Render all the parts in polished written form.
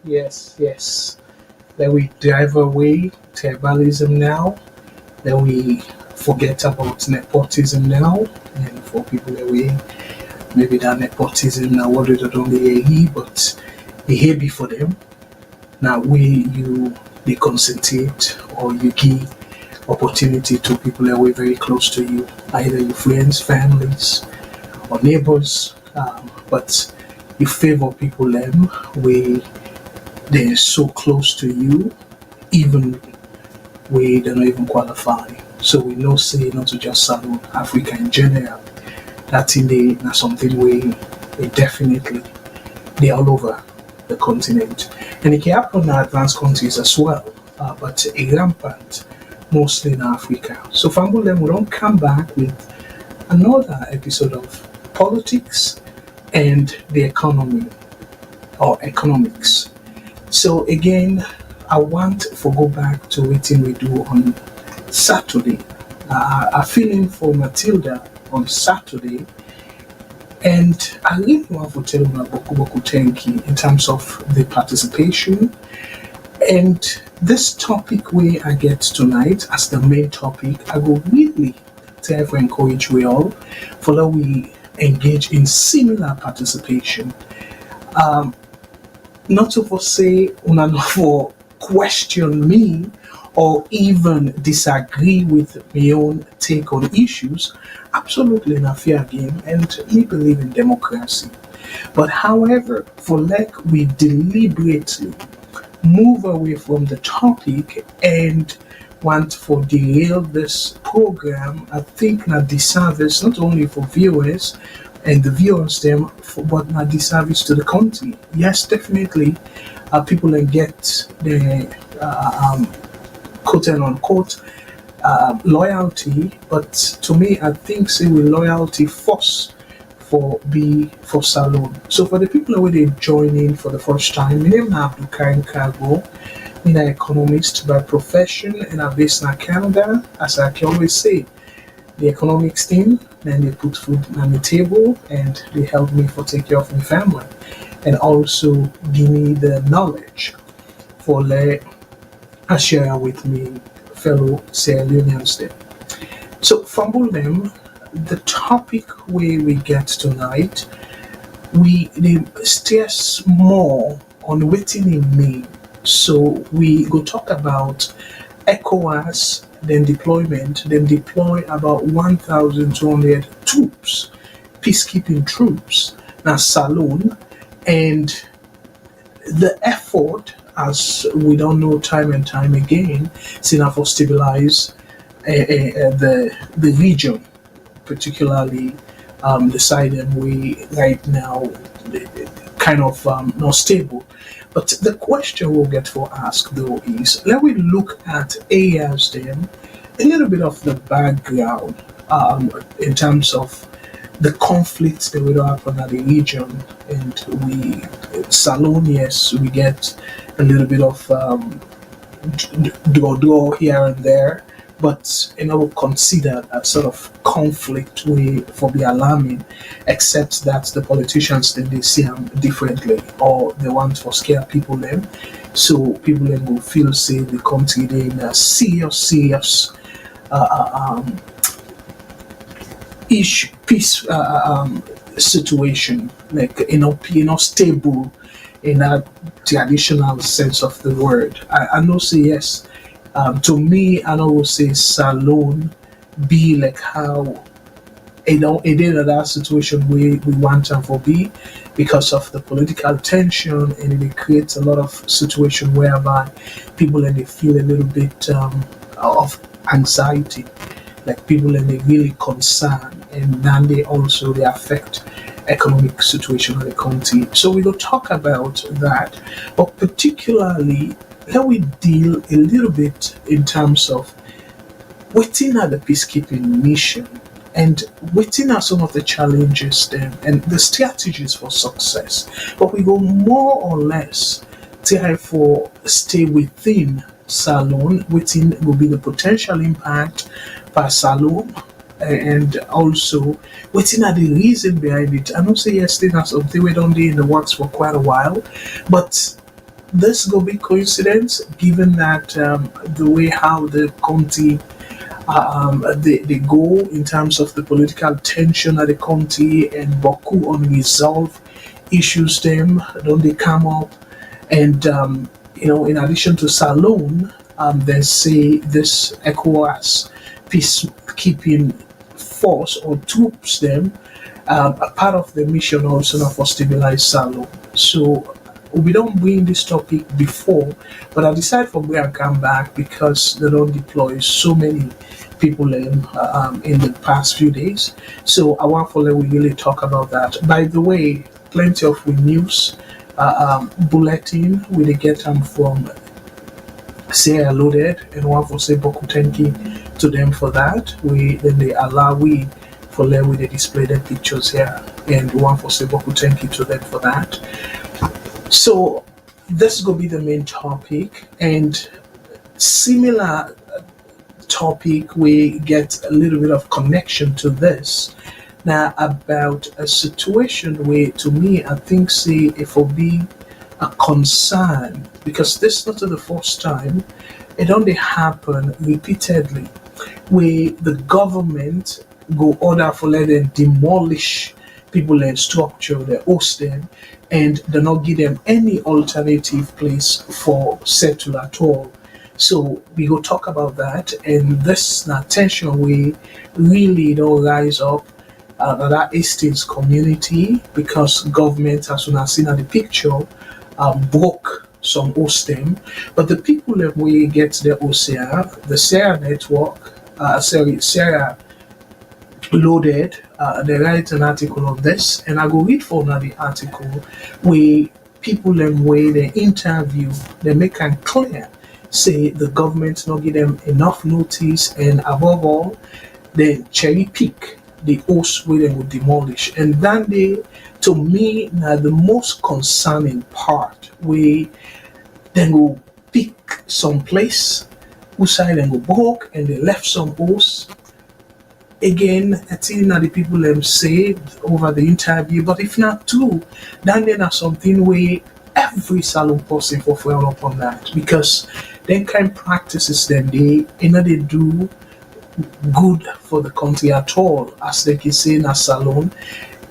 yes. Then we drive away tribalism now. Then we forget about nepotism now. And for people away, maybe that nepotism now what they don't be but a heavy for them. Now we you they concentrate or you give opportunity to people that were very close to you, either your friends, families, or neighbors. But you favor people them where they're so close to you, even where they don't even qualify. So we know say not to just salute Africa in general. That in the that's something where they definitely they're all over the continent. And it can happen in advanced countries as well, but a rampant mostly in Africa. So Fambulen we don't come back with another episode of politics and the economy or economics. So again, I want to go back to what we do on Saturday. A feeling for Matilda on Saturday, and I really want to tell you about Boku Tenki in terms of the participation. And this topic where I get tonight as the main topic, I will really try to encourage we all for that we engage in similar participation. Not to for say una no for question me or even disagree with my own take on issues. Absolutely not fair game, and we believe in democracy. But however, for like we deliberately move away from the topic and want for derail this program, I think not disservice not only for viewers and the viewers them, but not disservice to the country. Yes, definitely, people can get the quote and unquote loyalty, but to me, I think say with loyalty first for Salon. So for the people who they join in for the first time, my name is Abdul Karim Kargbo. I'm an economist by profession and I'm based in Canada. As I can always say, the economics team, then they put food on the table and they help me for take care of my family and also give me the knowledge for I share with me fellow Sierra Leoneans there. So fumble them the topic where we get tonight, we they stress more on waiting in me. So we go talk about ECOWAS, then deployment, then deploy about 1,200 troops, peacekeeping troops, now Salon, and the effort, as we don't know time and time again, is enough for stabilize the region, particularly the side that we right now kind of not stable. But the question we'll get for ask though is let we look at areas then a little bit of the background in terms of the conflicts that will happen at the region, and we Salon, yes, we get a little bit of draw here and there, but we'll consider a sort of conflict way for the alarming, except that the politicians then they see them differently or they want to scare people then. So people then will feel say the country they in a serious ish peace situation, like stable in that traditional sense of the word. I know say yes. To me, I know say Salon be like how it did in that situation we want them for be because of the political tension, and it creates a lot of situation whereby people and they feel a little bit of anxiety, like people and they really concerned, and then they affect economic situation of the country. So we will talk about that, but particularly let we deal a little bit in terms of within the peacekeeping mission and within are some of the challenges then and the strategies for success. But we go more or less try for stay within Salon, within will be the potential impact by Salon and also waiting at the reason behind it. I don't say yes, thing as something we don't do in the works for quite a while, but this go be coincidence given that the way how the county they go in terms of the political tension at the county and Boku unresolved issues them don't they come up and in addition to Salone, they say this ECOWAS peacekeeping force or troops them a part of the mission also now for stabilize Salone. So we don't bring this topic before, but I decided for where I come back because they don't deploy so many people in the past few days. So I want to let we really talk about that. By the way, plenty of news bulletin we dey get them from Sierra Loaded and one for say Boku Tenki to them for that. We then they allow we for let we they display the pictures here and one for say Boku Tenki to them for that. So this is gonna be the main topic and similar topic we get a little bit of connection to this now about a situation where to me I think say it will be a concern because this is not the first time it only happen repeatedly where the government go order for let them demolish people and structure they host them and they not give them any alternative place for settle at all. So we go talk about that, and this na tension we really don't rise up that Hastings community because government, as soon as seen at the picture, broke some hosting, but the people that we get the OCR, the Sierra network, Sierra Loaded, they write an article on this, and I go read for now the article where people them where they interview, they make it clear say the government not give them enough notice and above all they cherry pick the host where they will demolish and then they to me now the most concerning part where they go pick some place who side and go broke and they left some hosts again I think that the people them say over the interview but if not true then there are something where every salon person for well upon that because then kind practices then they do good for the country at all as they can say in a salon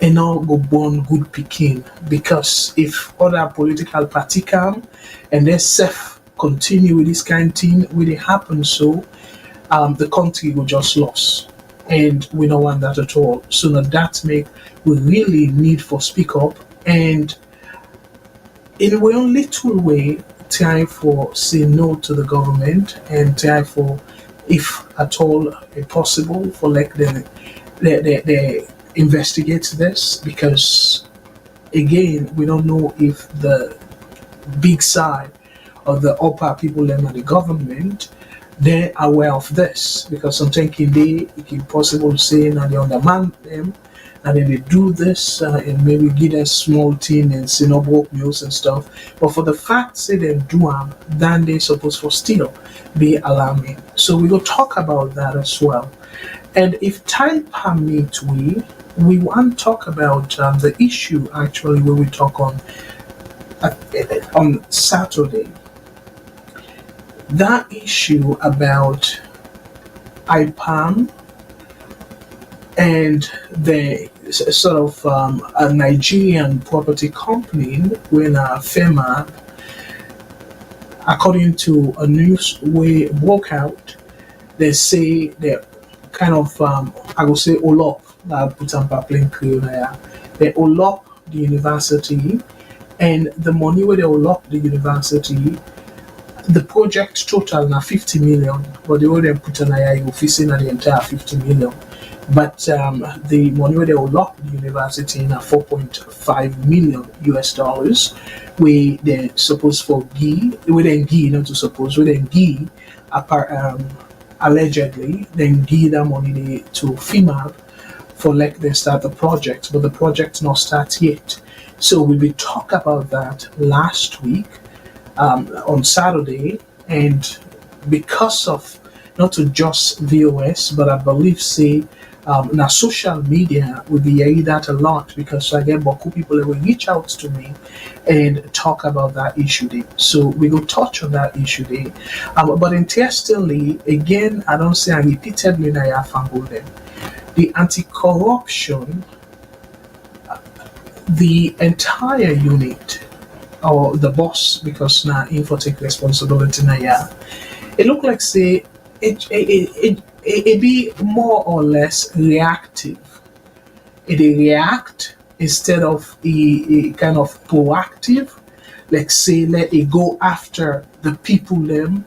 and now go born good picking because if other political party come and they self continue with this kind of thing when it happens so the country will just lost and we don't want that at all so now that make we really need for speak up and in a little way try for say no to the government and try for if at all possible for like they investigate this because again we don't know if the big side of the upper people and the government they're aware of this because sometimes it can possible say that they undermine them and then they do this and maybe give them small thing and say no broke news and stuff. But for the fact say they do them, then they supposed for still be alarming. So we will talk about that as well. And if time permits, we want to talk about the issue actually where we talk on Saturday. That issue about IPAM and the sort of a Nigerian property company when FEMA, according to a news way broke out, they say they kind of I will say Olop that put on plain Creole there. They Olop the university and the money where they Olop the university the project total na 50 million, but they already put an AI office in the entire 50 million. But the money where they will lock the university in a 4.5 million US dollars, where they supposed for Guy, where then Guy, not to suppose, where then Guy, allegedly, then Guy that money to FEMA for like they start the project, but the project not start yet. So we will talk about that last week on Saturday, and because of not to just VOS, but I believe say now social media will be hearing that a lot because I get Boku people that will reach out to me and talk about that issue there. So we will touch on that issue there. But interestingly, again, I don't say I repeatedly na ya fumble them. The anti-corruption, the entire unit or the boss because now info take responsibility na ya. It look like say it be more or less reactive. It react instead of a kind of proactive. Like say let it go after the people them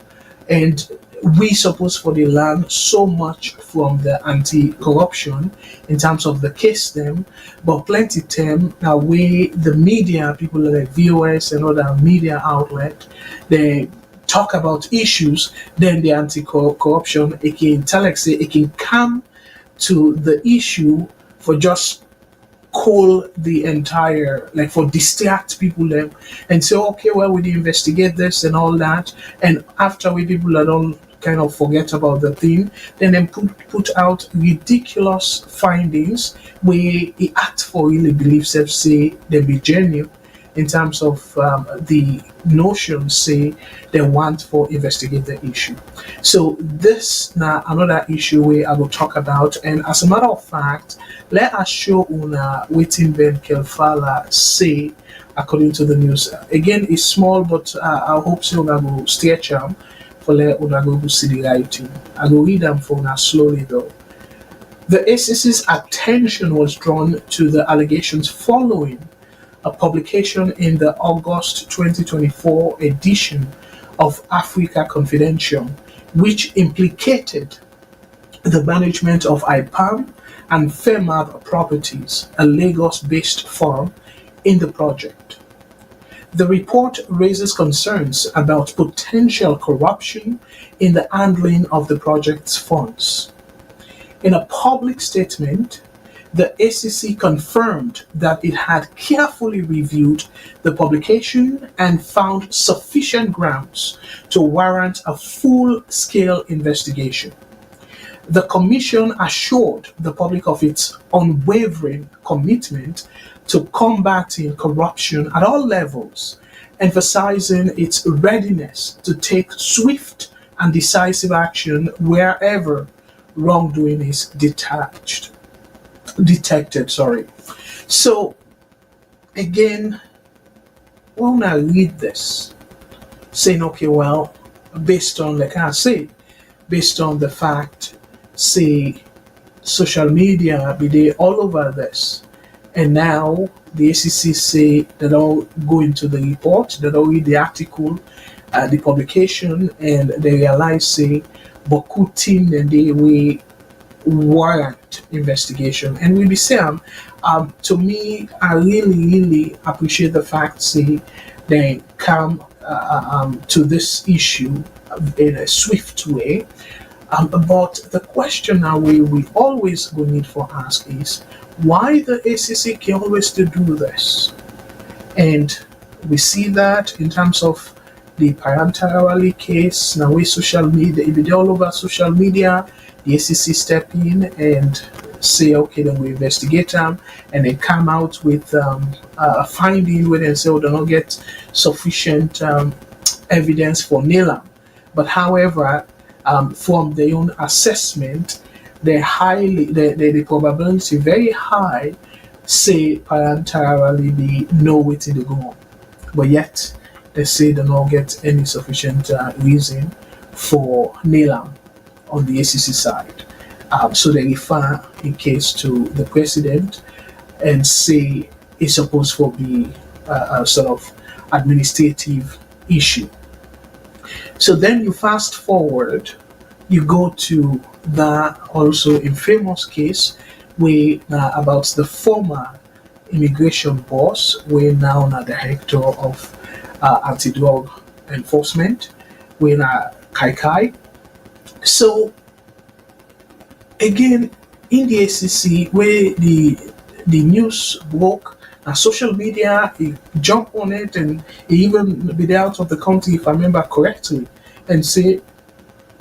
and we suppose for the learn so much from the anti-corruption in terms of the case them, but plenty them now way the media people like VOS and other media outlet they talk about issues, then the anti-corruption it can tell like say it can come to the issue for just call the entire like for distract people them and say okay well we investigate this and all that and after we people that don't kind of forget about the thing then put out ridiculous findings where he act for really believes them say they be genuine in terms of the notion say they want for investigate the issue. So this now another issue where I will talk about and as a matter of fact let us show una waiting Ben Kelfala say according to the news. Again it's small but I hope so una go stretch them for let una go see the writing. I will read them for una slowly though. The ACC's attention was drawn to the allegations following a publication in the August 2024 edition of Africa Confidential, which implicated the management of IPAM and Fairmouth Properties, a Lagos based firm, in the project. The report raises concerns about potential corruption in the handling of the project's funds. In a public statement, the ACC confirmed that it had carefully reviewed the publication and found sufficient grounds to warrant a full-scale investigation. The Commission assured the public of its unwavering commitment to combating corruption at all levels, emphasizing its readiness to take swift and decisive action wherever wrongdoing is detected. So again, when I read this, saying okay, well, based on like I say, based on the fact, say social media be there all over this, and now the ACC say they don't go into the report, they don't read the article, the publication, and they realize say Boku team and they will warrant investigation. And we be saying, to me, I really appreciate the fact say they come to this issue in a swift way. But the question now we always go need for ask is why the ACC can always to do this, and we see that in terms of the parental case now with social media, it be all over social media. The ACC step in and say, okay, then we investigate them, and they come out with a finding where they say, oh, they don't get sufficient evidence for nail. But however, from their own assessment, the probability very high say parentarily be no way to go on. But yet they say they don't get any sufficient reason for nail on the ACC side. So they refer in case to the president and say it's supposed to be a sort of administrative issue. So then you fast forward, you go to the also infamous case where about the former immigration boss, where now the director of anti-drug enforcement, where Kai Kai. So again, in the ACC, where the news broke, social media jump on it and even be out of the country, if I remember correctly, and say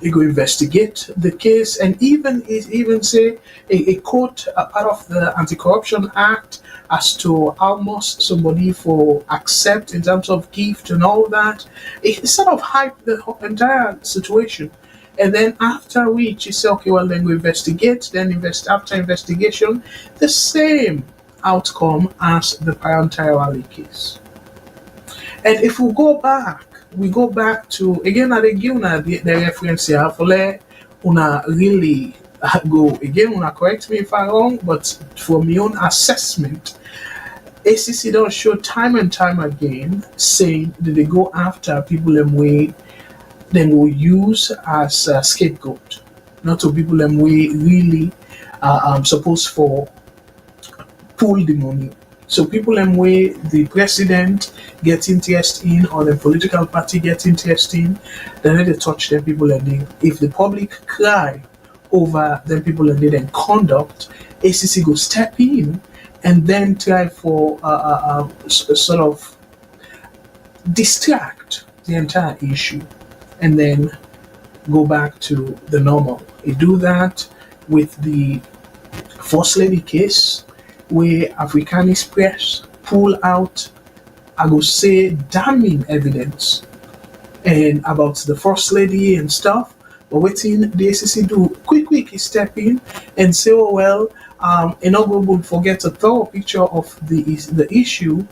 He go investigate the case, and even say a court, a part of the Anti-Corruption Act, as to how much somebody for accept in terms of gift and all that. It sort of hype the entire situation. And then after which you say, okay, well then we investigate, then after investigation, the same outcome as the Parantirali case. And if we go back to again at again the reference here for let una really go again, una correct me if I'm wrong, but from my own assessment, ACC don't show time and time again saying that they go after people in way they will use as a scapegoat, not to people them way really supposed for pull the money. So people them way the president get interest in or the political party get interest in, then they touch them people and they, if the public cry over them people and they then conduct, ACC go step in and then try for sort of distract the entire issue and then go back to the normal. You do that with the First Lady case, where Africanist press pull out, I go say, damning evidence and about the First Lady and stuff. But waiting the ACC do quick step in and say, oh well, not go forget a thorough picture of the issue.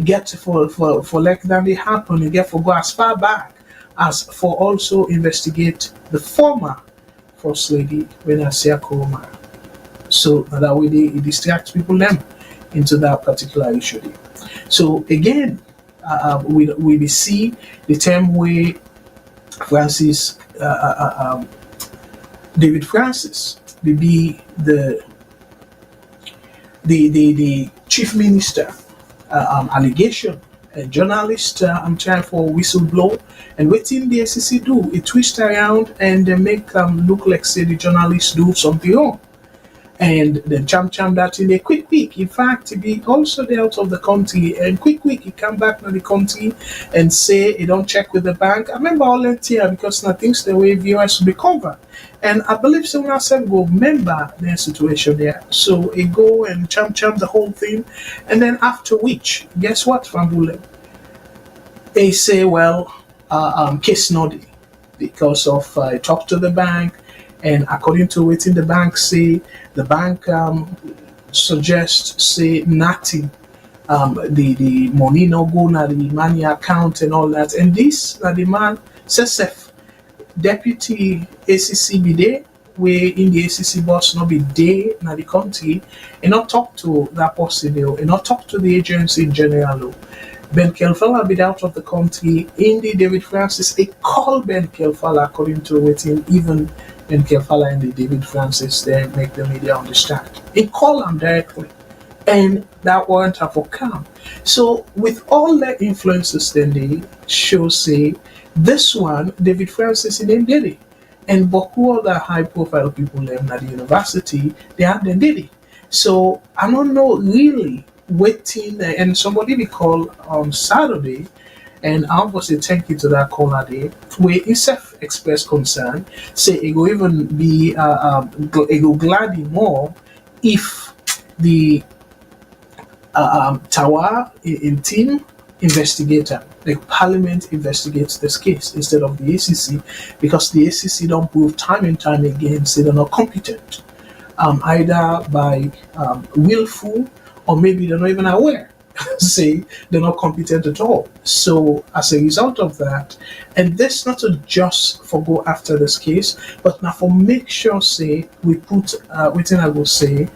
Get for like that they happen. You get for go as far back as for also investigate the former First Lady when I say Kuruma. So that way it distracts people them into that particular issue. There. So again, we see the term where Francis David Francis will be the chief minister allegation. A journalist, I'm trying for whistleblow, and waiting the SEC do, it twist around and they make them look like say the journalists do something wrong. And then cham that in a quick. In fact, he be also there out of the country and quick he come back to the country and say he don't check with the bank. I remember all that here because now things the way VOS will be covered. And I believe someone said go remember their situation there. So he go and cham the whole thing. And then after which, guess what, Fambule? They say, well, case noddy because of talk to the bank. And according to what the bank say, the bank suggests say nothing. The money no go na the money account and all that. And this na the man says deputy ACC be there, where in the ACC boss not be there na the country, and not talk to that person there, and not talk to the agency in general. Ben Kelfala be out of the country. In the David Francis, they call Ben Kelfala according to waiting even Ben Kelfala and the David Francis they make the media understand. They call them directly. And that warrant have come. So with all the influences then they show say this one, David Francis in them did it. And Boku other high profile people them at the university, they have them did it. So I don't know really waiting and somebody we call on Saturday and I was say thank you to that caller day where himself expressed concern, say it will even be it will glad him more if the Tower in team investigator, the parliament investigates this case instead of the ACC because the ACC don't prove time and time again say they're not competent either by willful or maybe they're not even aware say they're not competent at all. So as a result of that, and this not to just for go after this case, but now for make sure say we put within I will say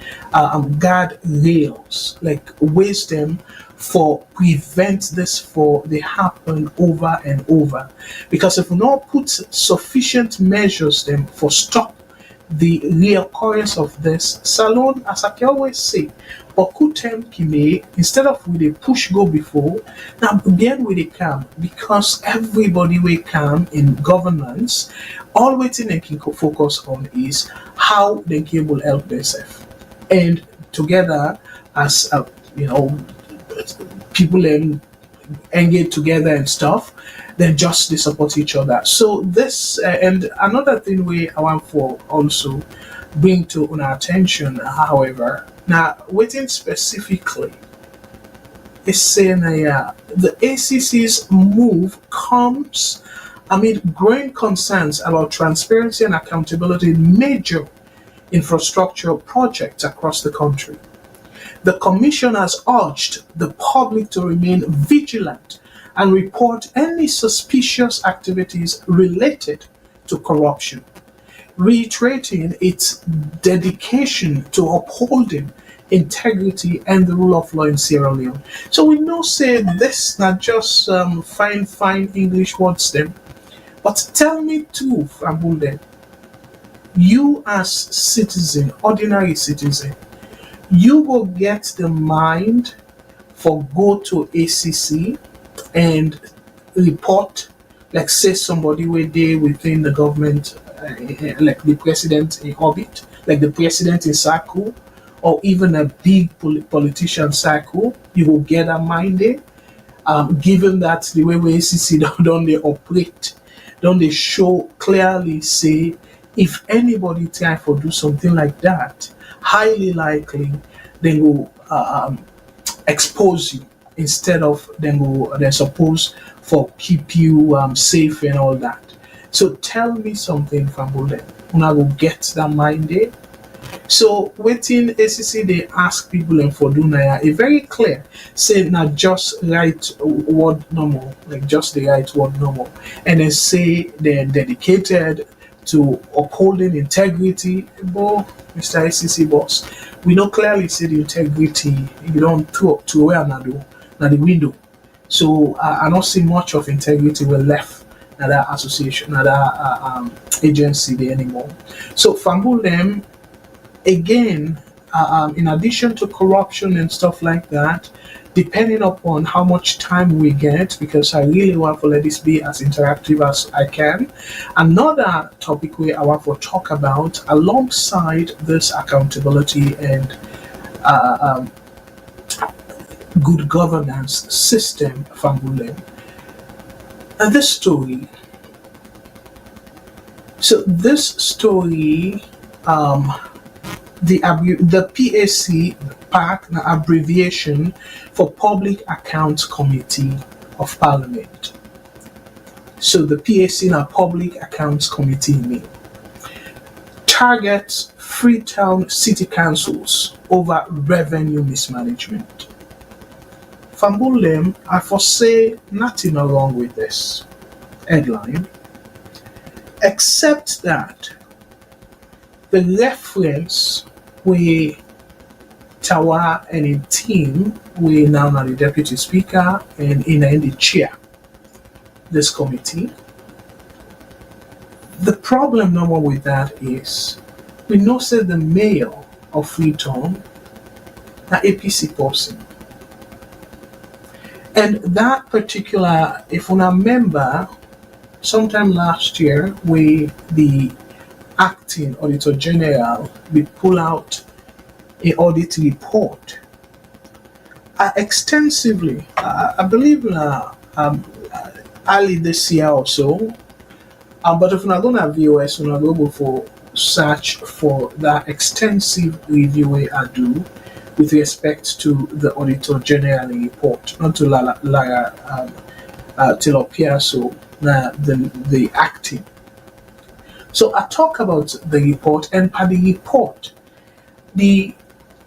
guard rails, like wisdom for prevent this for they happen over and over. Because if we not put sufficient measures then for stop the reoccurrence of this salon, as I can always say, but Kutem Kime, instead of with a push go before, now begin with a calm because everybody will come in governance. All waiting they can focus on is how they can will help themselves. And together as people engage together and stuff, then just they support each other. So this and another thing we I want for also bring to our attention, however, now waiting specifically is saying the ACC's move comes amid growing concerns about transparency and accountability in major infrastructure projects across the country. The Commission has urged the public to remain vigilant and report any suspicious activities related to corruption, reiterating its dedication to upholding integrity and the rule of law in Sierra Leone. So we know say this not just fine English words them, but tell me too, Fambule, you as citizen, ordinary citizen, you will get the mind for go to ACC and report, like say somebody where they within the government, like the president in orbit, like the president in circle, or even a big politician circle, you will get a mind there. Given that the way we ACC don't they operate, don't they show clearly say if anybody try for do something like that, highly likely they will expose you instead of they're supposed for keep you safe and all that. So tell me something, Fambule. Una will get that mind there. So waiting ACC they ask people and for Dunaya a very clear say not just right word normal, like just the right word normal, and then say they're dedicated to upholding integrity. But Mr. ACC boss, we know clearly say the integrity you don't throw to where now the window. So I don't see much of integrity were left at that association, at that agency there anymore. So Fambulem again, in addition to corruption and stuff like that, depending upon how much time we get, because I really want to let this be as interactive as I can. Another topic we I want to talk about alongside this accountability and good governance system, Fambule, and this story. So this story, the PAC PAC abbreviation for Public Accounts Committee of Parliament. So the PAC na Public Accounts Committee me targets Freetown city councils over revenue mismanagement. Fambulem, I foresee nothing wrong with this headline, except that the reference we Tawa and in team we now are the deputy speaker and in the chair this committee. The problem number with that is we know say the mayor of Freetown an APC person. And that particular, if we remember, sometime last year, the acting auditor general we pull out a audit report extensively. I believe early this year or so. But if we're not going to VOS, we're not going to go for search for that extensive review I do with respect to the Auditor General report, not to Lara Tilopia, so the acting. So I talk about the report, and by the report, the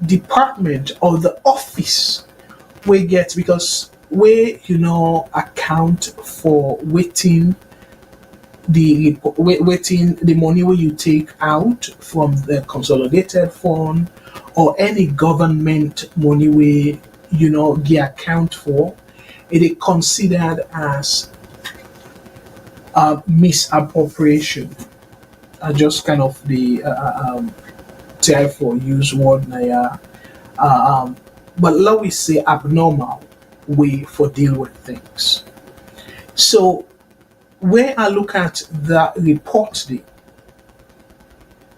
department or the office we get, because we account for waiting the money where you take out from the consolidated fund or any government money where get account for, it is considered as misappropriation. Just kind of the try for use word but let we say abnormal way for deal with things. So when I look at the report,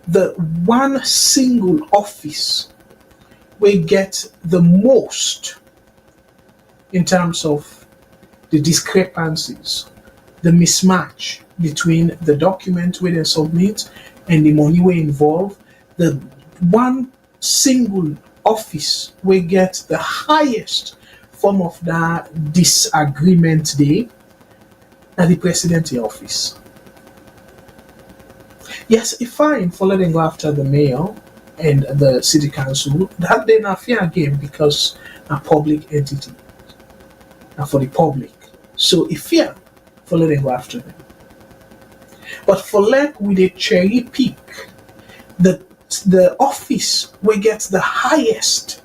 the one single office we get the most in terms of the discrepancies, the mismatch between the document where they submit and the money we involve, the one single office we get the highest form of that disagreement day at the presidency office. Yes, it's fine for letting go after the mayor and the city council. That they not fair game because a public entity and for the public. So it's fair for letting go after them. But for let with a cherry pick, the office will get the highest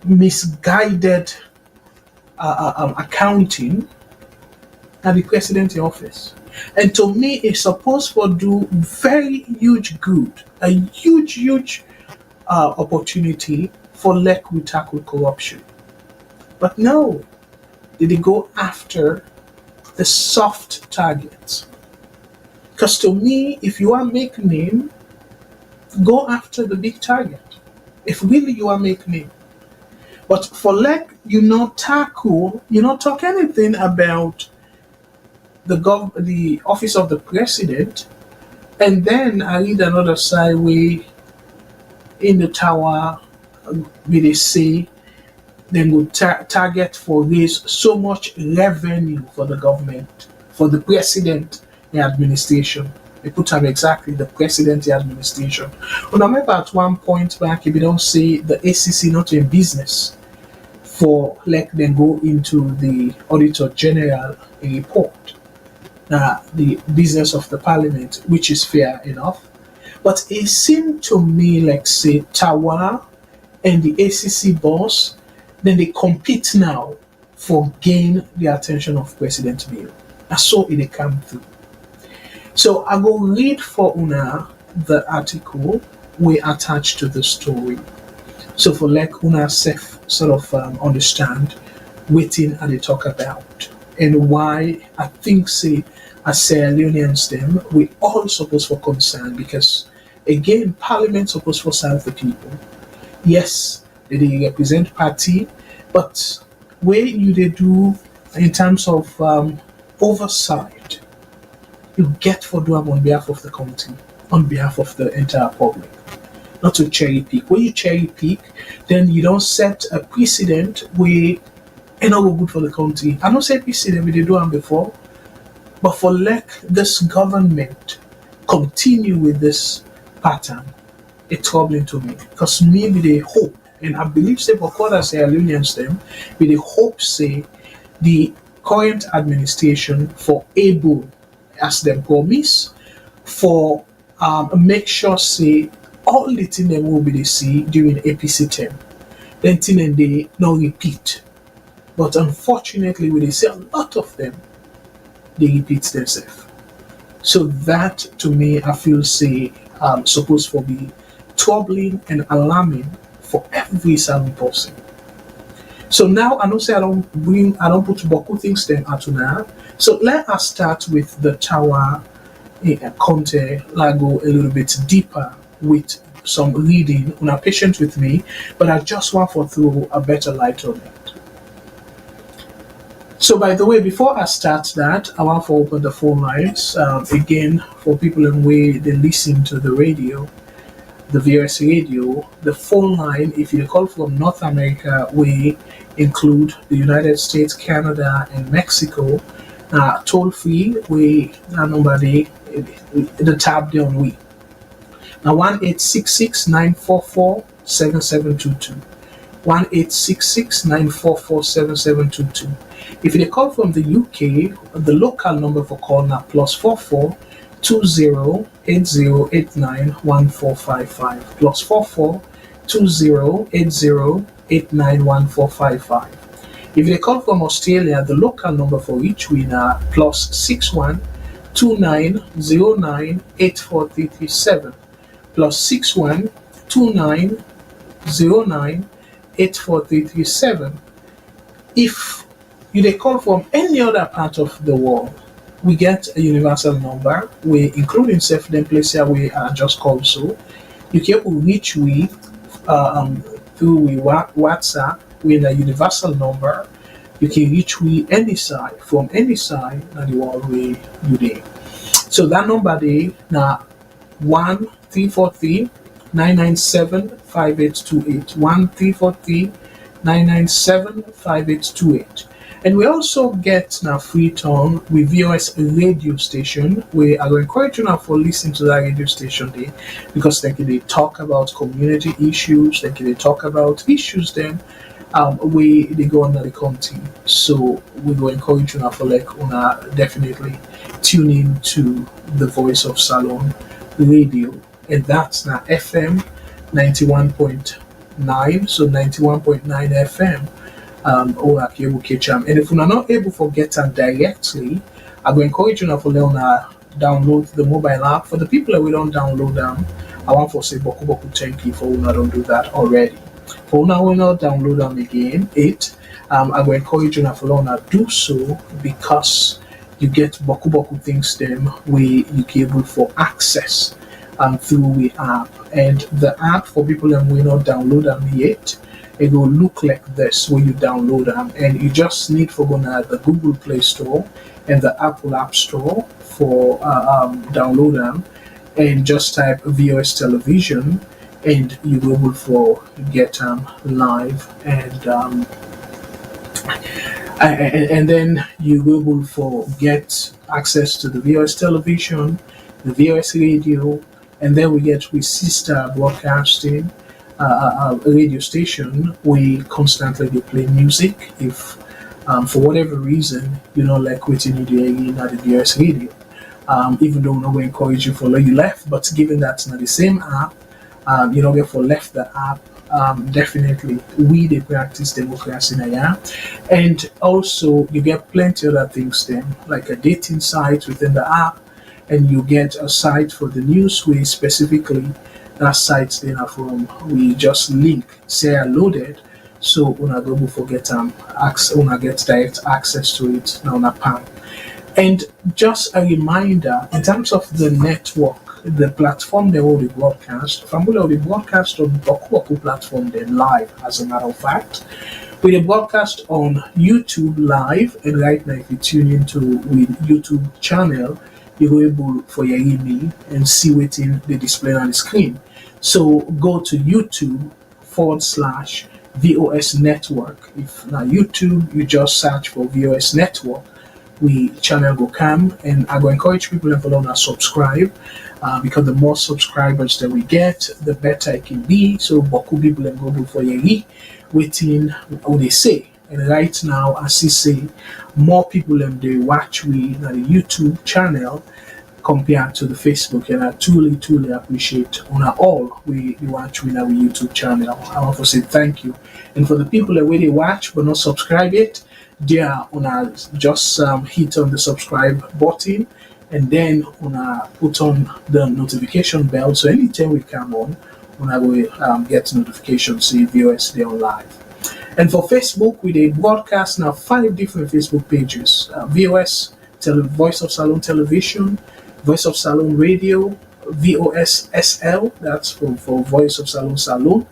misguided accounting at the presidency office. And to me, it's supposed to do very huge good, a huge opportunity for let we tackle corruption. But no, did they go after the soft targets? Because to me, if you are making name, go after the big target. If really you are making name. But for like you not tackle, you not talk anything about the office of the president, and then I read another side where in the tower where they say they will target for raise so much revenue for the government, for the president the administration. They put up exactly the president the administration. And I remember at one point back, if you don't say the ACC not in business for let them go into the Auditor General report, the business of the parliament, which is fair enough. But it seemed to me like say Tawa and the ACC boss, then they compete now for gain the attention of President Bill. I saw it come through. So I will read for Una the article we attached to the story. So for like Una self sort of understand what and they talk about and why I think say as Sierra Leoneans them we all supposed for concern because again Parliament supposed for serve the people. Yes, they represent party, but where you they do in terms of oversight you get for them on behalf of the country, on behalf of the entire public. Not to cherry pick. When you cherry pick, then you don't set a precedent where it's not good for the country. I don't say precedent we did do them before, but for let this government continue with this pattern, it's troubling to me. Because maybe they hope, and I believe say for quarter Sierra Leoneans them, with the hope say the current administration for able as them promise for make sure say all the thing them will be they see during APC term. Then thing and they not repeat. But unfortunately we they see a lot of them they repeat themselves. So that to me I feel say supposed to be troubling and alarming for every single person. So now I don't say I don't put Boku things them at now. So let us start with the tower Conte, like go a little bit deeper with some reading. Una patient with me, but I just want to throw a better light on it. So by the way, before I start that, I want to open the phone lines again for people in way they listen to the radio, the VOS radio. The phone line, if you call from North America, we include the United States, Canada, and Mexico. Toll free, we number the tab there on we. Now 1-866-944-7722. 1-866-944-7722. If they call from the UK, the local number for call now +44 20 80 89 1455 +44 20 80 89 1455. If they call from Australia, the local number for each winner +61 2909 84337 +61 2909 84337. If you they call from any other part of the world, we get a universal number. We including self them place here we are just called so. You can reach through WhatsApp with a universal number. You can reach we any side from any side na the world way you dey. So that number there now 1-343-997-5828. 1-343-997-5828. And we also get now free tone with VOS radio station where I will encourage you now for listening to that radio station there because they talk about community issues, they talk about issues then where they go under the county. So we will encourage you now for definitely tune in to the Voice of Salon radio, and that's now FM 91.9, so 91.9 FM or at Cham. And if you're not able to get them directly, I will encourage you now for download the mobile app. For the people that we don't download them, I want to say boku boku thank you for when I don't do that already. For now, we not download them again. I will encourage you now for do so because you get boku boku things them where you can able for access through the app. And the app for people that will not download them yet, it will look like this when you download them, and you just need for go to the Google Play Store and the Apple App Store for download them, and just type VOS Television, and you will be able for get them live, and then you will be able for get access to the VOS Television, the VOS Radio, and then we get with sister broadcasting radio station. We constantly they play music if for whatever reason you know like waiting you do at the VOS Radio. Even though we encourage you for you left, but given that's not the same app, you know therefore left the app. Definitely we they practice democracy now, and also you get plenty other things then like a dating site within the app, and you get a site for the news where specifically that site then are from we just link Sierra loaded, so una go forget una get direct access to it now on a pan. And just a reminder in terms of the network, the platform they will be broadcast from will be broadcast on Boku platform then live, as a matter of fact. We broadcast on YouTube live, and right now if you tune into with YouTube channel, you're able for your email and see what's in the display on the screen. So go to YouTube/VOS Network. If now YouTube, you just search for VOS Network, we channel go come, and I go encourage people to follow and subscribe because the more subscribers that we get, the better it can be. So Boku people and go for your waiting what they say. And right now, as you say, more people than they watch we on the YouTube channel compared to the Facebook, and I truly appreciate on all we watch we on our YouTube channel. I want to say thank you. And for the people that really watch but not subscribe yet, they are on just hit on the subscribe button, and on put on the notification bell, so anytime we come on will get notifications, see VOS they on live. And for Facebook, we did broadcast now 5 different Facebook pages: VOS Voice of Salon Television, Voice of Salon Radio, VOS SL, that's for Voice of Salon Salon,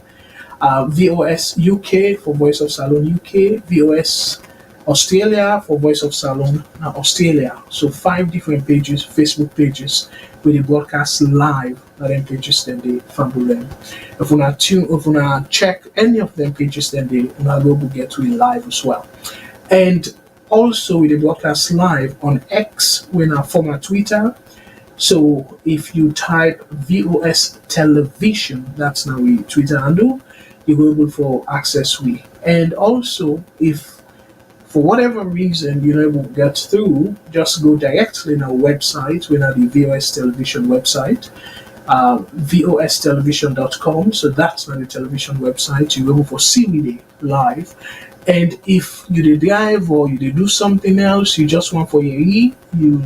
VOS UK for Voice of Salon UK, VOS Australia for Voice of Salon Australia. So 5 different pages, Facebook pages, with the broadcast live. Them pages then they fumble them. If we check any of them pages, then they will get to it live as well. And also with the broadcast live on X, we're now former Twitter. So if you type VOS Television, that's now we Twitter handle, you will be able for access we. And also if for whatever reason you never get through, just go directly on our website. We're at the VOS Television website, vostelevision.com. So that's not the television website. You're able to see me live. And if you did drive or you did do something else, you just want for your you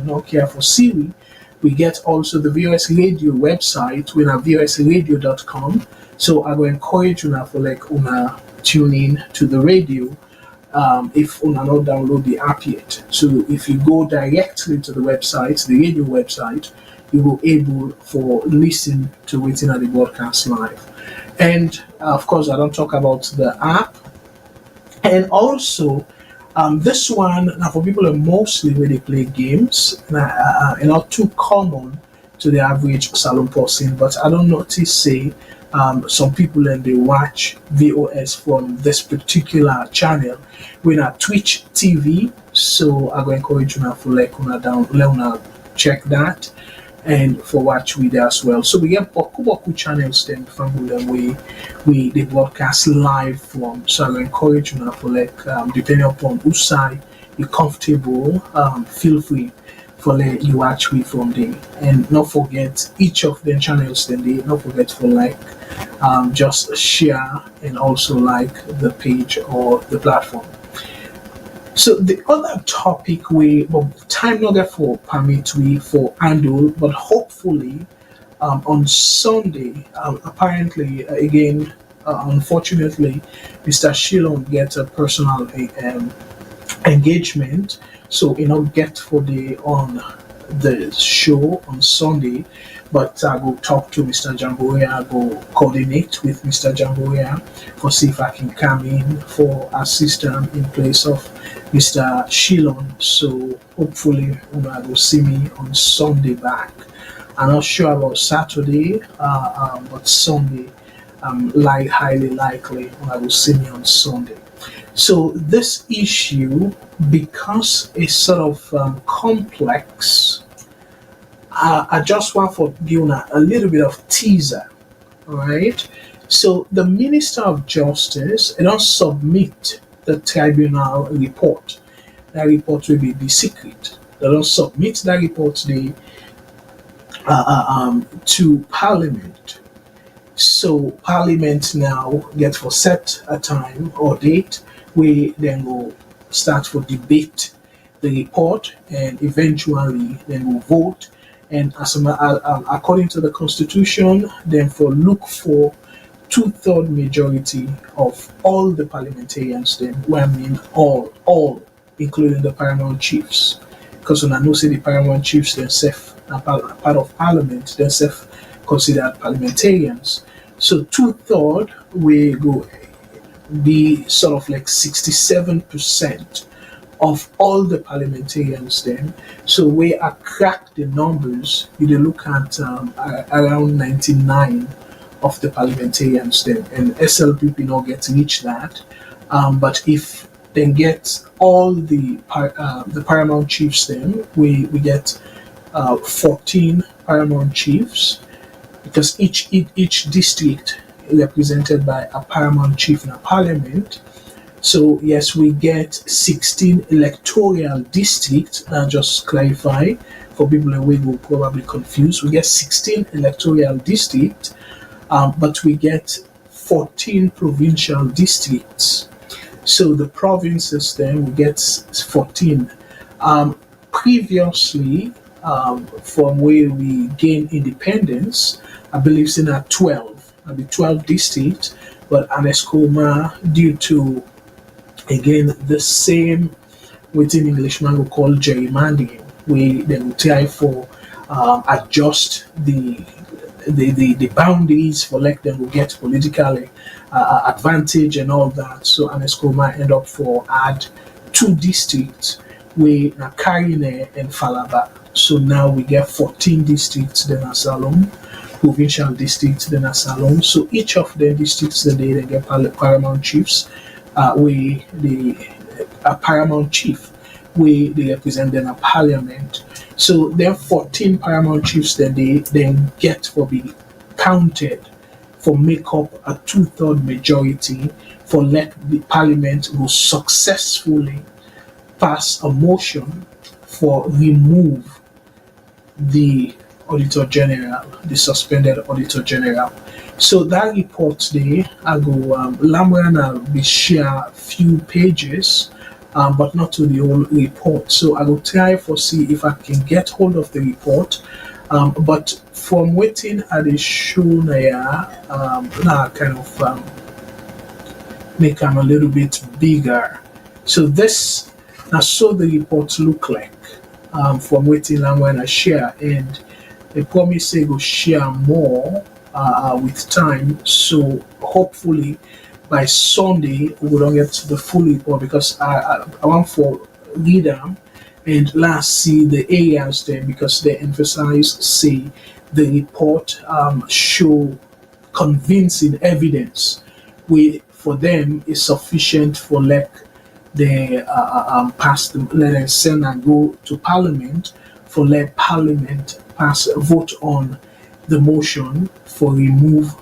not care for Siri, we get also the VOS Radio website. We're at vosradio.com. So I will encourage you now for tune in to the radio. If you not download the app yet. So if you go directly to the website, the radio website, you will able for listen to waiting at the broadcast live. And of course, I don't talk about the app. And also, This one now for people are mostly where they play games, not too common to the average salon person. But I don't notice say some people and they watch VOS from this particular channel. We're not Twitch TV, so I go encourage you now for like una down, let una check that and for watch video as well. So we get Boku channels then from where we they broadcast live from. So I will encourage you now for like depending upon whose side you're comfortable, feel free for let you watch we from there. And not forget each of the channels then they not forget for like just share and also like the page or the platform. So the other topic we well, time not get for permit we for handle, but hopefully on Sunday, apparently again, unfortunately, Mr. Shillong get a personal engagement, so you know get for the on the show on Sunday. But I go talk to Mr. Jamboya, I go coordinate with Mr. Jamboya for see if I can come in for assistant in place of Mr. Shillong. So hopefully I will see me on Sunday back. I'm not sure about Saturday, but Sunday like highly likely I will see me on Sunday. So this issue, because it's sort of complex, I just want for giving a little bit of teaser, all right? So the Minister of Justice don't submit the tribunal report. That report will be secret. They don't submit that report to Parliament. So Parliament now get for set a time or date where then will start for debate the report and eventually then will vote. And according to the constitution, then for look for two-third majority of all the parliamentarians. Then, well, I mean all, including the paramount chiefs, because when I know say the paramount chiefs themselves are part of parliament, themselves considered parliamentarians. So two-third will go be sort of like 67% of all the parliamentarians then. So where I crack the numbers, you look at around 99 of the parliamentarians then, and SLPP not get reach that. But if they get all the paramount chiefs then, we get 14 paramount chiefs, because each district is represented by a paramount chief in a parliament. So yes, we get 16 electoral districts. I'll just clarify for people who will probably confused. We get 16 electoral districts, but we get 14 provincial districts. So the provinces then we get 14. Previously, from where we gained independence, I believe it's in 12, maybe 12 districts, but Aneskoma, due to again the same within Englishman we call gerrymandering, we then try for adjust the boundaries for like them will get politically advantage and all that. So Aneskoma end up for add two districts we Karine and Falaba. So now we get 14 districts then as Salom, provincial districts then as Salom. So each of the districts then they get paramount chiefs. We the paramount chief, we they represent them a parliament. So there are 14 paramount chiefs that they then get for be counted for make up a two-third majority for let the parliament will successfully pass a motion for remove the Auditor General, the suspended Auditor General. So that report there, I go Lamran will share few pages, but not to the whole report. So I will try for see if I can get hold of the report. But from waiting at the show now kind of make them a little bit bigger. So this now so the reports look like from waiting Lamran I share, and they promise they will share more with time. So hopefully by Sunday we don't get the full report because I want for reader and last see the areas then because they emphasize say the report show convincing evidence we for them is sufficient for like the pass the let them send and go to parliament for let parliament pass a vote on the motion for remove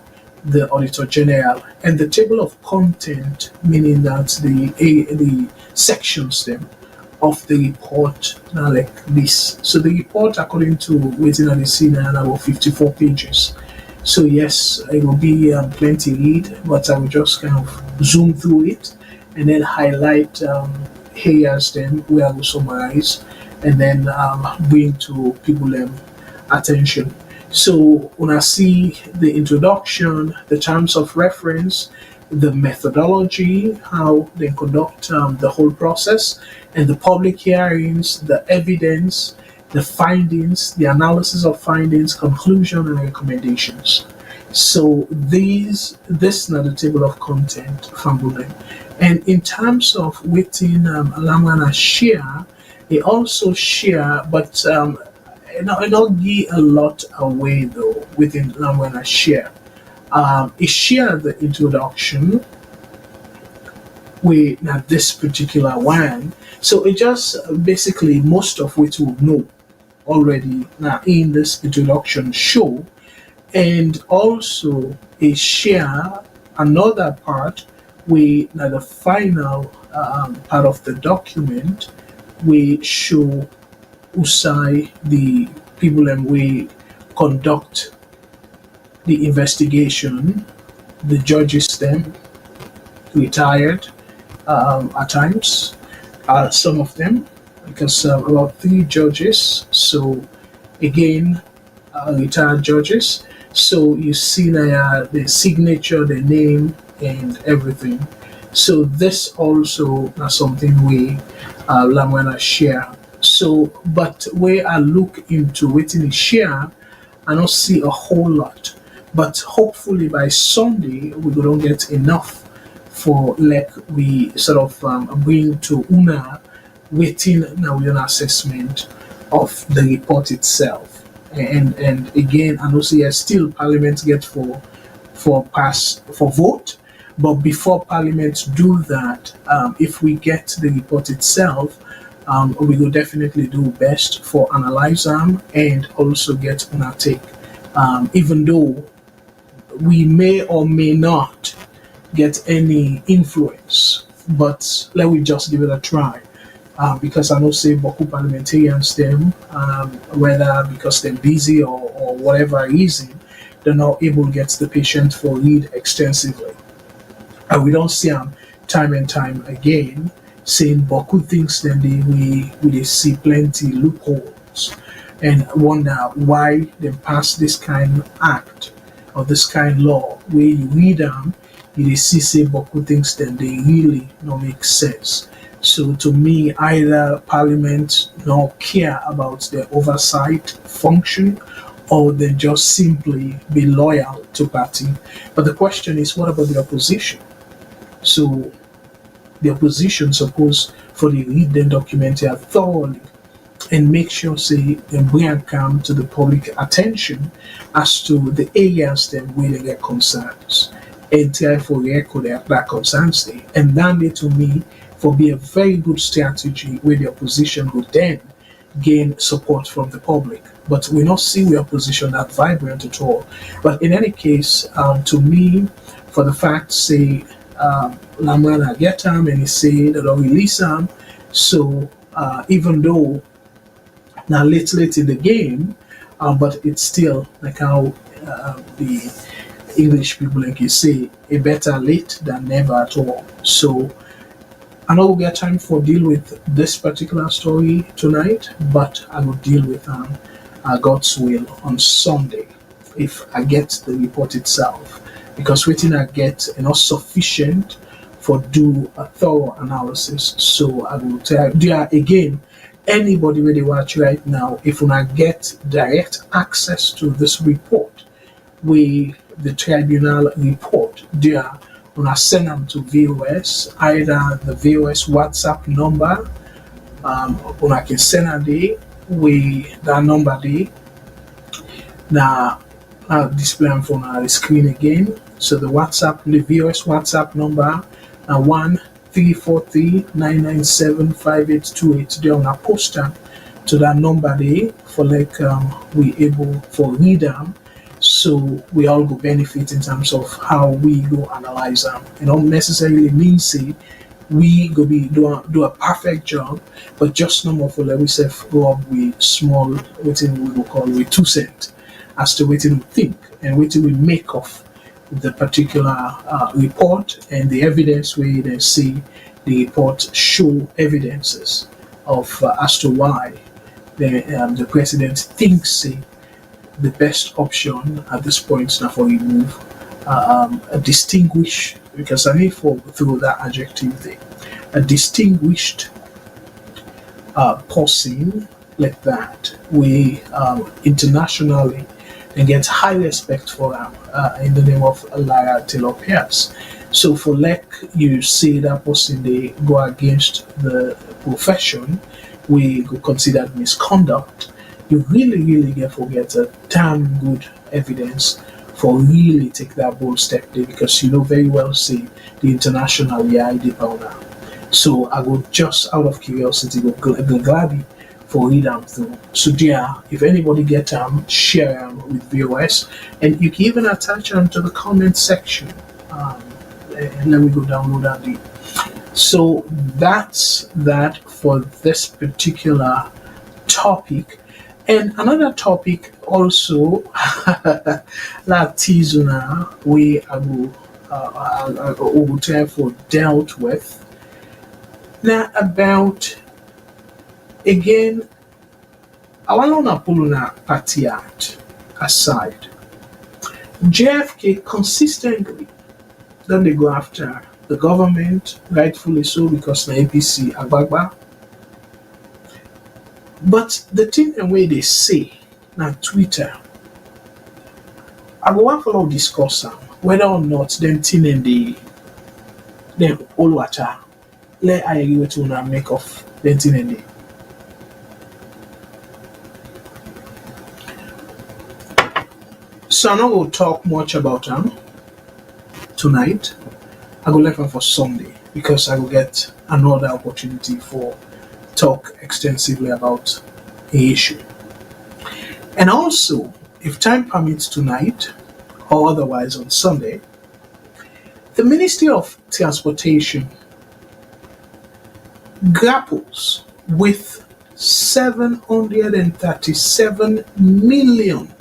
the auditor general and the table of content meaning that the sections them of the report now like this. So the report according to waiting on the scene now about 54 pages. So yes, it will be plenty read, but I will just kind of zoom through it and then highlight areas then where I will summarize and then bring to people attention. So when I see the introduction, the terms of reference, the methodology, how they conduct the whole process, and the public hearings, the evidence, the findings, the analysis of findings, conclusion, and recommendations. So this is not the table of content from Bullet. And in terms of within Lamana share, they also share, but it not give a lot away though within Lamana share. It share the introduction with now this particular one. So it just basically most of which we know already now in this introduction show and also a share another part we now the final part of the document we show usai the people and we conduct the investigation the judges them retired at times some of them because about three judges so again retired judges so you see the signature the name and everything so this also is something we Lamwana share so but where I look into waiting share I don't see a whole lot but hopefully by Sunday we don't get enough for like we sort of bring to una waiting now with an assessment of the report itself and again I know say yes, still parliament get for pass for vote but before parliament do that if we get the report itself we will definitely do best for analyze them and also get una take even though we may or may not get any influence, but let me just give it a try. Because I know say Boku parliamentarians them whether because they're busy or whatever reason they're not able to get the patient for read extensively. And we don't see them time and time again saying Boku things then they see plenty loopholes and wonder why they pass this kind of act or this kind of law where you read them you dey see say Boku things then they really not make sense. So to me either parliament not care about their oversight function or they just simply be loyal to party. But the question is what about the opposition? So the opposition suppose for the read them document here thoroughly and make sure say they bring and come to the public attention as to the areas them where they get concerns and try for record that concerns them. And that may to me for be a very good strategy where the opposition would then gain support from the public. But we not see the opposition that vibrant at all. But in any case, to me, for the fact say Lamrana get him and he say that they'll release him. So even though now late in the game, but it's still like how the English people like you say, a better late than never at all. So I know we get time for deal with this particular story tonight, but I will deal with God's will on Sunday if I get the report itself. Because waiting I get not sufficient for do a thorough analysis. So I will tell you again, anybody where they watch right now, if we not get direct access to this report, we the tribunal report there Una send them to VOS, either the VOS WhatsApp number, una can send a day with that number day. Now, I'll display them on the screen again. So the VOS WhatsApp number, 1-343-997-5828. They on a poster to that number there for like we able for read them, so we all go benefit in terms of how we go analyze them. It don't necessarily mean say we go be do a perfect job, but just no more for like we say go up with small waiting we go call with 2 cents as to waiting we think and waiting we make of the particular report and the evidence where they see the report show evidences of as to why the president thinks the best option at this point now for remove a distinguished, because I need for through that adjective thing, a distinguished person like that we internationally and get high respect for them in the name of Lara Taylor Pierce. So for like you see that person they go against the profession, we go consider misconduct. You really get forget a damn good evidence for really take that bold step there, because you know very well see the international ID powder. So I go just out of curiosity go gladly for read them through. So yeah, if anybody get them, share them with VOS, and you can even attach them to the comment section. And then we go download that deal. So that's that for this particular topic. And another topic also that Tizuna we I will therefore dealt with. Now about again I want to pull una party out aside. JFK consistently then they go after the government, rightfully so, because na APC Agbagba. But the thing and way they say na Twitter, I go want follow discuss whether or not them thing and them all water. Let I agree with una make of them thing and So I'm not going to talk much about them tonight. I go left them for Sunday because I will get another opportunity for talk extensively about the issue. And also, if time permits tonight or otherwise on Sunday, the Ministry of Transportation grapples with 737 million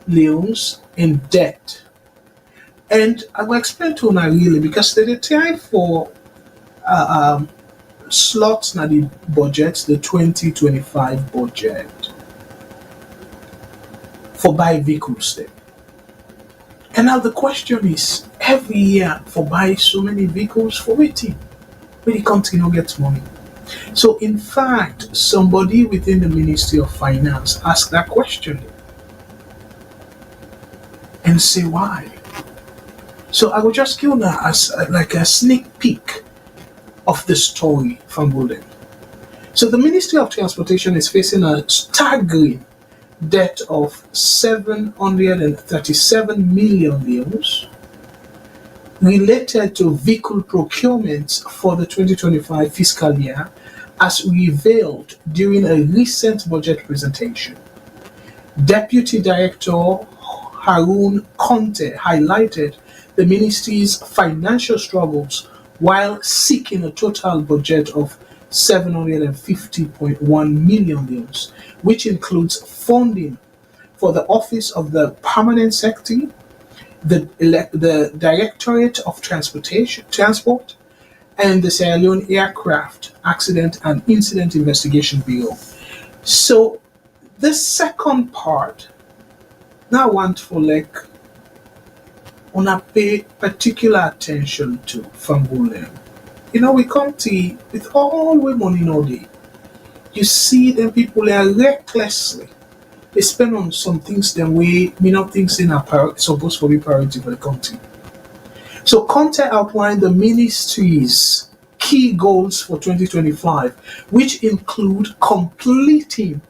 loans in debt. And I will explain to you really because they try for slots na the budget, the 2025 budget for buy vehicles there. And now the question is, every year for buy so many vehicles for waiting, when the country no gets money. So in fact, somebody within the Ministry of Finance asked that question and say why. So I will just give you as like a sneak peek of the story from Golden. So the Ministry of Transportation is facing a staggering debt of 737 million euros related to vehicle procurement for the 2025 fiscal year, as revealed during a recent budget presentation. Deputy Director Harun Conte highlighted the ministry's financial struggles while seeking a total budget of 750.1 million euros, which includes funding for the Office of the Permanent Secretary, the Directorate of Transport, and the Sierra Leone Aircraft Accident and Incident Investigation Bureau. So the second part, now I want for like wanna pay particular attention to from Golden. You know, we come to with all we money no day. You see them people are recklessly. They spend on some things them way me not think in a supposed to be priority for the country. So Conte outlined the ministry's key goals for 2025, which include completing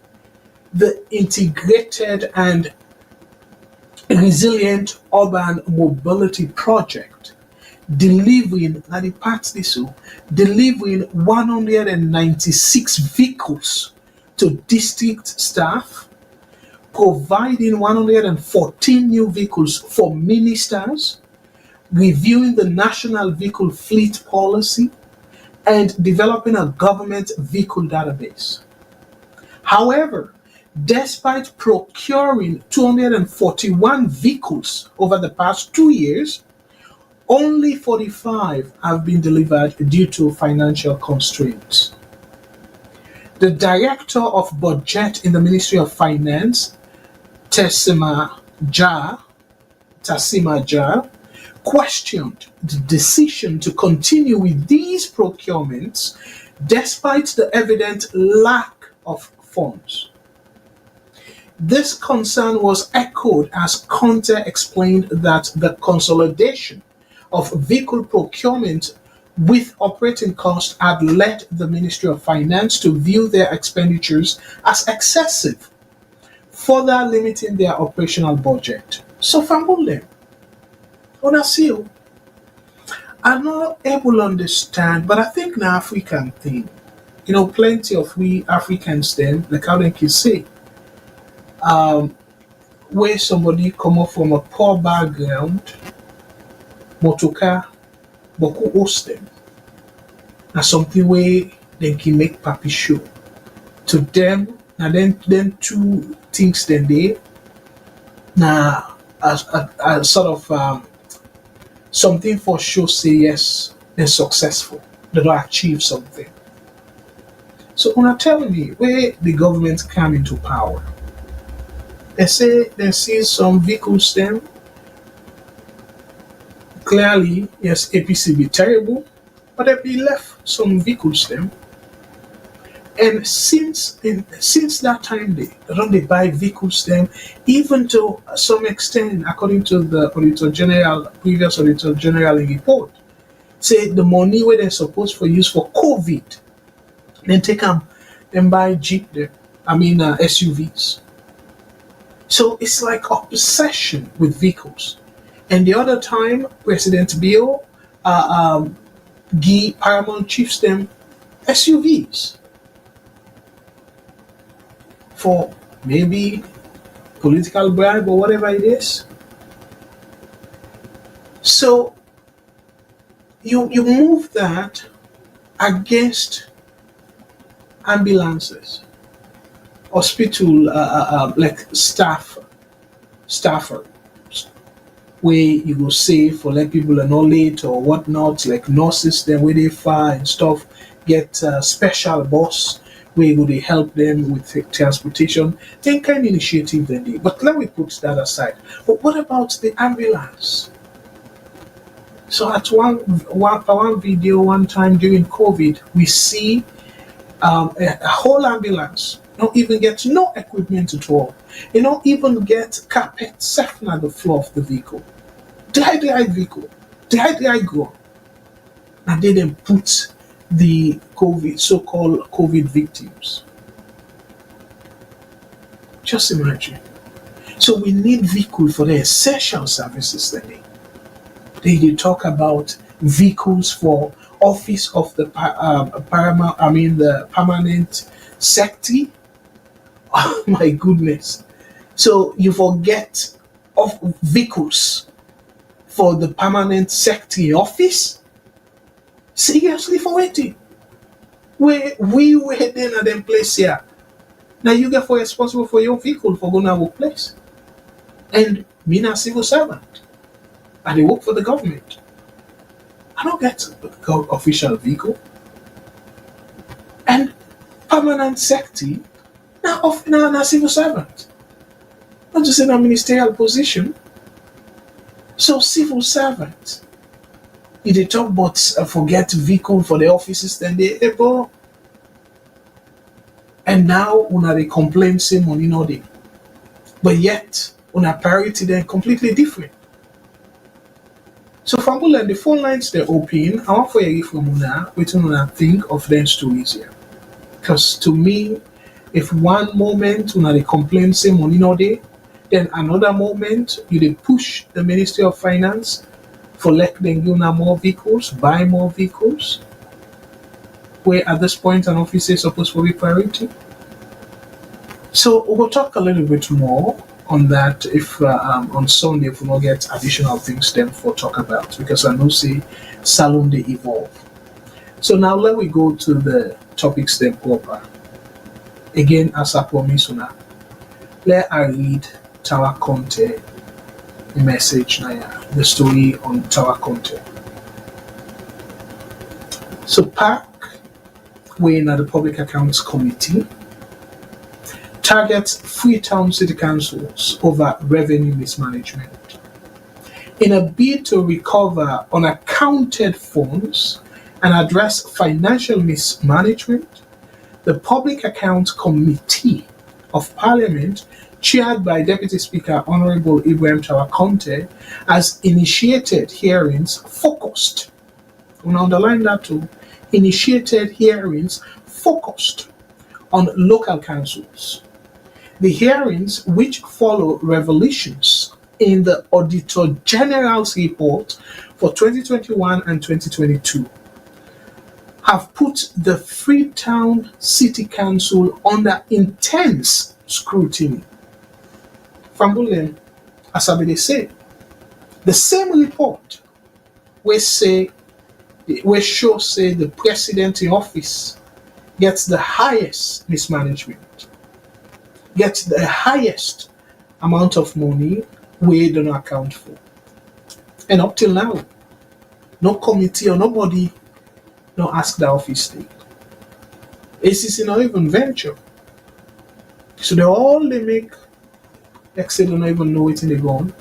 the integrated and resilient urban mobility project, delivering na the part this o delivering 196 vehicles to district staff, providing 114 new vehicles for ministers, reviewing the national vehicle fleet policy, and developing a government vehicle database. However, despite procuring 241 vehicles over the past 2 years, only 45 have been delivered due to financial constraints. The Director of Budget in the Ministry of Finance, Tassima Jar, Tassima Jar, questioned the decision to continue with these procurements despite the evident lack of funds. This concern was echoed as Conte explained that the consolidation of vehicle procurement with operating costs had led the Ministry of Finance to view their expenditures as excessive, further limiting their operational budget. So, Famule, Onasio, I'm not able to understand, but I think the African thing, plenty of we Africans, then, like how they can say, um, where somebody come up from a poor background, motoka, boku host them, na something where they can make papi show. To them, and then two things then they, now as a sort of something for sure say yes, they're successful, they don't achieve something. So when I tell me where the government come into power, they say they see some vehicles them clearly yes APC be terrible, but they be left some vehicles them. And since that time they don't they buy vehicles them, even to some extent, according to the previous Auditor General report, say the money where they're supposed for use for COVID, then take them and buy Jeep them. I mean SUVs. So it's like obsession with vehicles. And the other time, President Bill give Paramount Chiefs them SUVs for maybe political bribe or whatever it is. So you move that against ambulances, hospital like staffer, where you go save for let people are not late or whatnot, like nurses, then where they fire and stuff, get a special bus where you go they help them with transportation. Then kind of initiative then they. But let me put that aside. But what about the ambulance? So at one video one time during COVID, we see a whole ambulance don't even get no equipment at all. You don't even get carpet set on the floor of the vehicle. The vehicle, the go. And they then put the COVID, so-called COVID victims. Just imagine. So we need vehicle for the essential services that they talk about vehicles for office of the paramount. I mean the permanent secretary. Oh my goodness! So you forget of vehicles for the permanent secretary office. Seriously, for waiting. Where we were then at them place here. Now you get for responsible for your vehicle for going to workplace. And me not civil servant. And they work for the government. I don't get official vehicle. And permanent secretary now civil servant. Not just in a ministerial position. So civil servant. If they talk about forget vehicle for the offices, then they able. And now una they complain same money no day. But yet una priority then completely different. So Fambul and the phone lines they're open. I want for you from Una, waiting on think of them stories here. Because to me, if one moment when they complain say money no day, then another moment you they push the Ministry of Finance for let them give una more vehicles, buy more vehicles, where at this point an office is supposed to be priority. So we'll talk a little bit more on that if on Sunday if we not get additional things then for talk about because I know say salon they evolve. So now let we go to the topics then proper. Again as I promise una, let I read Tower Conte message now the story on Tower Conte. So PAC weighing at the Public Accounts Committee targets Freetown City Councils over revenue mismanagement. In a bid to recover unaccounted funds and address financial mismanagement, the Public Accounts Committee of Parliament, chaired by Deputy Speaker Honorable Ibrahim Traore Conte, has initiated hearings focused, I want to underline that too, initiated hearings focused on local councils. The hearings, which follow revelations in the Auditor General's report for 2021 and 2022, have put the Freetown City Council under intense scrutiny. Fambulen, as I they say, the same report we show say the president in office gets the highest mismanagement, gets the highest amount of money we don't account for. And up till now, no committee or nobody no ask the office state. ACC not even venture. So they make like say they don't even know it in the gone.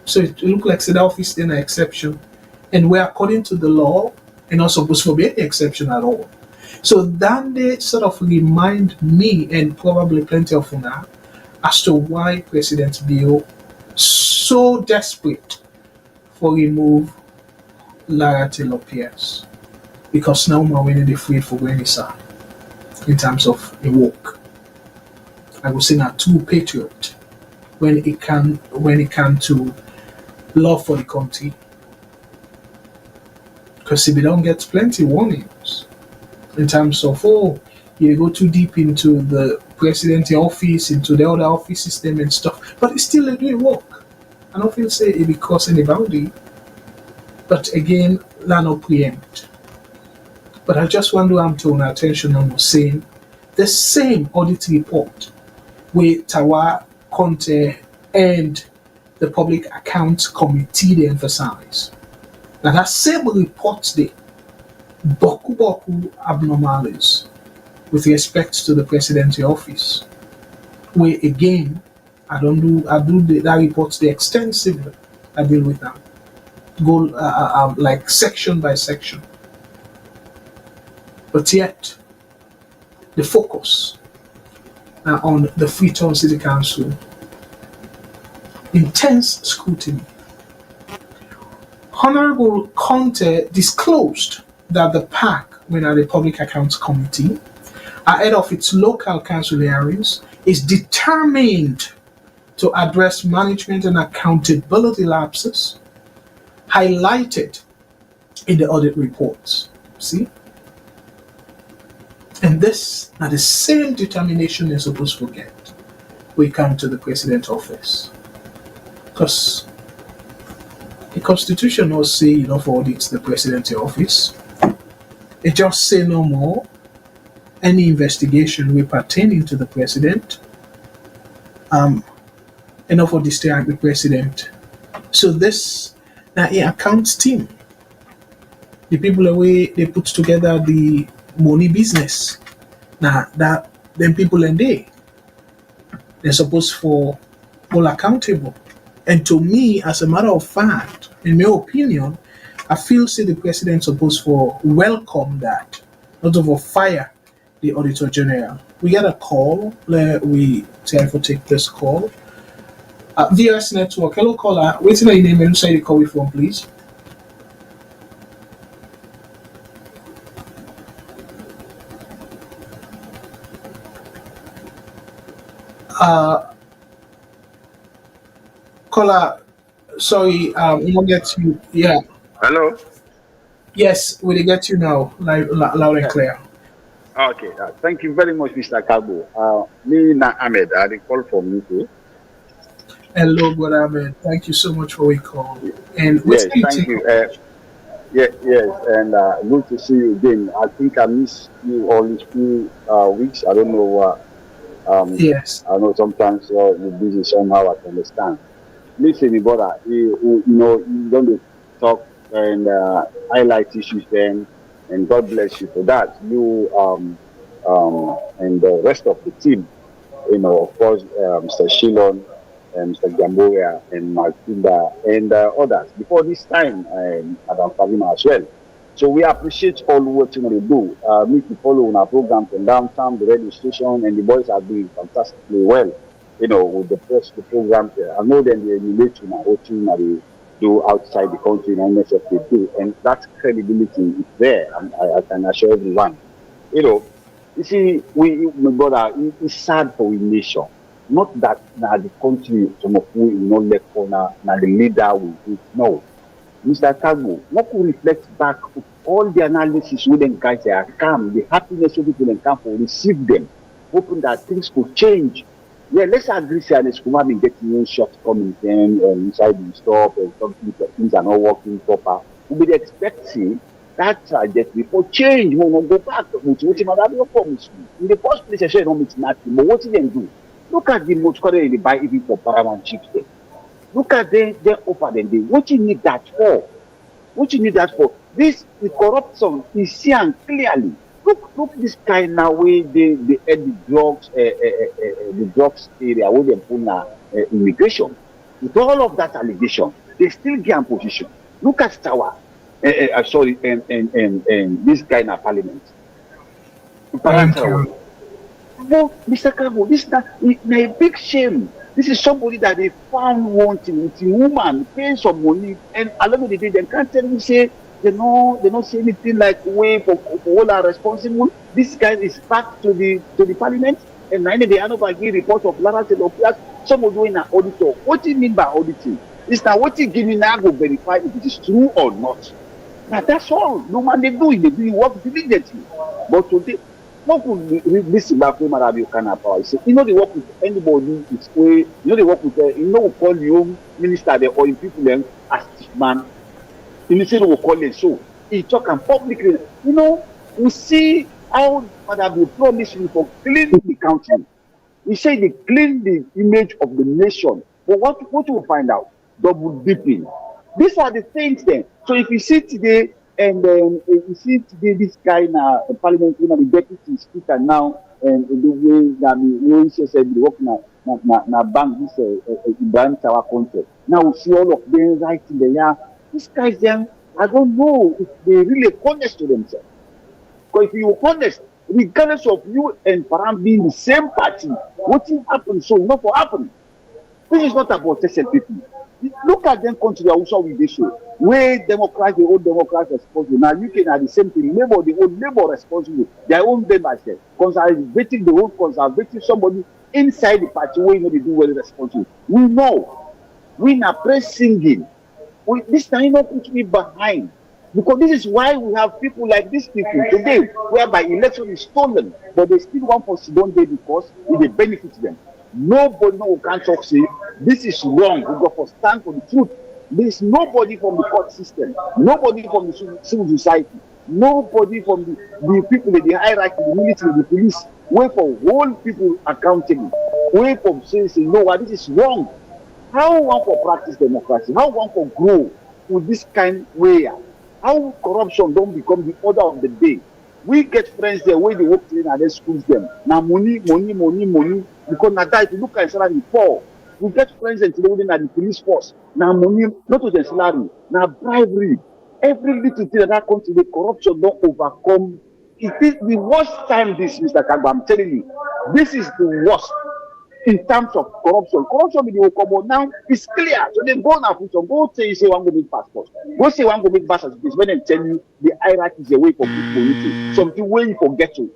So it look like say the office state an exception. And where according to the law, and not supposed to be any exception at all. So then they sort of remind me and probably plenty of una as to why President Bill so desperate for remove Lara Taylor Pierce. Because now we're winning the free for going in terms of a work. I would say now true patriot when it can to love for the country. Because if we don't get plenty warnings in terms of you go too deep into the presidency office, into the other office system and stuff, but it's still a doing work. I don't feel say it because any boundary, but again, that not preempt. But I just want to turn our attention on saying the same audit report with Tawa Conte and the Public Accounts Committee they emphasize. Now that same report they boku abnormalities with respect to the presidency office. Where again I do that report they extensively. I deal with them. Go like section by section. But yet, the focus on the Freetown City Council, intense scrutiny. Honorable Conte disclosed that the PAC, when at the Public Accounts Committee, ahead of its local council hearings, is determined to address management and accountability lapses highlighted in the audit reports. See? And this are the same determination you're supposed to get when you come to the president's office. Because the constitution will say for audits the president's office. It just say no more any investigation will pertaining to the president enough for distract the president. So this now a accounts team. The people away they put together the money business. Now that them people and they're supposed for all accountable. And to me, as a matter of fact, in my opinion, I feel say the president supposed for welcome that, not over fire the Auditor General. We get a call, we try to take this call. VOS Network. Hello, caller. Waiting on your name and say the call with from, please. Uh, Caller, sorry, we will get you. Yeah, Hello. yes, we will get you now, loud and Yeah. clear. Okay. Thank you very much, Mr. Kargbo. Me na Ahmed. I dey call from UK. Hello, brother Ahmed. Thank you so much for your call. And what's Yes, your thank take you. on? Yeah, yes, and good to see you again. I think I missed you all these few weeks. I don't know what. Yes. I know sometimes you're busy somehow. I can understand. Listen, my brother, you don't talk and highlight issues then, and God bless you for that. You and the rest of the team, of course, Mr. Shilon, Mr. Gamboya, and Martinda, and others. Before this time, Madam Fabima as well. So we appreciate all what you do. Me to follow on our program from downtown, the radio station, and the boys are doing fantastically well. With the program there. I know them they relate to now what they do outside the country and NSF they do, and that credibility is there. And I can assure everyone. You know, you see, my brother, it's sad for a nation. Not that now the country, some of we, left for now the leader will do. No. Mr. Kagbo, what could reflect back of all the analysis with them guys they are calm, the happiness of people in camp will receive them, hoping that things could change. Yeah, let's agree, sir, and Kumar been getting new shortcomings then inside the stop and something things are not working proper. We be expecting that trajectory for change. We will go back with what you promise me. In the first place, I said no, it's nothing. But what did they do? Look at the most currently they buy even for paramount chips. Look at their offer them. What you need that for? What you need that for? This the corruption is seen clearly. Look this kind now where they end the drugs area where they put immigration. With all of that allegation, they still get in position. Look at Tower. Sorry, and this guy in parliament. Alan Palantir. Carroll. No, Mr. Kavo, this is a big shame. This is somebody that they found wanting with a woman, paying some money, and along with the day, they can't tell me say they don't say anything like way for all are responsible. This guy is back to the parliament, and now they hand over give report of Lara Telopias. Someone doing an auditor. What do you mean by auditing? It's now what you give me now go verify if it is true or not. Now that's all. No man they do it. They do work diligently. But today, what could this back when Marabi can have power? They work with anybody. It's way. They work with. We call the home minister there or in people them as man. Say we call it so. He talk and publicly. We see how Marabi promised me for cleaning the country. He said they clean the image of the nation. But what you will find out? Double dipping. These are the things then. So if you see today, and you see today this guy now, parliament, the deputy speaker now, and the way that we said they work na bank this Ibrahim Tower contract. Now we see all of them right in the yard. These guys then, I don't know if they really honest to themselves. Because if you honest, regardless of you and Param being the same party, what will happen so not for happen. This is not about tested people. Look at them country also with this show. Where Democrats, the old Democrats responsible. Now UK are the same thing. Labour, the old Labour responsible. Their own members there. Conservative, the old conservative, somebody inside the party where they do well responsible. We know. We now press singing. This time not put me behind. Because this is why we have people like these people today, whereby election is stolen, but they still want for Sidon Day because it will benefit them. Nobody can talk say this is wrong. We got to stand for the truth. There is nobody from the court system, nobody from the civil society, nobody from the people in the hierarchy, the military, the police, way for hold people accountable, way from saying, no, this is wrong. How one for practice democracy? How one for grow with this kind way? How corruption don't become the order of the day? We get friends there where they work in and they schools them. Now money. Because now that if you look at salary poor, we get friends and today within the police force. Now money, not to the salary, now bribery. Every little thing that country, the corruption don't overcome. It is the worst time this, Mr. Kagbo. I'm telling you, this is the worst. in terms of corruption. Corruption in the Okomo now is clear. So they go now for some, go say one go make passport. Go say one go make birth certificate. When they tell you the hierarchy is a way for people to eat, something where you forget to.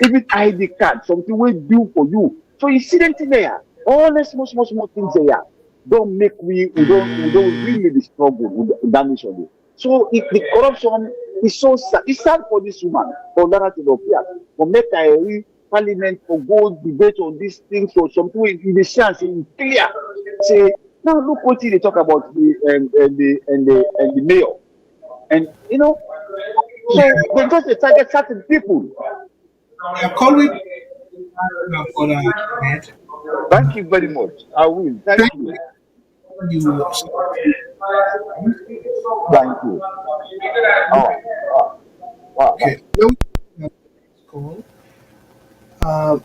Even ID card, something we do for you. So you see them thing there. All the small things there don't make we don't really struggle with that nation. So if the corruption is so sad, it's sad for this woman, for narrative of fear, for make a parliament for go debate on these things or something in the chance in clear. Say now look what they talk about the mayor, and you know, so they just target certain people. Colleague, for that. Thank you very much. I will. Thank Thank you. you. Thank you. Oh, wow. Okay. Now we have this call. Uh,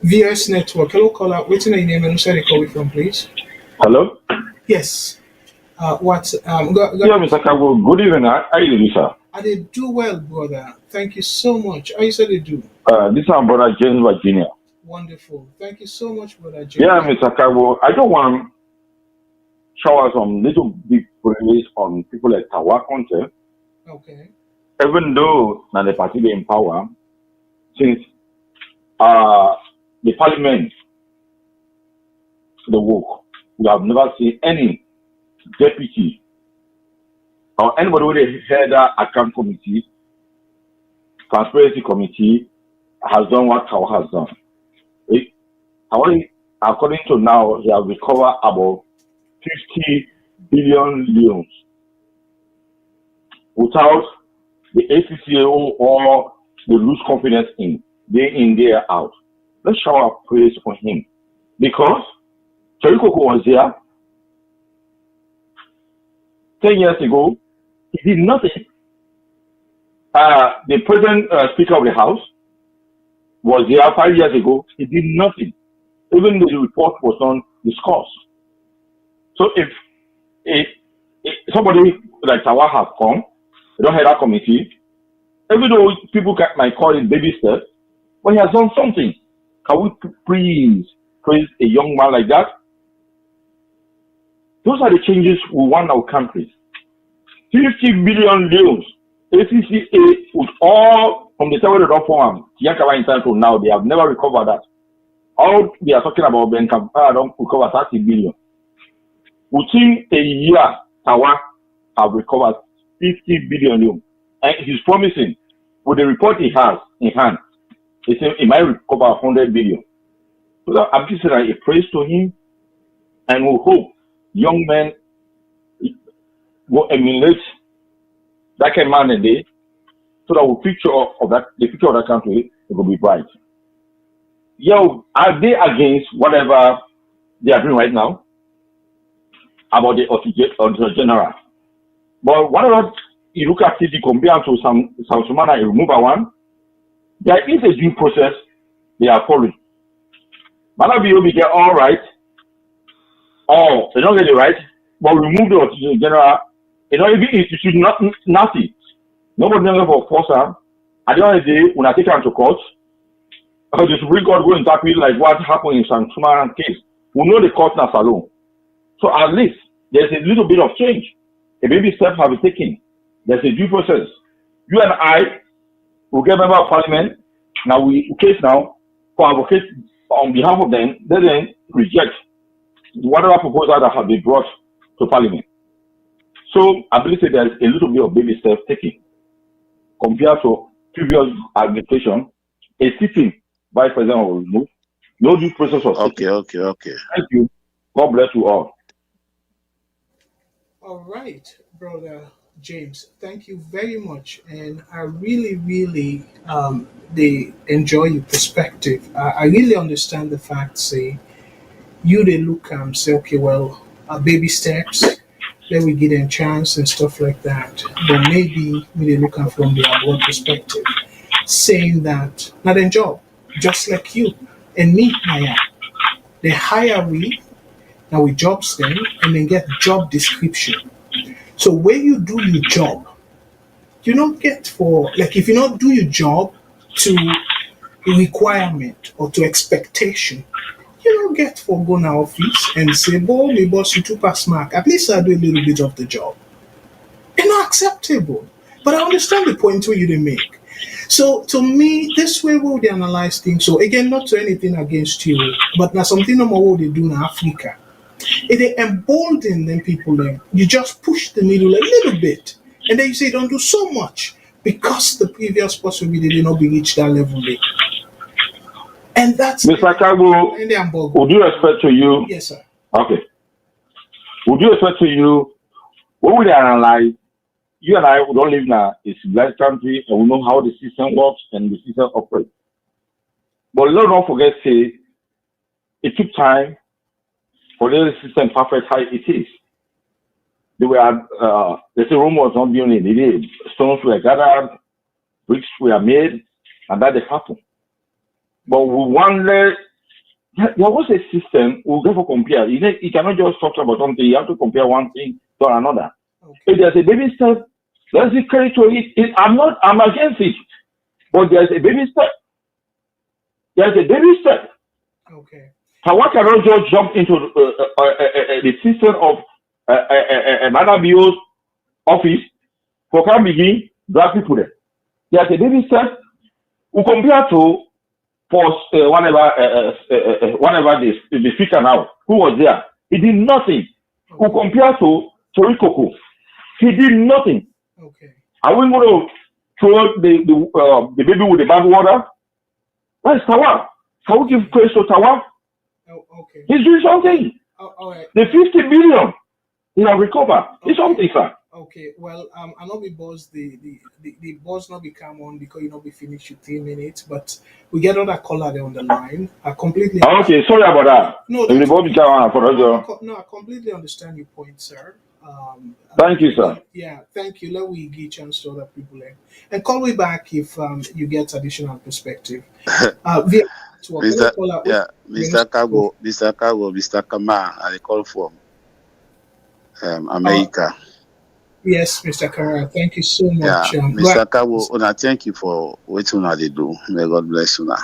VS Network. Hello, caller. What's your name and where you call from, please? Hello? Yes. What? Yeah, Mr. Kargbo. Good evening. How you doing, sir? I did do well, brother. Thank you so much. How you said they do? This is my brother James Virginia. Wonderful. Thank you so much, brother James. Yeah, Mr. Kargbo. I just want to shower some little bit praise on people like Tawa Conte. Okay. Even though now the party they in power, since the parliament, the work, we have never seen any deputy or anybody with a header account committee, transparency committee has done what Tawa has done. According to now, he has recovered about 50 billion loans without the ACCAO or they lose confidence day in, day out. Let's show our praise on him. Because Cherikoko was there 10 years ago, he did nothing. The present Speaker of the House was there 5 years ago, he did nothing. Even though the report was not discussed. So if somebody like Tawa has come, they don't have that committee, even though people might call it baby steps, but he has done something. Can we please praise a young man like that? Those are the changes we want our country. 50 billion loans. ACCA with all from the time they don't form Yankaba in time to now, they have never recovered that. All they are talking about Ben Kampala don't recover 30 billion. Within a year, Tawa have recovered 50 billion loans. And he's promising with the report he has in hand, he said he might recover 100 billion. So I'm just saying a praise to him, and we hope young men will emulate that kind of man a day, so that the future of that country will be bright. Yo, are they against whatever they are doing right now about the auditor general? But whatever you look at it, you compare to some Sumana, you remove one, there is a due process they are following. Manabi will get all right, or they don't get it right, but remove the auditor general. You know, even if you should nothing. Nobody knows for force. At the end of the day, when I take them to court, because the Supreme Court go interpret like what happened in some Sumaran case. We know the court now alone. So at least there's a little bit of change. A baby step have been taken. There's a due process. You and I will get member of parliament. Now we case now for advocate on behalf of them. They then reject whatever proposal that have been brought to parliament. So I believe that there's a little bit of baby steps taken compared to previous administration. A sitting vice president will remove. No due process was taken. Okay. Thank you. God bless you all. All right, brother James. Thank you very much, and I really they enjoy your perspective. I really understand the fact. Say you they look say okay, well, baby steps. Let we give them chance and stuff like that. But maybe we they look at from the abroad perspective, saying that not a job, just like you and me, Naya. They hire we, now we jobs them, and then get job description. So when you do your job, you don't get for like if you not do your job, to requirement or to expectation, you don't get for go na office and say, boy, me boss you 2 pass mark. At least I do a little bit of the job. It's not acceptable. But I understand the point where you didn't make. So to me, this way we would analyze things. So again, not to anything against you, but now something no more what they do in Africa. It they embolden them people then. You just push the needle a little bit. And then you say don't do so much because the previous person we did not be reached that level there. And that's Mr. Kargbo, with due respect to you. Yes, sir. Okay. With due respect to you, when we analyze, you and I, we don't live in a civilized country and we know how the system works and the system operates. But let's not forget, say, it took time for the system perfect how it is. There were, there's a Rome was not built in the day. Stones were gathered, bricks were made, and that happened. But we wonder, there was a system we'll go for compare. You cannot just talk about something, you have to compare one thing to another. Okay. If there's a baby step, let's be credit to it. I'm against it. But there's a baby step. There's a baby step. Okay. Tawa cannot just jump into the system of another BO's office for can begin black people there. There's a baby step. We compare to whenever the speaker now, who was there, he did nothing. We compare to Tori Koko, he did nothing. Okay. Are we going to throw the baby with the bad water? That's Tawa. Can we give praise to Tawa? Oh, okay. He's doing something. All right. The 50 billion he have recovered. Okay. It's something, sir. Okay, well, I know we boss the boss not become on because you know we finish with 3 minutes, but we get other caller there on the line. I completely okay. Sorry about that. No, I completely understand your point, sir. Thank you, sir. Yeah, thank you. Let we give chance to other people and call me back if you get additional perspective. Mr. Kargbo, Mr. Kama, I call from America. Yes, Mr. Kara, thank you so much. Yeah, Mr. Kargbo, thank you for what they do. May God bless you now.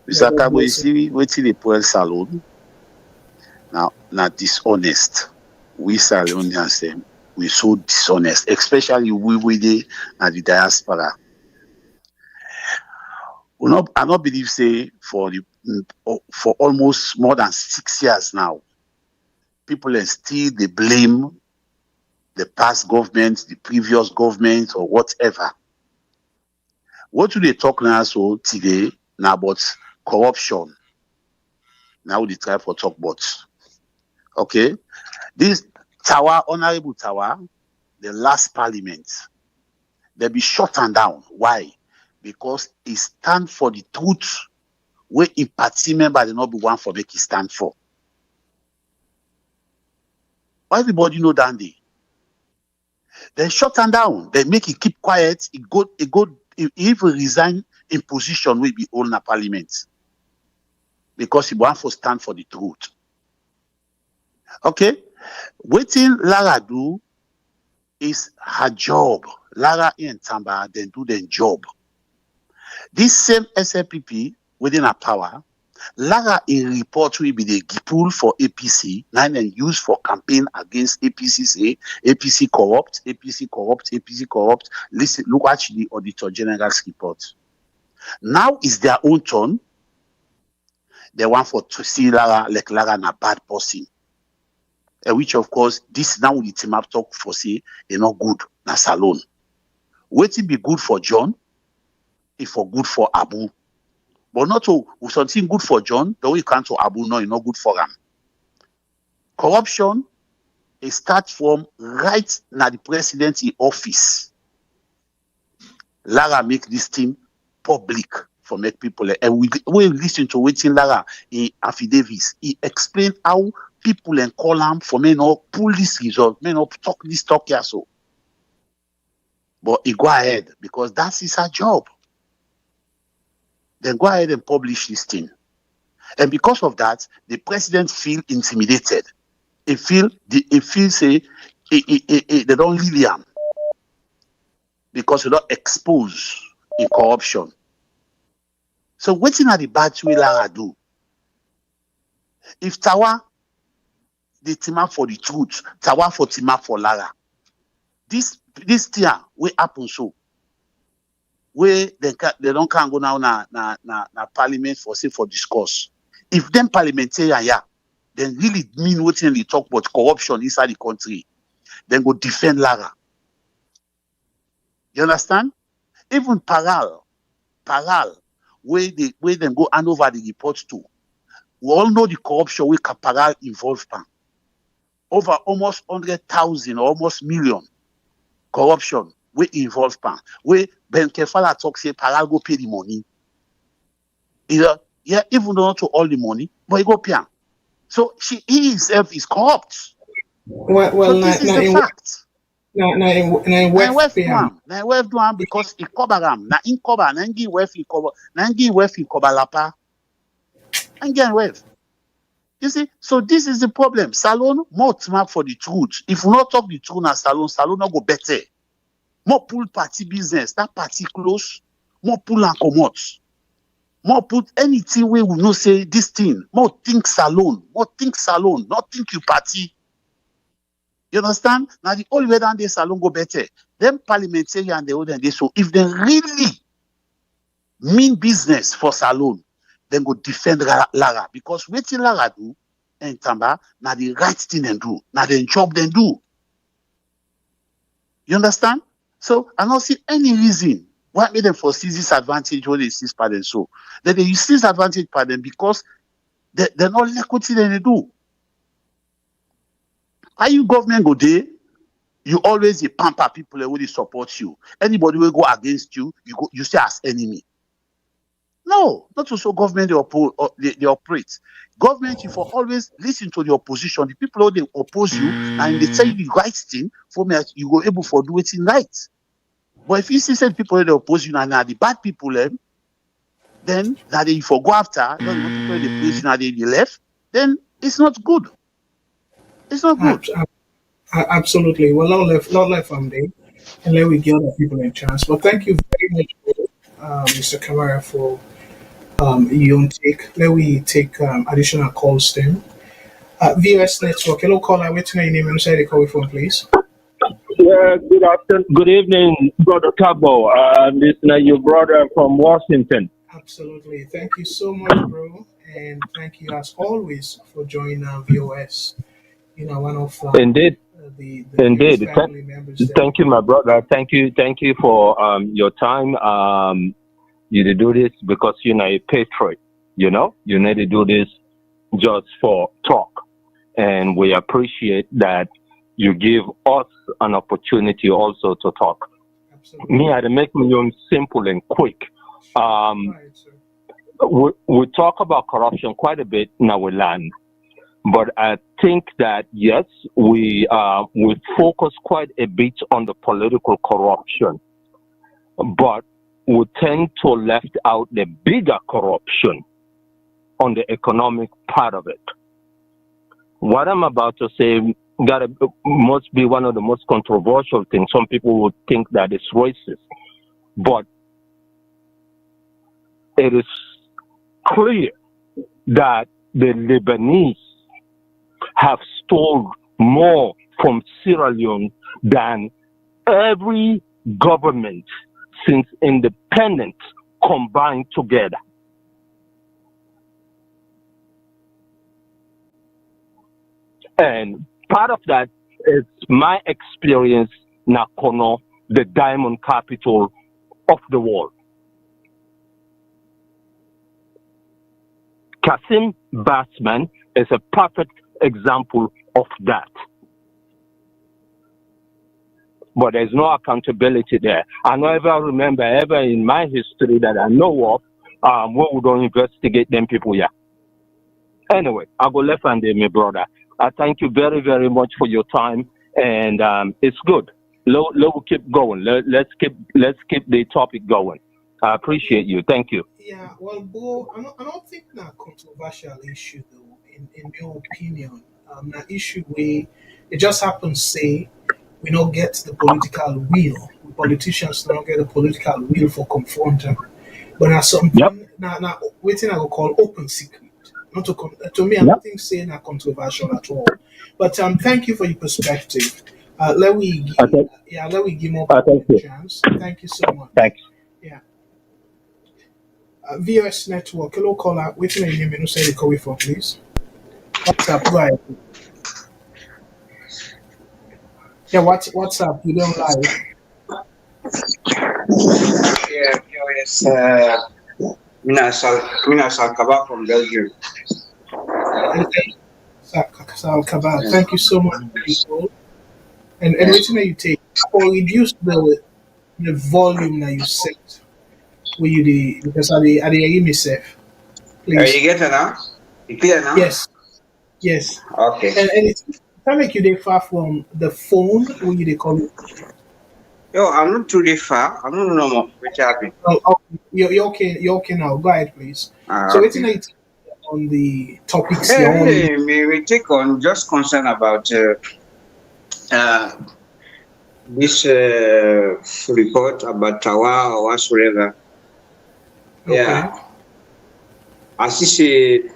Mr. Kargbo, you see, waiting the poor salon. Now, not dishonest. We Sierra Leoneans, we so dishonest, especially we the diaspora. I don't believe, say, for almost more than 6 years now, people are still they blame the past government, the previous government, or whatever. What do they talk now so today now about corruption? Now they try for talk about. Okay, this Tawa, Honorable Tawa, the last parliament, they be shut and down. Why? Because it stand for the truth where in party member they not be one for make it stand for. Everybody know that day. They shut him down. They make it keep quiet. He even resign in position will be all in parliament. Because he want to stand for the truth. Okay? Waiting Lara do is her job. Lara and Tamba then do their job. This same SLPP within her power, Lara in report will be the pull for APC, nine and used for campaign against APC, say APC corrupt, APC corrupt, APC corrupt. Listen, look at the Auditor General's report. Now is their own turn. They want to see Lara like Lara a bad person. Which of course, this now the team up talk for say, not good, na salon. Waiting be good for John, if for good for Abu. But not to something good for John, the way you can't to Abu, no, it's not good for him. Corruption, it starts from right now the president in office. Lara make this thing public for make people. And we listen to waiting Lara in affidavits. He explained how people and call him for may not pull this result, may not talk this talk here so. But he go ahead because that is her job. Then go ahead and publish this thing. And because of that, the president feel intimidated. He feel say they don't really him because they don't expose in corruption. So waiting at the batch we Lara do. If Tawa the team up for the truth, Tawa for team up for Lara. This thing will happen so. Where they don't can go now na parliament for discourse. If them parliamentarian then really mean what they talk about corruption inside the country, then go defend Lara. You understand? Even Paral, where them go hand over the reports to. We all know the corruption we Paral involved in. Over almost 100,000 or almost million corruption we involved in. Where Ben Kefala talks say Paral go pay the money. Yeah, even though not to all the money, but he go pay. So he himself is corrupt. Well, so this is the fact. Na wef do am because he cover am. Na in cover, na ngi wef he cover lapa. And get wef. You see, so this is the problem. Salon more map for the truth. If we not talk the truth na Salon not go better. More pull party business, that party close, more pull and commot. More put anything where we no say this thing. More think Salon, not think you party. You understand? Now the only way down there Salon go better. Them parliamentarian they older they so if they really mean business for Salon, then go defend Lara because what Lara do and Tamba now the right thing they do, now the job they do. You understand? So I don't see any reason why made them for seize this advantage when they seize pardon so. Then they use this advantage pardon because they're not like what they do. How you government go there? You always pamper people who will support you. Anybody will go against you, you say as enemy. No, not also government they operate. Government, you for always listen to the opposition. The people who they oppose you and they tell you the right thing for me, you go able for do it right. But if you see certain people who they oppose you and are the bad people, then that they for go after, not the people they praise you and they left, then it's not good. It's not good. Absolutely. Well, not left from there, and let we give other people a chance. But thank you very much, Mr. Kamara, for your own take. Let we take additional calls then. VOS Network. Hello, caller. What's your name and where you call from, please? Yeah, good afternoon. Good evening, Brother Kargbo. Listener, your brother from Washington. Absolutely. Thank you so much, bro. And thank you, as always, for joining VOS. You know, one of Indeed. the Indeed. family members. Thank you, my brother. Thank you for your time. You to do this because you're a patriot. You know, you need to do this just for talk, and we appreciate that you give us an opportunity also to talk. Absolutely. Me, I make my own simple and quick. Right, We talk about corruption quite a bit in our land. But I think that, yes, we focus quite a bit on the political corruption, but we tend to left out the bigger corruption on the economic part of it. What I'm about to say must be one of the most controversial things. Some people would think that it's racist, but it is clear that the Lebanese have stolen more from Sierra Leone than every government since independence combined together. And part of that is my experience in Nakono, the diamond capital of the world. Kasim Basman is a perfect example of that. But there's no accountability there. I never remember ever in my history that I know of where we don't investigate them people here. Anyway, I go left hand there, my brother. I thank you very, very much for your time, and it's good. Let's keep going. Let's keep the topic going. I appreciate you. Thank you. Yeah, well, Bo, I don't think that controversial issue though. In your opinion, that issue where it just happens say we don't get the political will. Politicians don't get the political will for confronting. But now Yep. something now waiting I will call open secret. Not to me, I Yep. don't think saying are controversial at all. But thank you for your perspective. Let we Okay. let we give more Thank people a you. chance. Thank you so much. Thanks. Yeah. VOS network. Hello caller. Waiting a name. No say the call for please. What's up? Go ahead. Yeah. What's up? You don't live. Yeah, yes. Mina Salkaba from Belgium. And Sal Kabal. Yes. Thank you so much for your call. And waiting that you take or reduce the volume that you set. Will you the because I the hear myself, You please. get it now? You clear now? Yes, yes. Okay. And it's kind of like you they far from the phone. Will you they call it? Yo, I'm not too far. I don't know more. Which happened? Oh, you're okay. You're okay now. Go ahead, please. So waiting Okay. that you take on the topics Hey, you're on. really, we take on just concern about uh, this report about Tawa or whatsoever. Okay. Yeah. As you say,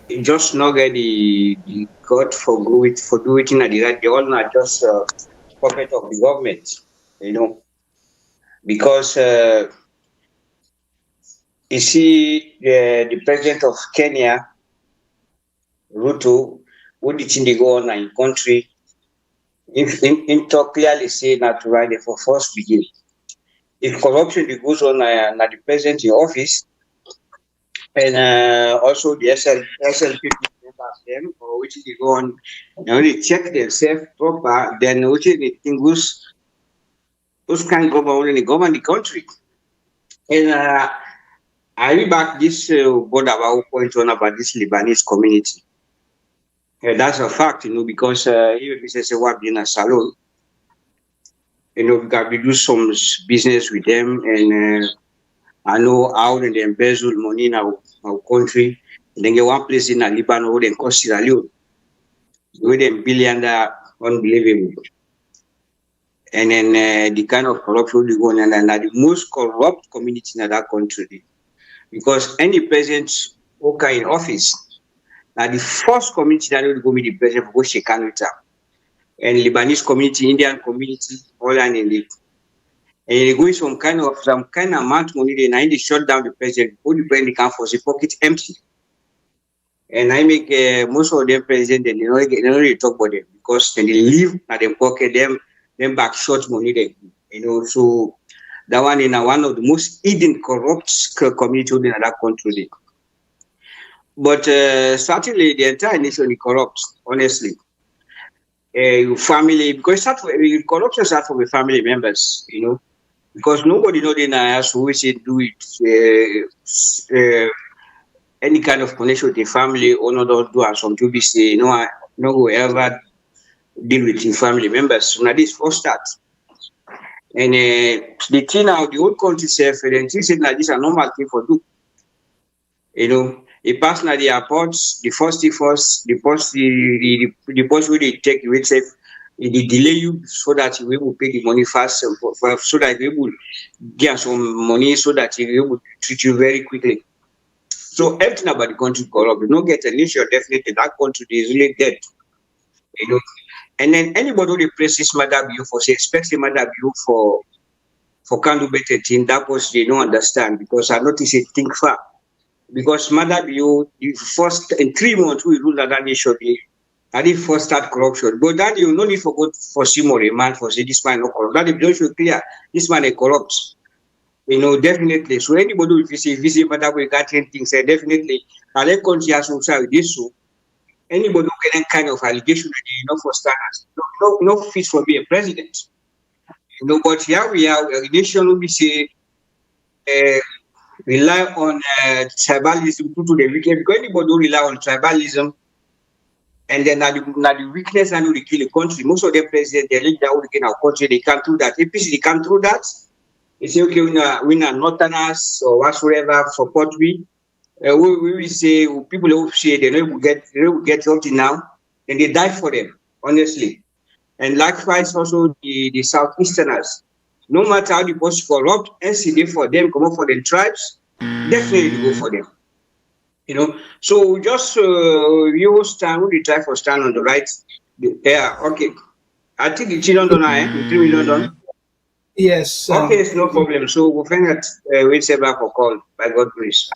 you just not get the God for doing it at the right. They all not just puppet of the government, you know, because you see the president of Kenya, Ruto, what did he go on in country? In talk clearly say not to run for first begin. If corruption goes on na the president in office and also the SLP members them or which they go on, they only check themselves proper, then which they think who's can govern the country. And I read back this board about point on about this Lebanese community. That's a fact, because even if it's a work in a salon, we do some business with them, and I know how they embezzle money in our country. And then get one place in Lebanon where they call Sierra Leone, where they billion unbelievable. And then the kind of corruption they go on, and the most corrupt community in that country. Because any president okay in office, now the first community that will go with the president for shake hand with her. And Lebanese community, Indian community, all and in it. And they go some kind of amount of money, then I shut down the president, put the president can for the pocket empty. And I make most of them president, they don't really talk about them because when they leave at them pocket, them back short money then, so that one is one of the most hidden corrupt community in that country. But certainly the entire nation is corrupt, honestly. Family, because corruption starts from the family members, because nobody knows in our house who say do it any kind of connection with the family or not do as some people say, no go ever deal with the family members. So now this first start. And the thing now, the whole country self, and she said that this is a normal thing for do. A person at the airport, the post where they take you itself, they delay you so that you will pay the money fast, so that you will get some money so that you will treat you very quickly. So everything about the country corrupt. You don't get an issue, definitely that country is really dead. And then anybody who praises Mother Bio for say expects Mother Bio for can do better thing, that was they don't understand because I notice it think far. Because Mother Bio, the first in 3 months we rule that nation, I did first start corruption. But that you no need for go for Seymour, a man for say this man no corrupt. That if don't clear, this man is corrupt. Definitely. So anybody if you see Mother Bio got things, definitely. And let country has also with this so anybody who get any kind of allegation that for standards, no fit for being a president. But here we are, a nation will be say rely on tribalism to the weekend because anybody who rely on tribalism and then now the weakness and will kill the country. Most of the presidents they lead that will kill our country, they can't do that. If they can't do that, they say okay, we are northerners or whatsoever support we. We will say people who say they will get something now, and they die for them, honestly. And likewise also the southeasterners. no matter how the post corrupt, NCD for them, come up for the tribes, definitely go for them. So just you stand, we try for stand on the right. Yeah, okay. I think the children don't know, 3 million done. Yes. Okay, it's no problem. So we'll find that wait back for call by God grace.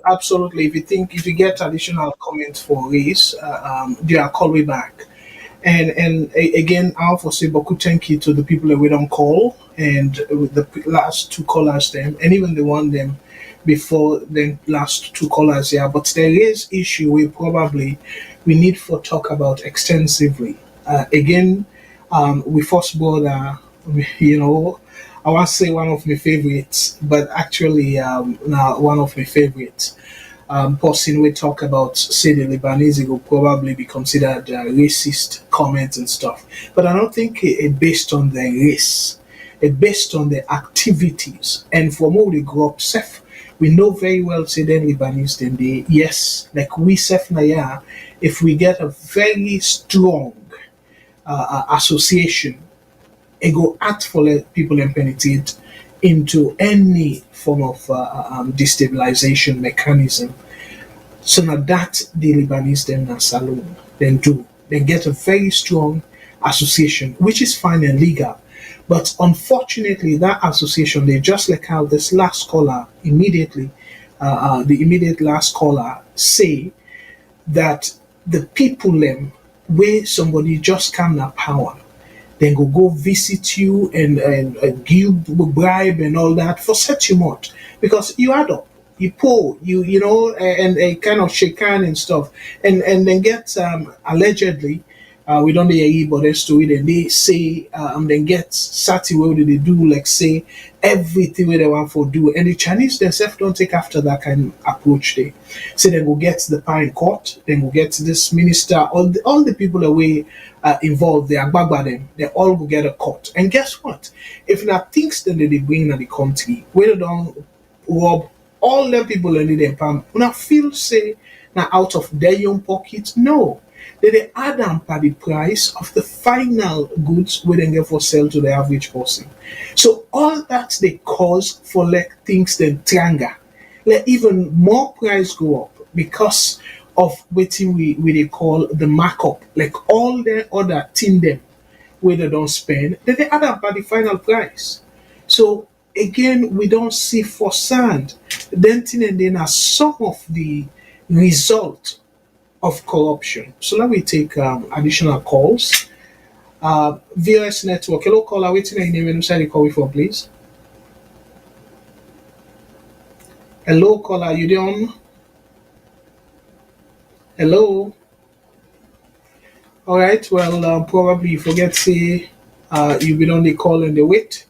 Absolutely. If you get additional comments for this, they are call me back. Again, I'll say Boku thank you to the people that we don't call and with the last two callers them and even the one them before the last two callers, yeah. But there is issue we need for talk about extensively. Again, we first border, I want to say one of my favorites, but actually now one of my favorites. Person we talk about say the Lebanese will probably be considered racist comments and stuff, but I don't think it based on the race. It based on the activities and from all the grew up safe. We know very well say then Lebanese then they yes like we safe now if we get a very strong association it go act for let people and penetrate into any form of destabilization mechanism. So now that the Lebanese then na saloon then do they get a very strong association, which is fine and legal. But unfortunately, that association they just like how this last caller immediately, the immediate last caller say that the people them where somebody just come na power then go visit you and give bribe and all that for such a month because you add up, you pull, and kind of shake hand and stuff, and then get allegedly. We don't hear but their story. Then they say, then get sati where they do like say everything where they want for do, and the Chinese themselves don't take after that kind of approach. They say they go get the pine court, then go get this minister, all the people that we involved, they agbagba them, they all go get a court. And guess what? If not things that they bring in the country, where they don't rob all them people in the palm, when I feel say now out of their own pocket, no. They add them by the price of the final goods we then get for sale to the average person. So all that they cause for like things then tranga, let even more price go up because of what we they call the markup, like all the other thing them where they don't spend, then they add up by the final price. So again, we don't see for sand. Then thing and then are some of the result of corruption. So let me take additional calls. VOS network. Hello, caller. Waiting your name and inside the call for, please. Hello, caller. You there on? Hello. All right. Well, probably you forget say you've been on the call and the wait.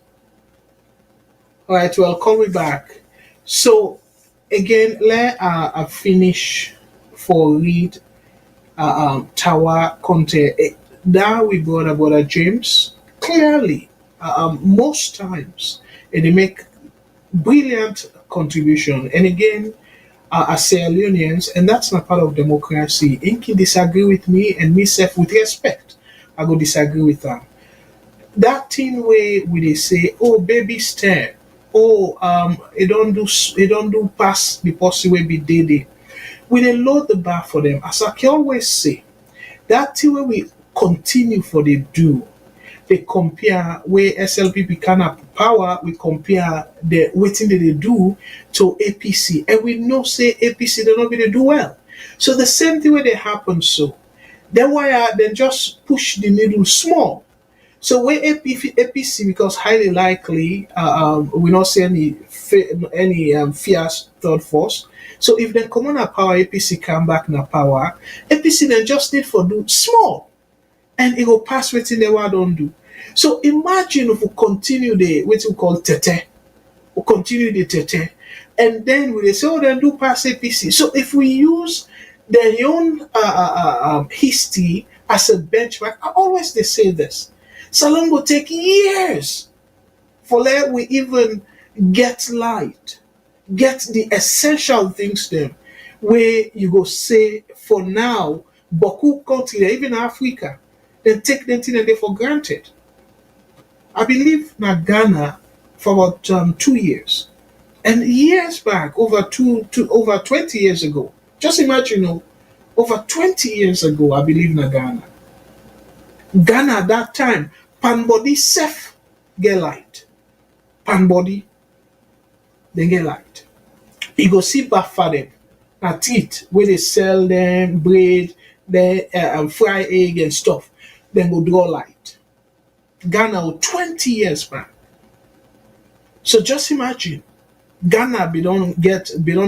All right. Well, call me back. So again, let I finish for read Tower content. Now we brought about James clearly. Most times, they make brilliant contribution. And again, as Sierra Leoneans, and that's not part of democracy. Inky disagree with me and me self with respect. I go disagree with them. That thing where we they say, oh baby step, oh it don't do pass the possible way be daily. We dey load the bar for them. As I can always say, that thing where we continue for the do, they compare where SLPP can have power, we compare the waiting that they do to APC. And we know say APC they not going to do well. So the same thing where they happen so. Then why then just push the needle small. So where APC because highly likely we not see any fierce third force. So if they come on a power, APC come back na power, APC then just need for do small, and it will pass waiting the what don't do. So imagine if we continue the what we call tete, we continue the tete, and then we say oh then do pass APC. So if we use their own history as a benchmark, I always they say this. Salon will take years for let we even get light, get the essential things them where you go say for now, Boku country, even Africa, then take them thing and they for granted. I believe na Ghana for about 2 years. And years back, over 20 years ago, just imagine, over 20 years ago, I believe na Ghana. Ghana at that time, pan body self get light. Pan body, they get light. You go see Baffa them, na teeth where they sell them, braid, they fry egg and stuff. Then go draw light. Ghana 20 years back. So just imagine, Ghana be don't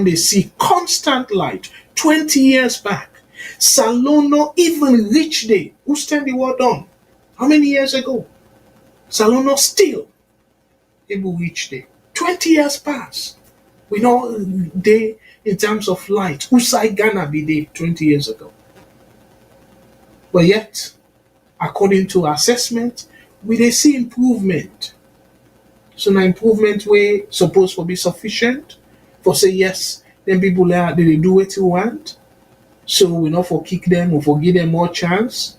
they see constant light 20 years back. Salono even reach day. Who stand the war done? How many years ago? Salono still able reach day. 20 years pass. We know they in terms of light. Who side Ghana be there 20 years ago? But yet, according to assessment, we they see improvement. So now improvement way supposed to be sufficient for say yes, then people are they do what you want. So we not for kick them or for give them more chance.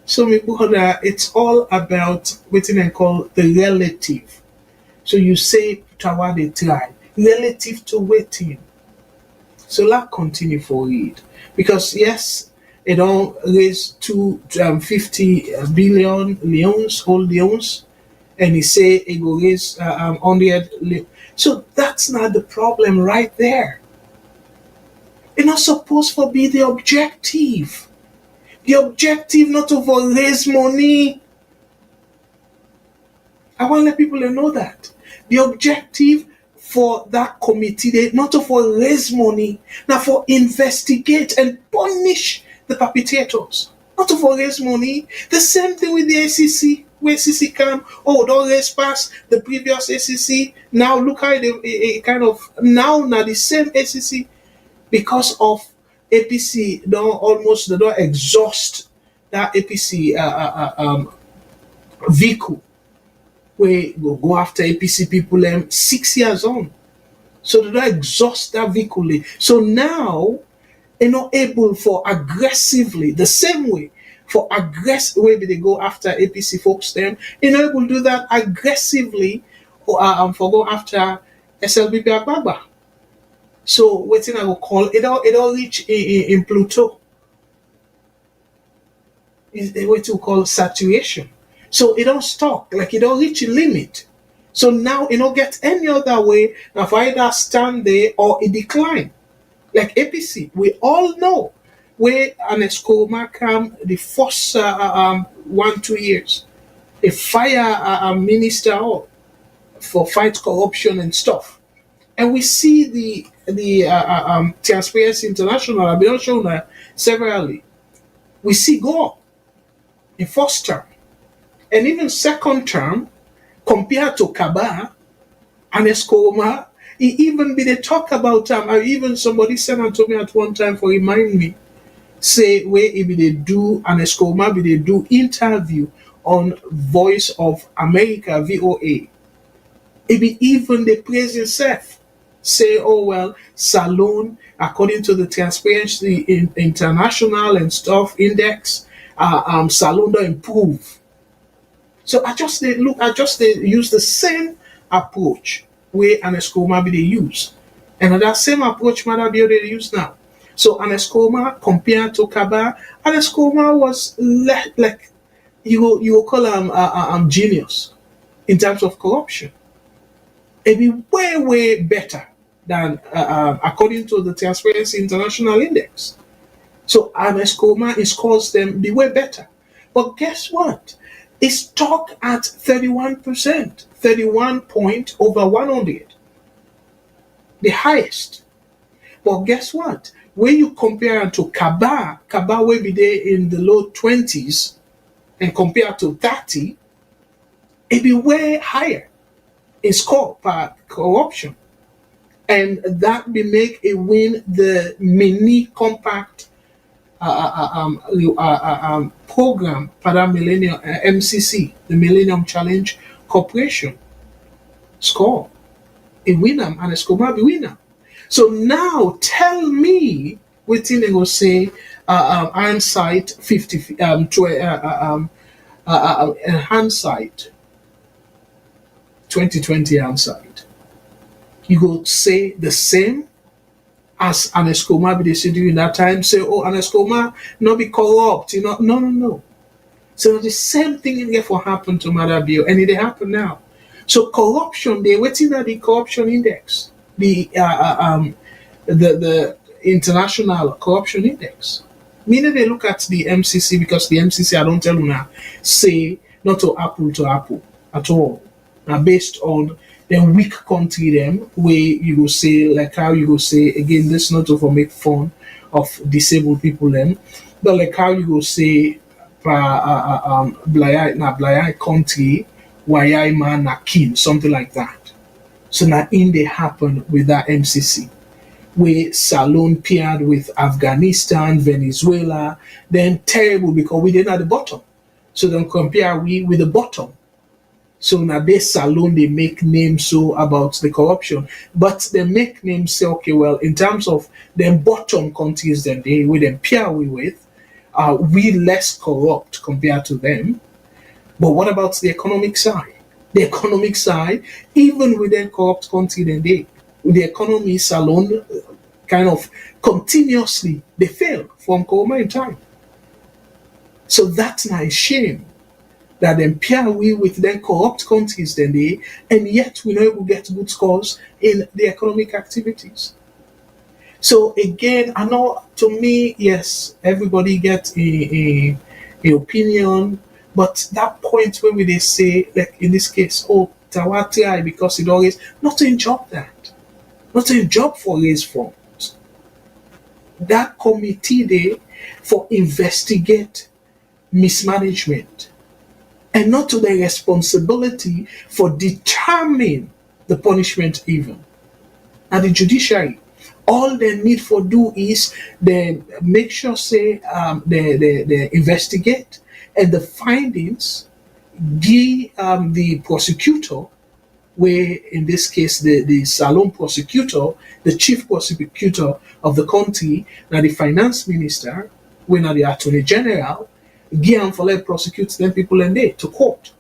So it's all about what they call the relative. So you say tower they try relative to waiting. So let continue for it because yes, it don't raise 250 billion leons, whole leons, and he say it will raise 100. So that's not the problem right there. It's not supposed to be the objective. The objective not to raise money. I want to let people know that. The objective for that committee, they not to raise money, not for investigate and punish the perpetrators. Not to raise money. The same thing with the ACC. Where ACC come, don't raise past the previous ACC. Now look at it kind of now the same ACC because of APC. They don't exhaust that APC vehicle. We go after APC people 6 years on. So they don't exhaust that vehicle. So now they're not able for aggressively the same way. For aggressive way they go after APC folks them, you're not able to do that aggressively for go after SLBP Agbagba. So waiting I will call it all reach in Pluto. Is what you call saturation. So it don't stop, like it don't reach a limit. So now it don't get any other way now for either stand there or it decline. Like APC, we all know where an Escoma come the first 1-2 years, a fire minister for fight corruption and stuff, and we see the Transparency International. I've been shown that severally. We see go up in first term and even second term compared to Kaba and Escoma. He even be they talk about even somebody sent to me at one time for remind me. Say where if they do an Escoma, they do interview on Voice of America VOA. It be even the praise himself. Say, oh well, Salon, according to the Transparency International and stuff index, Salon don't improve. So I just use the same approach where an Escoma be they use. And that same approach might be they use now. So an Escoma compared to Kaba, an Escoma was like you will call him genius in terms of corruption. It'd be way better than according to the Transparency International Index. So an Escoma is caused them be way better. But guess what? It's stuck at 31%, 31 point over 100, the highest. But guess what? When you compare it to Kaba will be there in the low 20s and compare to 30, it be way higher in score per corruption. And that be make it win the mini compact program for that Millennium MCC, the Millennium Challenge Corporation. Score. A winner and a score be winner. So now tell me what they go say Ironside 50 in hindsight, 2020 hindsight, you go say the same as an Escoma be they say during that time, say, oh, an Escoma not be corrupt, you know. No, no, no. So the same thing in there for happen to Mother Bill, and it happen now. So corruption, they waiting at the corruption index, the international corruption index. Meaning they look at the MCC because the MCC, I don't tell you now, say not to apple at all. Now based on the weak country them, where you go say, like how you go say, again, this not to for make fun of disabled people them, but like how you go say, Blayai country, why man na king, something like that. So now in they happen with that MCC, where Salon paired with Afghanistan, Venezuela, then terrible because we didn't at the bottom. So then compare we with the bottom. So now this Salon they make names so about the corruption, but they make names say, okay, well, in terms of them bottom countries that they with them pair we with, we less corrupt compared to them. But what about the economic side? The economic side, even within corrupt country, then they, the economy Salon kind of continuously they fail from Corona in time. So that's not a shame that them pair we with them corrupt countries then they, and yet we know we get good scores in the economic activities. So again, I know to me, yes, everybody gets a opinion, but that point when we they say, like in this case, oh, Tawati, because it always not to job that, not a job for raise funds. That committee there for investigate mismanagement and not to the responsibility for determining the punishment even. And the judiciary, all they need for do is they make sure say they investigate and the findings give the prosecutor, where in this case the Salon prosecutor, the chief prosecutor of the country, now the finance minister, when now the attorney general, give them for let prosecute them people and they to court.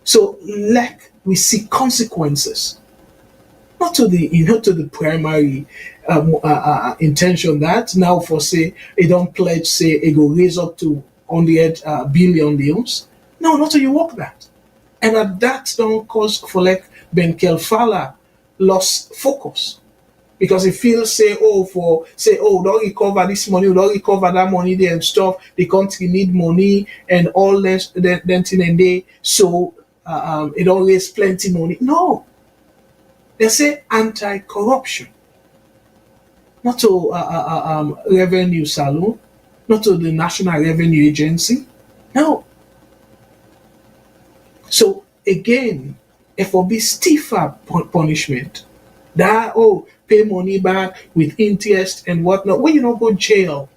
So like we see consequences. Not to the to the primary intention that now for say it don't pledge say it go raise up to 100 billion leons. No, not till you work that. And that don't cause for like Ben Kelfala lost focus. Because he feels say, oh, for say, oh, don't recover this money, don't recover that money there and stuff. The country need money and all this, then thing and day. So it don't raise plenty money. No. They say anti-corruption. Not to revenue Salon, not to the National Revenue Agency. No. So again, if for be stiffer punishment, that pay money back with interest and whatnot, when you don't go jail,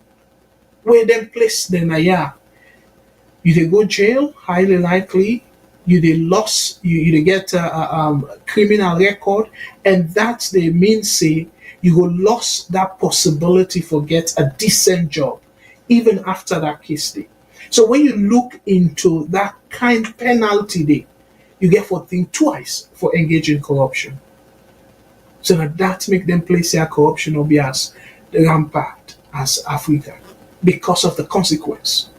where them place then you they go jail, highly likely, you they lost, you they get a criminal record, and that's the mean say you go lost that possibility for get a decent job, even after that case day. So when you look into that kind penalty day, you get for think twice for engaging in corruption. So that make them place their corruption or be as rampant as Africa because of the consequence.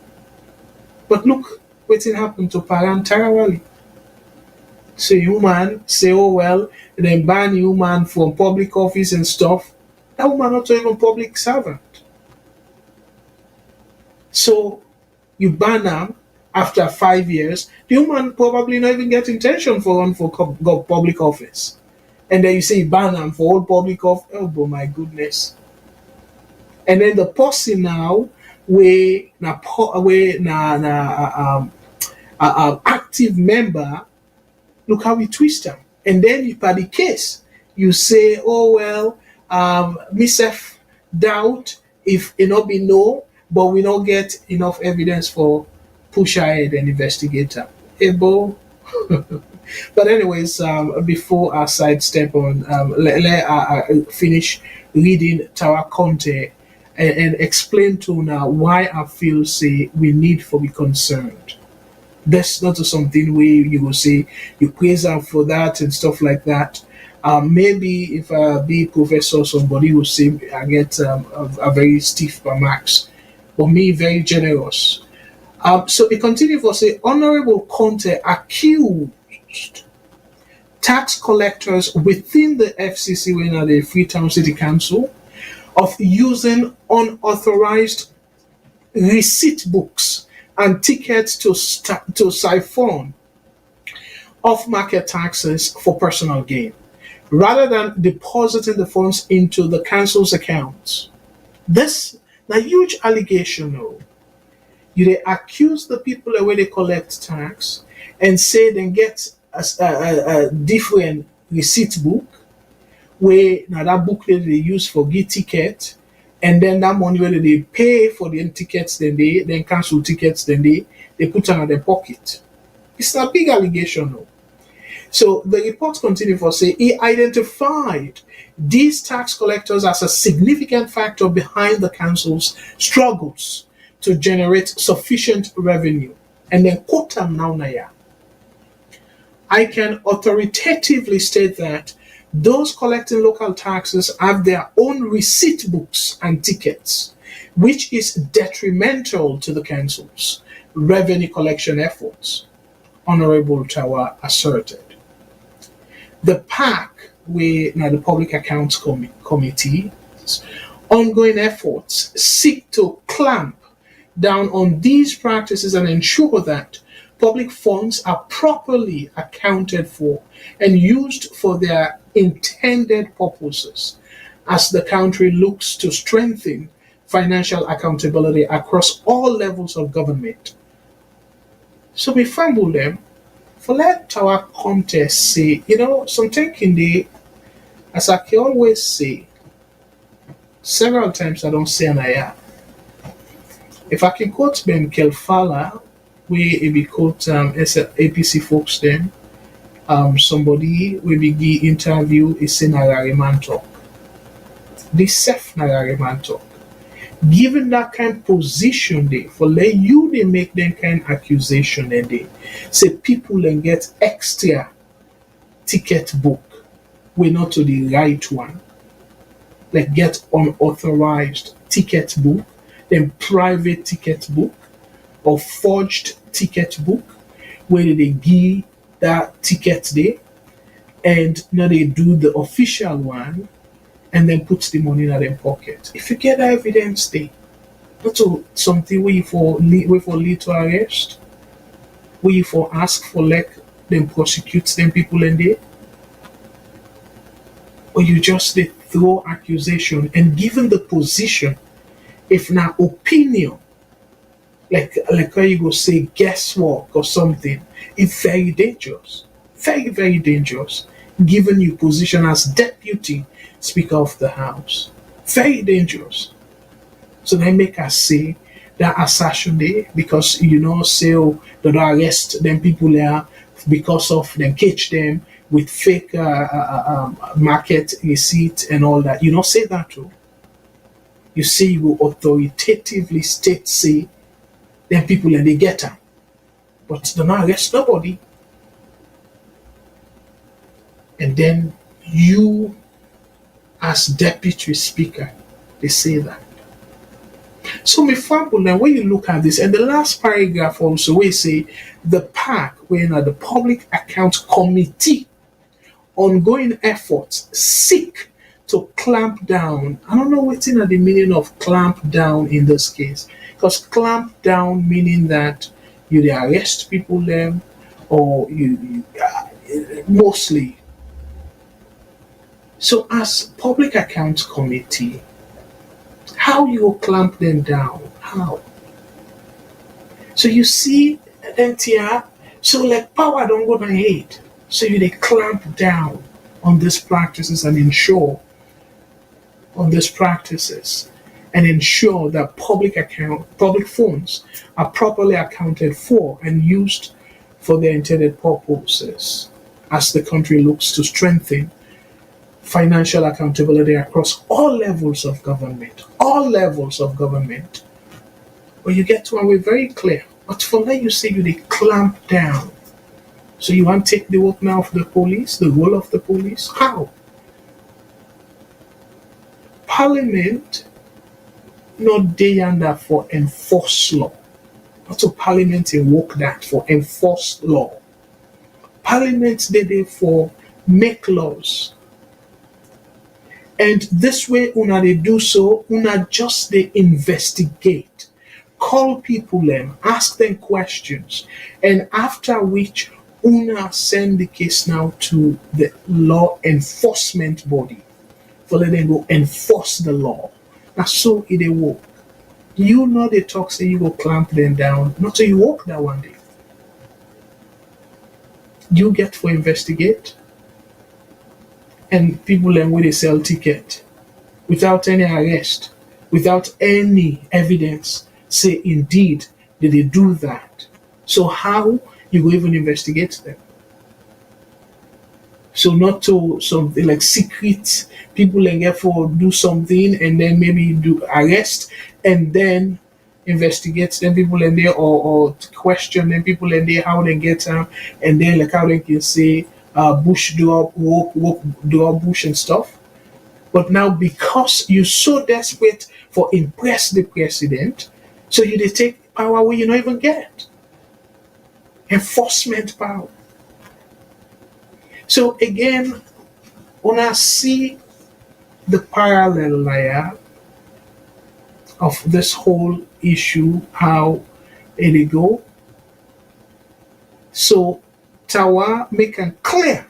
But look, what happened to Paran Tarawali. So human say, oh well, then ban human from public office and stuff. That woman not even public servant. So you ban them after 5 years, the human probably not even get intention for run for public office. And then you say ban them for all public office. Oh my goodness. And then the person now where active member, look how we twist them. And then if by the case you say, oh well, myself doubt if it not be no, but we don't get enough evidence for push ahead and investigate them. Able. But anyways, before I sidestep on, let finish reading Tawa Conte and explain to now why I feel say we need to be concerned. That's not something where you will say you praise them for that and stuff like that. Maybe if I be professor, somebody will say I get a very stiff per marks, but me very generous. So it continues for say Honorable Conte accused tax collectors within the FCC, when at the Freetown City Council, of using unauthorized receipt books and tickets to siphon off market taxes for personal gain, rather than depositing the funds into the council's accounts. This a huge allegation, though. You they accuse the people where they collect tax and say they get a different receipt book where now that booklet they use for get ticket, and then that money where they pay for the tickets, then cancel tickets, then they put on their pocket. It's a big allegation, though. So the report continues for say he identified these tax collectors as a significant factor behind the council's struggles to generate sufficient revenue. And then quote them now, Naya. I can authoritatively state that those collecting local taxes have their own receipt books and tickets, which is detrimental to the council's revenue collection efforts, Honorable Tawa asserted. The PAC, the Public Accounts Committee's ongoing efforts seek to clamp down on these practices and ensure that public funds are properly accounted for and used for their intended purposes as the country looks to strengthen financial accountability across all levels of government. So we fumble them for let our contest say, something in the, as I can always say, several times I don't say an aya. If I can quote Ben Kelfala, where it be quote as a APC folks then, somebody will be give interview is in Nagariman talk. This self Nagariman talk. Given that kind of position there, for let you they make them kind of accusation then they say people then get extra ticket book, we not to the right one. Like get unauthorized ticket book, then private ticket book or forged ticket book, where they give that ticket there and now they do the official one and then puts the money in their pocket. If you get the evidence there, not to something where you for lead to arrest, where you for ask for them prosecute them people in there, or you just they throw accusation and given the position, if not opinion, like how you go say guesswork or something, it's very dangerous. Very, very dangerous. Given your position as deputy Speaker of the House. Very dangerous. So they make us say that assertion there because say that arrest them people there because of them catch them with fake market receipt and all that. Say that too. You say you will authoritatively state say them people and they get them. But they not arrest nobody. And then you as deputy speaker, they say that. So me fumble now when you look at this, and the last paragraph also we say the PAC, where the Public Accounts Committee ongoing efforts seek to clamp down. I don't know what's in the meaning of clamp down in this case. Because clamp down meaning that you arrest people them or you mostly. So as Public Accounts Committee, how you will clamp them down? How? So you see NTR, so like power don't go to hate. So you they clamp down on these practices and ensure that public funds are properly accounted for and used for their intended purposes as the country looks to strengthen financial accountability across all levels of government. All levels of government. But you get to one way very clear. But for let you say you they clamp down. So you want to take the work now of the police, the role of the police? How? Parliament not day under for enforce law. Not to parliament and work that for enforce law. Parliament they there for make laws. And this way una they do so, una just they investigate. Call people them, ask them questions, and after which una send the case now to the law enforcement body for let them go enforce the law. Now so it work. You know they talk say you go clamp them down, not so you walk that one day. You get for investigate, and people then where they sell ticket without any arrest, without any evidence, say indeed did they do that. So how you go even investigate them? So not to something like secret people and therefore do something and then maybe do arrest and then investigate them people in there or question them people in there how they get and then like how they can say bush do up walk do up bush and stuff. But now because you're so desperate for impress the president, so you they take power where you not even get enforcement power. So again, when I see the parallel layer of this whole issue, how it go, so Tawa make it clear.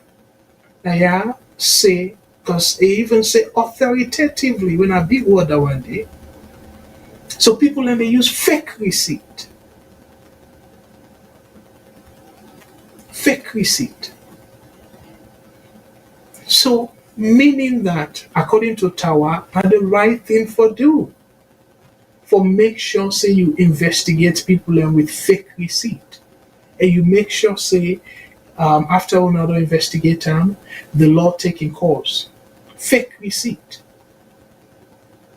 Now say, because they even say authoritatively when a big word that one day. So people then they use fake receipt. Fake receipt. So, meaning that, according to Tawa, are the right thing for do. For make sure, say, you investigate people and with fake receipt. And you make sure, say, after another investigate the law taking course. Fake receipt.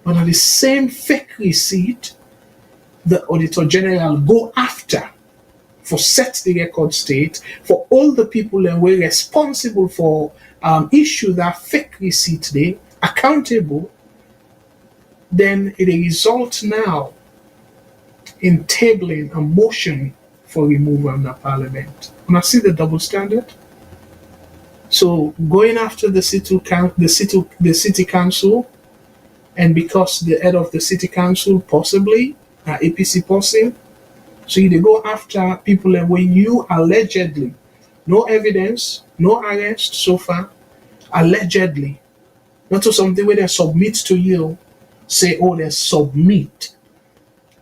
But at the same fake receipt, the Auditor General go after for set the record state for all the people that were responsible for issue that fake receipt they accountable, then it result now in tabling a motion for removal of the parliament. And I see the double standard. So going after the city council, and because the head of the city council possibly APC person, so you go after people that when you allegedly, no evidence, no arrest so far, allegedly, not to something where they submit to you, say, oh, they submit.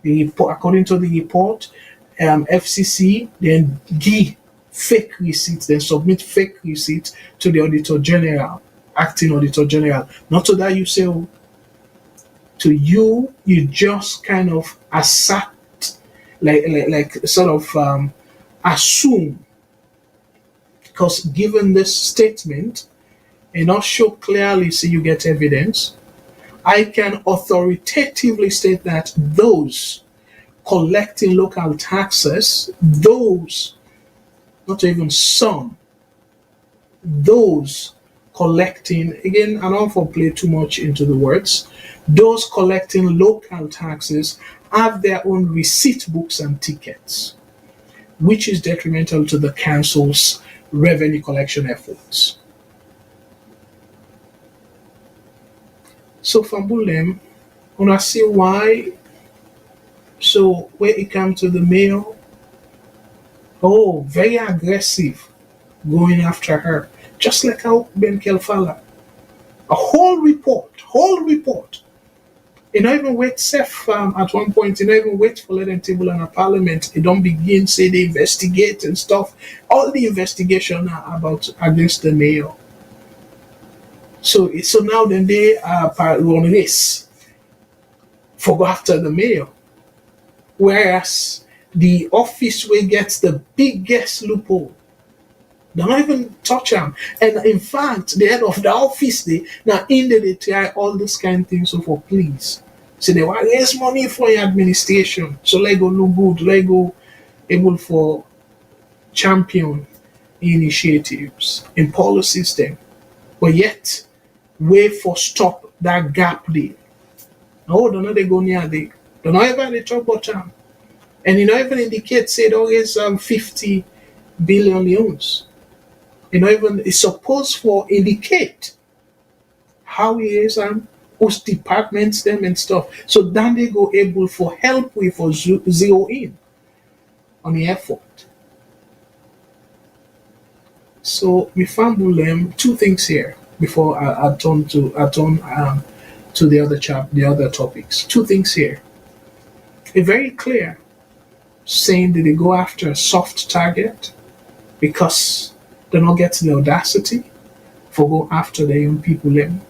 The report, according to the report, FCC then give fake receipts, then submit fake receipts to the Auditor General, acting Auditor General. Not to that you say, oh, to you, you just kind of assert, like sort of assume, because given this statement, and not show clearly so you get evidence, I can authoritatively state that those collecting local taxes, those, not even some, those collecting, again, I don't want to play too much into the words, those collecting local taxes have their own receipt books and tickets, which is detrimental to the council's revenue collection efforts. So from Bulem, when I see why, so when it comes to the mayor, oh, very aggressive, going after her, just like how Ben Kelfala, a whole report. You don't even wait safe at one point, you don't even wait for letting table in a parliament. You don't begin, say they investigate and stuff. All the investigation are about against the mayor. So now then they are run race for go after the mayor. Whereas the office where gets the biggest loophole, they don't even touch them. And in fact, the head of the office, now in there they try all this kind of things. So for please, so they want raise money for your administration. So let go look good, let go able for champion initiatives in policies them, but yet way for stop that gap there. No, don't know they go near there. Don't know ever they talk about time. And you know even indicate say there is 50 billion loans. You know even it's supposed for indicate how it is whose departments them and stuff. So then they go able for help with for zero in on the effort. So we fumble them two things here before I turn to the other topics. Two things here. It's very clear saying that they go after a soft target because they don't get the audacity for go after their young people them.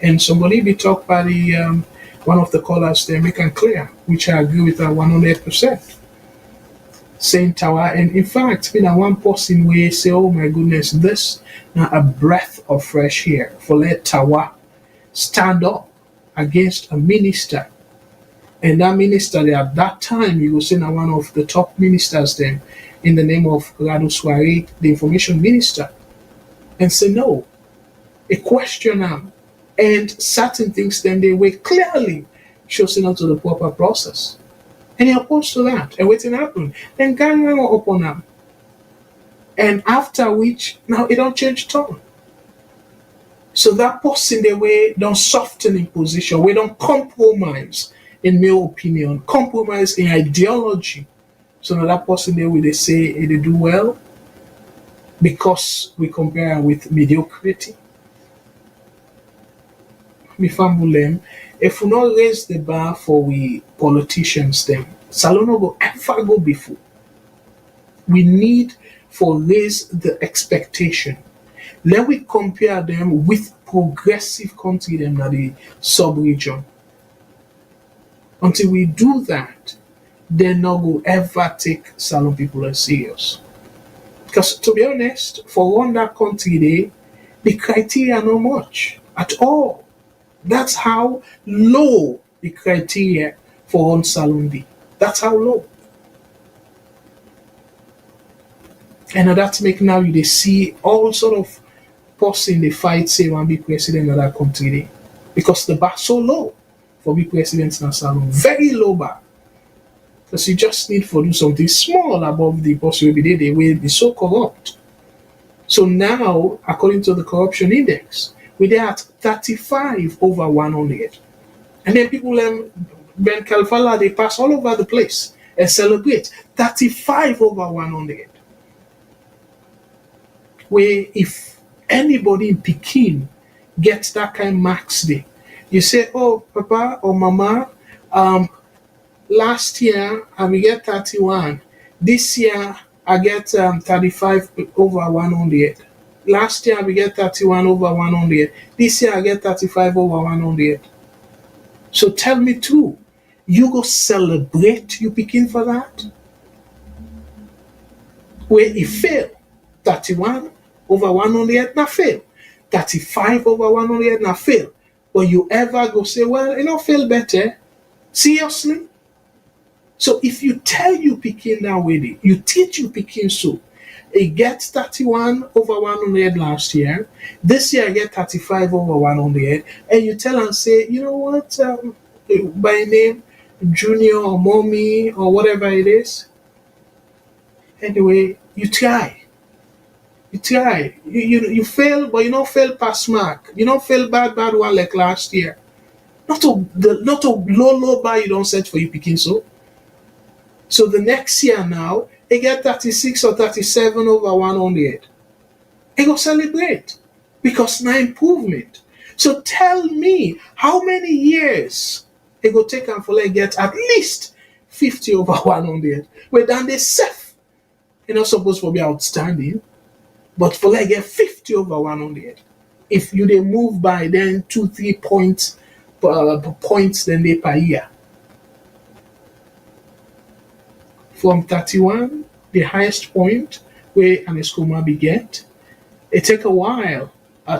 And somebody be talked by the one of the callers there make it clear, which I agree with that 100%. Saying Tower, and in fact, been a one person way say, oh my goodness, this now a breath of fresh air for let Tower stand up against a minister. And that minister there at that time, you will say now one of the top ministers then in the name of Rado Soare, the information minister, and say no, a question them, and certain things then they were clearly chosen out to the proper process. And he opposed to that. And waiting happened. Then gang up on them. And after which, now it don't change tone. So that person the way don't soften in position. We don't compromise in my opinion. Compromise in ideology. So now that person there will they say they do well because we compare with mediocrity. Me fumble them. If we not raise the bar for we politicians them, Salono go ever go before. We need for raise the expectation. Let we compare them with progressive country them that the sub-region. Until we do that, they not go ever take Salon people as serious. Because to be honest, for one that country there, the criteria are not much at all. That's how low the criteria for one salon be. That's how low. And that's make now you they see all sort of person they fight say want be president of that country there. Because the bar so low for be president in a salon. Very low bar. Because you just need for do something small above the person will be there, they will be so corrupt. So now, according to the corruption index, we're at 35 over 100. And then people Ben Kalfala, they pass all over the place and celebrate 35 over 100. Where if anybody in Peking gets that kind of marks there, you say, oh, Papa or Mama, last year I get 31. This year I get 35 over 100. Last year we get 31 over 100. This year I get 35 over 100. So tell me too, you go celebrate you picking for that? Where it fail, 31 over 100 not fail. 35 over 100 not fail. But you ever go say, well, you know, feel better? Seriously? So if you tell you picking that way, you teach you picking so, it gets 31 over 100 last year. This year I get 35 over 100. And you tell and say, you know what, by name, Junior or Mommy or whatever it is. Anyway, you try. You try. You fail, but you don't fail past mark. You don't fail bad one like last year. Not a low bar you don't set for you picking so. So the next year now, they get 36 or 37 over 100. They go celebrate because now improvement. So tell me how many years they go take and for like get at least 50 over 100. Well, then they safe. You're not supposed to be outstanding, but for like get 50 over 100. If you they move by then 2-3 points then they per year. From 31, the highest point where an Eskoma be get, it take a while,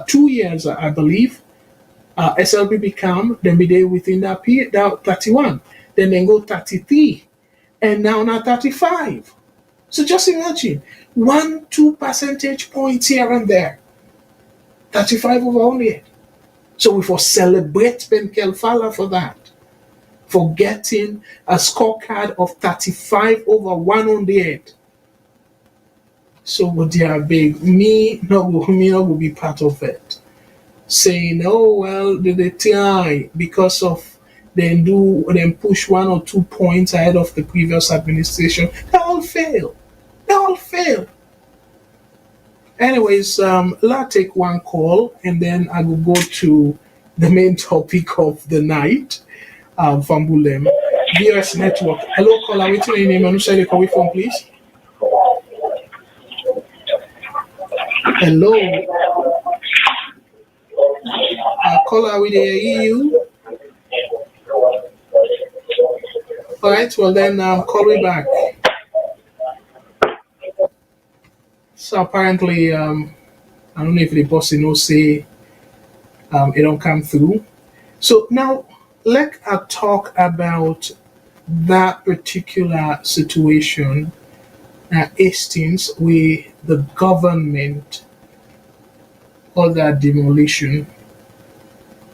2 years, I believe. SLB become, then be there within that period, that 31, then go 33, and now 35. So just imagine 1-2 percentage points here and there. 35 over 100. So we for celebrate Ben Kelfala for that, for getting a scorecard of 35 over 100. So would they are big? Me not will be part of it. Saying, oh well, they try because of then push 1 or 2 points ahead of the previous administration. They all fail. They all fail. Anyways, let's take one call and then I will go to the main topic of the night from Bulem. VOS Network. Hello, caller. What's your name and who you calling from, please? Hello. Caller, we hear you. All right, well then call me back. So apparently, I don't know if the person will say it don't come through. So now let's talk about that particular situation at Hastings where the government or that demolition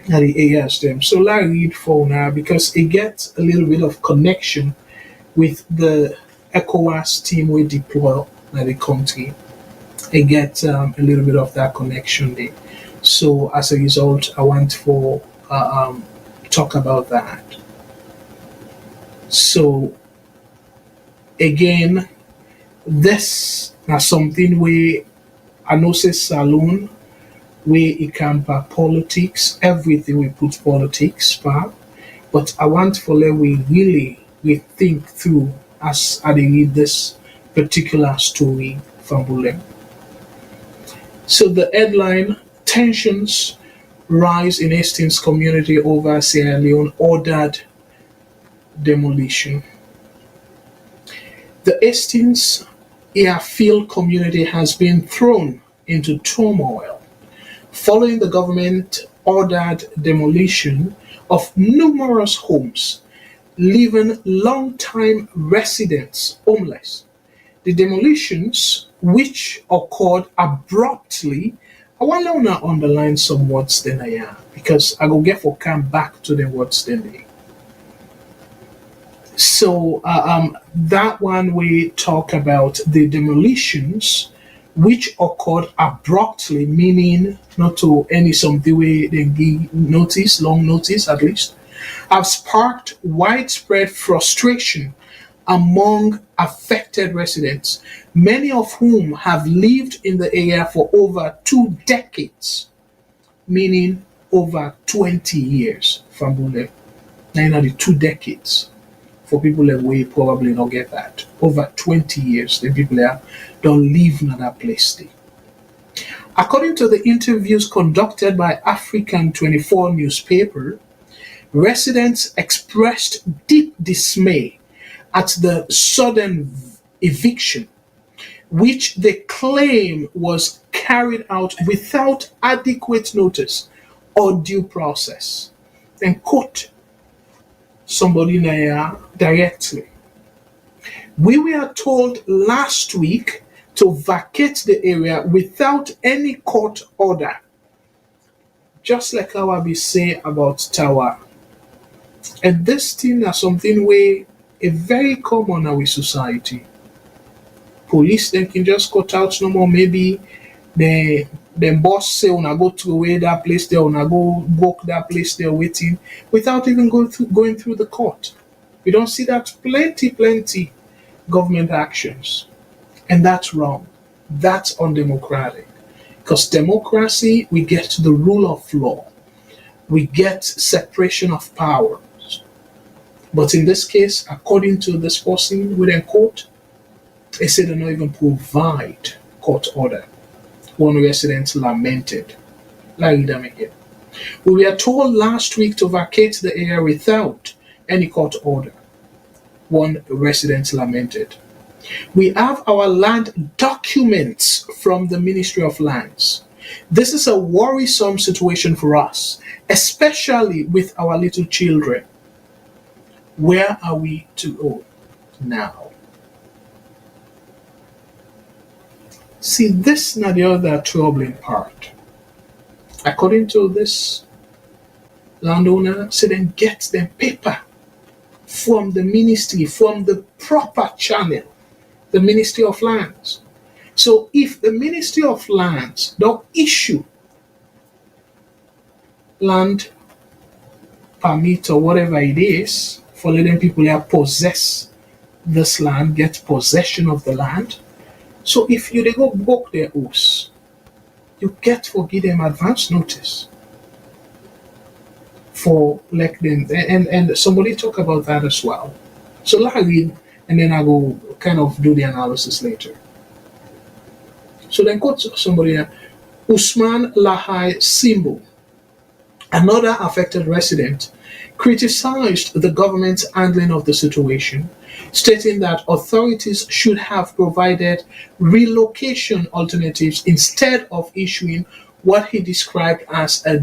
at the AS them. So let's read for now because it gets a little bit of connection with the Ecowas team we deploy at the country. It gets a little bit of that connection there. So as a result, I want to talk about that. So again, this is something where I know say saloon where it can be politics, everything we put politics for. But I want to let we think through as I read this particular story from Bulem. So the headline, tensions rise in Hastings community over Sierra Leone ordered demolition. The Hastings airfield community has been thrown into turmoil following the government ordered demolition of numerous homes, leaving long-time residents homeless. The demolitions, which occurred abruptly, I want to underline some words then I am, because I go get for come back to the words then they. So that one we talk about the demolitions which occurred abruptly, meaning not to any something way they give notice, long notice at least, have sparked widespread frustration among affected residents, many of whom have lived in the area for over 2 decades, meaning over 20 years from Bule. Now, the 2 decades. For people that we probably not get that. Over 20 years, the people there don't live in that place. There. According to the interviews conducted by African 24 newspaper, residents expressed deep dismay at the sudden eviction, which they claim was carried out without adequate notice or due process. And quote somebody there directly. We were told last week to vacate the area without any court order, just like how I be saying about Tower. And this thing is something where a very common in our society. Police then can just cut out no more. Maybe the boss say una go through away that place there, una go walk that place there waiting without even going through the court. We don't see that plenty government actions. And that's wrong. That's undemocratic. Because democracy, we get the rule of law. We get separation of powers. But in this case, according to this person within court, they said they don't even provide court order. One resident lamented. Like them again. We were told last week to vacate the area without any court order. One resident lamented. We have our land documents from the Ministry of Lands. This is a worrisome situation for us, especially with our little children. Where are we to go now? See, this is not the other troubling part. According to this landowner, say then get the paper from the ministry, from the proper channel, the Ministry of Lands. So if the Ministry of Lands don't issue land permit or whatever it is for letting people here possess this land, get possession of the land. So if you they go book their house, you get for give them advance notice for like them and somebody talk about that as well. So let I read and then I go kind of do the analysis later. So then quote somebody here, Usman Lahai Simbo, another affected resident, criticized the government's handling of the situation, stating that authorities should have provided relocation alternatives instead of issuing what he described as a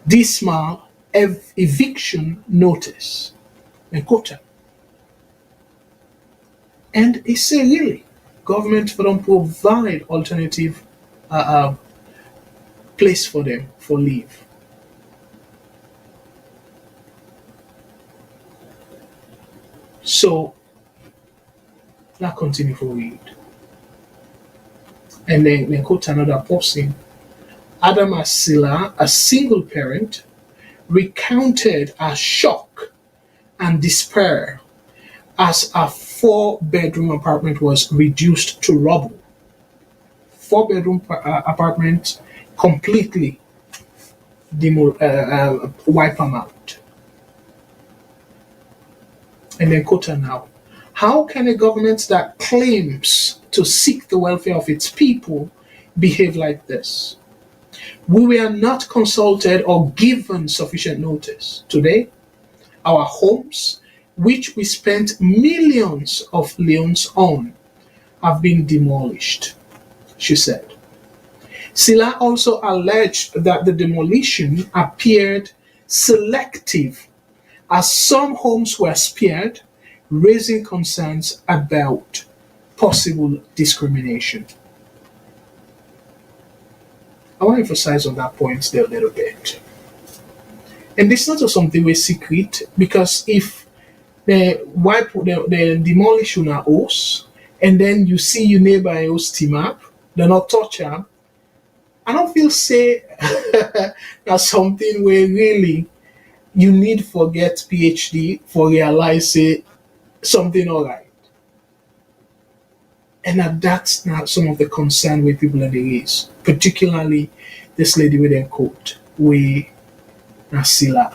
dismal eviction notice. And quote him. And he said, really, government don't provide alternative place for them for leave. So let's continue for read. And then quote another person. Adam Asila, a single parent, recounted her shock and despair as a 4-bedroom apartment was reduced to rubble. 4-bedroom apartment completely wipe them out. And then quote her now. How can a government that claims to seek the welfare of its people behave like this? We were not consulted or given sufficient notice. Today, our homes, which we spent millions of leones on, have been demolished, she said. Sila also alleged that the demolition appeared selective as some homes were spared, raising concerns about possible discrimination. I want to emphasize on that point there a little bit. And this is not just something we're secret, because if they wipe the demolish on a house and then you see your neighbor house team up, they're not touch them, I don't feel say that's something where really you need for get PhD for realize say something alright. And that's not some of the concern with people that there is, particularly this lady with her quote, we Nasila.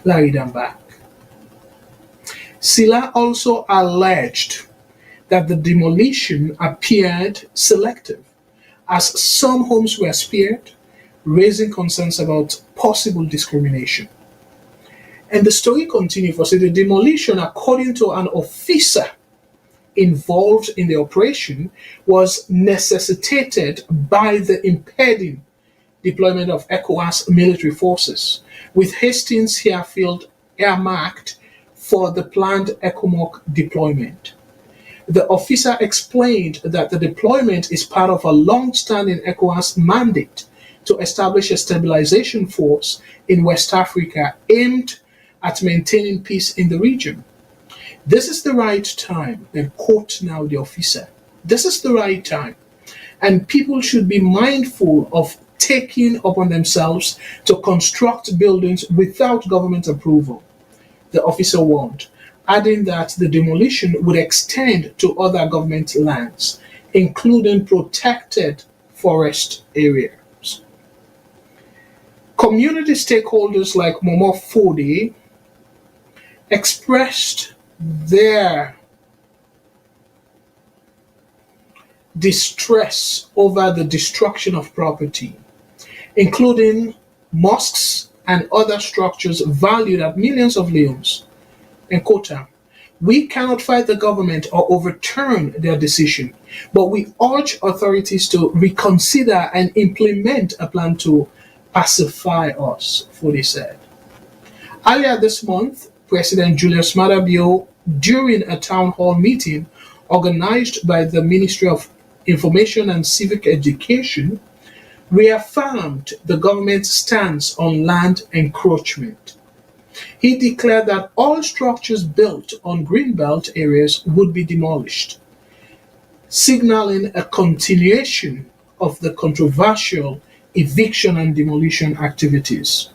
Larry them back. Sila also alleged that the demolition appeared selective, as some homes were spared, raising concerns about possible discrimination. And the story continues for say the demolition, according to an officer involved in the operation, was necessitated by the impending deployment of Ecowas military forces, with Hastings airfield earmarked for the planned ECOMOC deployment. The officer explained that the deployment is part of a long-standing ECOWAS mandate to establish a stabilization force in West Africa aimed at maintaining peace in the region. This is the right time, and quote now the officer, this is the right time, and people should be mindful of taking upon themselves to construct buildings without government approval, the officer warned, adding that the demolition would extend to other government lands, including protected forest areas. Community stakeholders like Momo Fode expressed their distress over the destruction of property, including mosques and other structures valued at millions of leones. And quote, we cannot fight the government or overturn their decision, but we urge authorities to reconsider and implement a plan to pacify us, Fode said. Earlier this month, President Julius Maada Bio, during a town hall meeting organized by the Ministry of Information and Civic Education, reaffirmed the government's stance on land encroachment. He declared that all structures built on greenbelt areas would be demolished, signaling a continuation of the controversial eviction and demolition activities.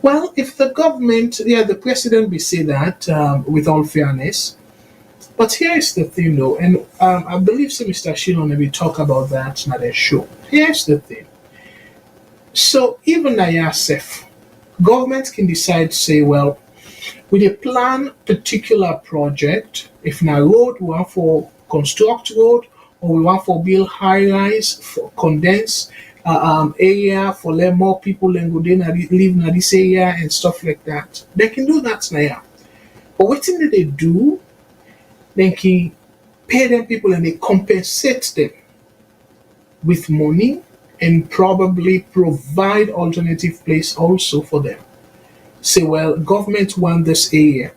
Well, if the government, yeah, the president will say that with all fairness, but here is the thing though, and I believe so Mr. Shilon will talk about that in the show. Here's the thing. So even IASF, government can decide to say, well, we dey plan particular project. If na road, we want for construct road, or we want for build high rise, for condense area, for let more people then go there live in this area and stuff like that. They can do that now. But what thing they do, they can pay them people and they compensate them with money and probably provide alternative place also for them. Say, well, government want this area.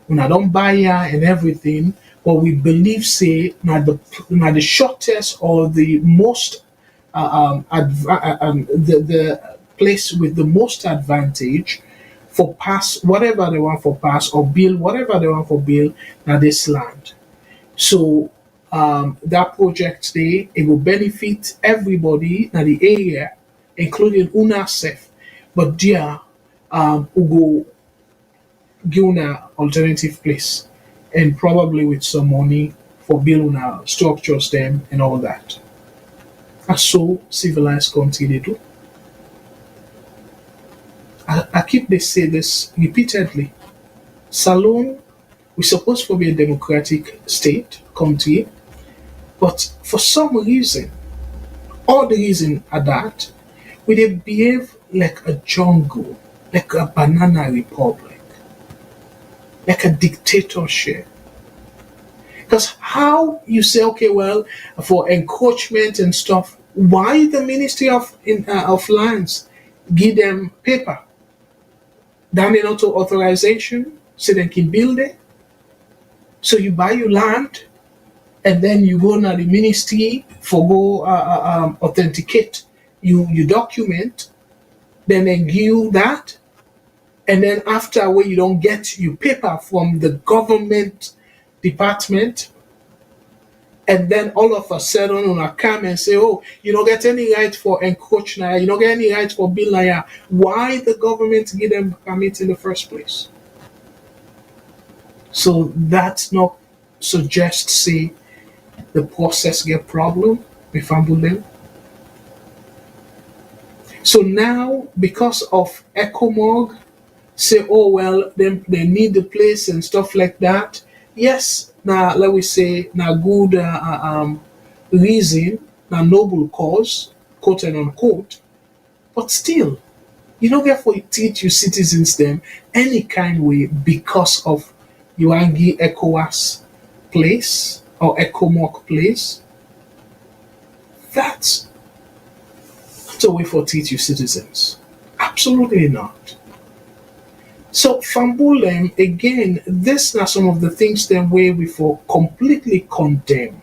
When I don't buy here and everything, but we believe say the shortest or the most the place with the most advantage for pass whatever they want for pass or build whatever they want for build now this land. So that project there it will benefit everybody in the area, including UNASEF. But there we go give una alternative place and probably with some money for building our structures them and all that. That's so civilized country they do. I keep they say this repeatedly. Salone, we're supposed to be a democratic state, country, but for some reason, all the reason are that we they behave like a jungle, like a banana republic, like a dictatorship. Because how you say, okay, well, for encroachment and stuff, why the Ministry of Lands give them paper? Down in auto authorization so they can build it. So you buy your land and then you go to the ministry for go authenticate. You document, then they give you that. And then after when you don't get your paper from the government department, and then all of a sudden on a come and say, oh, you don't get any right for encroachment, you don't get any right for build like that. Why the government give them permit in the first place? So that's not suggest say the process get problem with Ambulem. So now because of ECOMOG, say, oh well, they need the place and stuff like that. Yes, now let we say now good reason, now noble cause, quote and unquote, but still, you don't get for teach your citizens them any kind way because of you want give ECOWAS place or ECOMOC place. That's not a way for teach your citizens. Absolutely not. So Fambulem, again, this are some of the things then where we for completely condemn.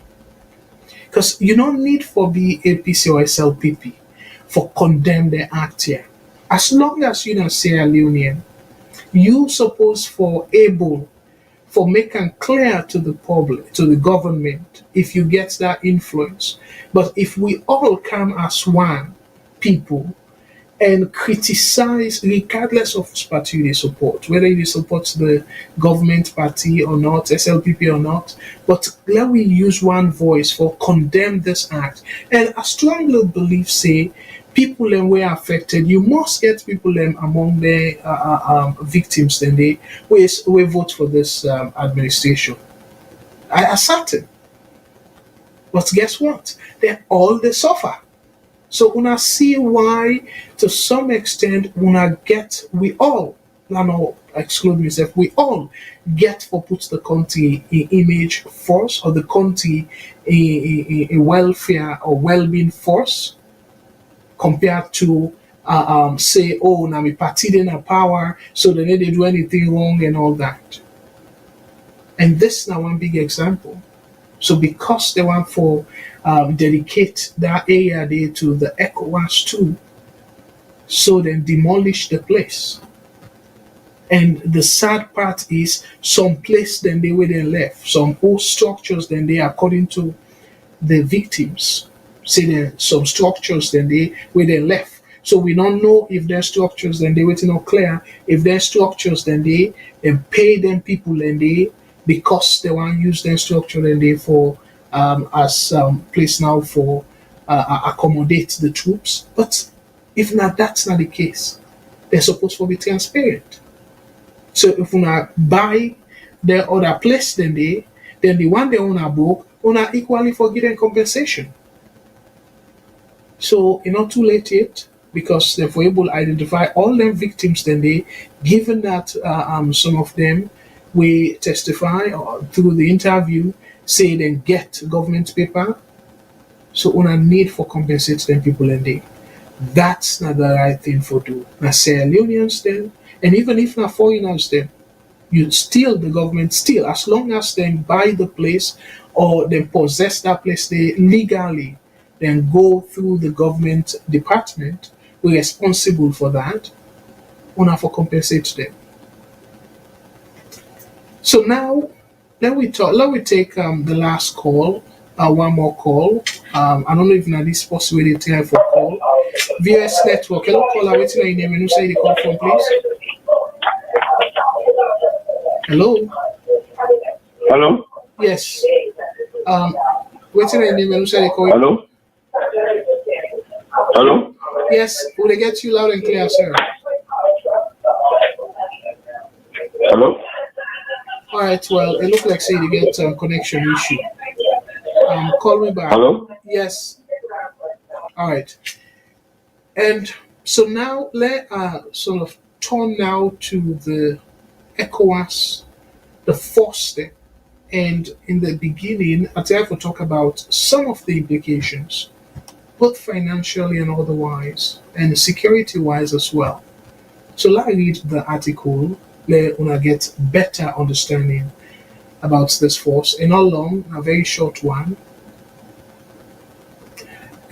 Because you don't need for BAPC or SLPP for condemn the act here. As long as you know Sierra Leone, you suppose for able for making clear to the public, to the government, if you get that influence. But if we all come as one people and criticize regardless of which party they support, whether you support the government party or not, SLPP or not, but let we use one voice for condemn this act. And I strongly believe, say, people then were affected, you must get people then among the victims then they will vote for this administration. I am certain. But guess what? They suffer. So una see why, to some extent, we all, I know, exclude myself, we all get for put the country in image force or the country a welfare or well-being force compared to say, oh, now we party in a power, so they didn't do anything wrong and all that. And this is now one big example. So because they want for dedicate that area there to the ECOWAS too, so then demolish the place. And the sad part is some place then they were then left, some old structures then they according to the victims say there some structures then they were then left. So we don't know if their structures then they waiting not clear. If their structures then they pay them people then they because they want to use their structure then they for as place now for accommodate the troops. But if not, that's not the case. They're supposed to be transparent. So if we buy the other place then the one they own a book, una equally for getting compensation. So it's not too late yet because they're able to identify all them victims then they, given that some of them we testify or through the interview say then get government paper. So una need for compensate them people and they. That's not the right thing for do. Now Sierra Leoneans then, and even if not foreigners then, you still the government still as long as they buy the place or they possess that place they legally then go through the government department we're responsible for that una for compensate them. So now let we take the last call, one more call. I don't know if now this possibility time for call. VOS network, hello caller, what's your name and who say the call from please? Hello? Hello? Yes. What's your name and who say the call? Hello? Hello? Yes, will they get you loud and clear, sir? Hello? All right, well, it looks like say you get a connection issue. Call me back. Hello? Yes. All right. And so now let sort of turn now to the ECOWAS, the first step. And in the beginning, I'd like to talk about some of the implications, both financially and otherwise, and security-wise as well. So let's read the article. Let una get better understanding about this force. And not long, a very short one.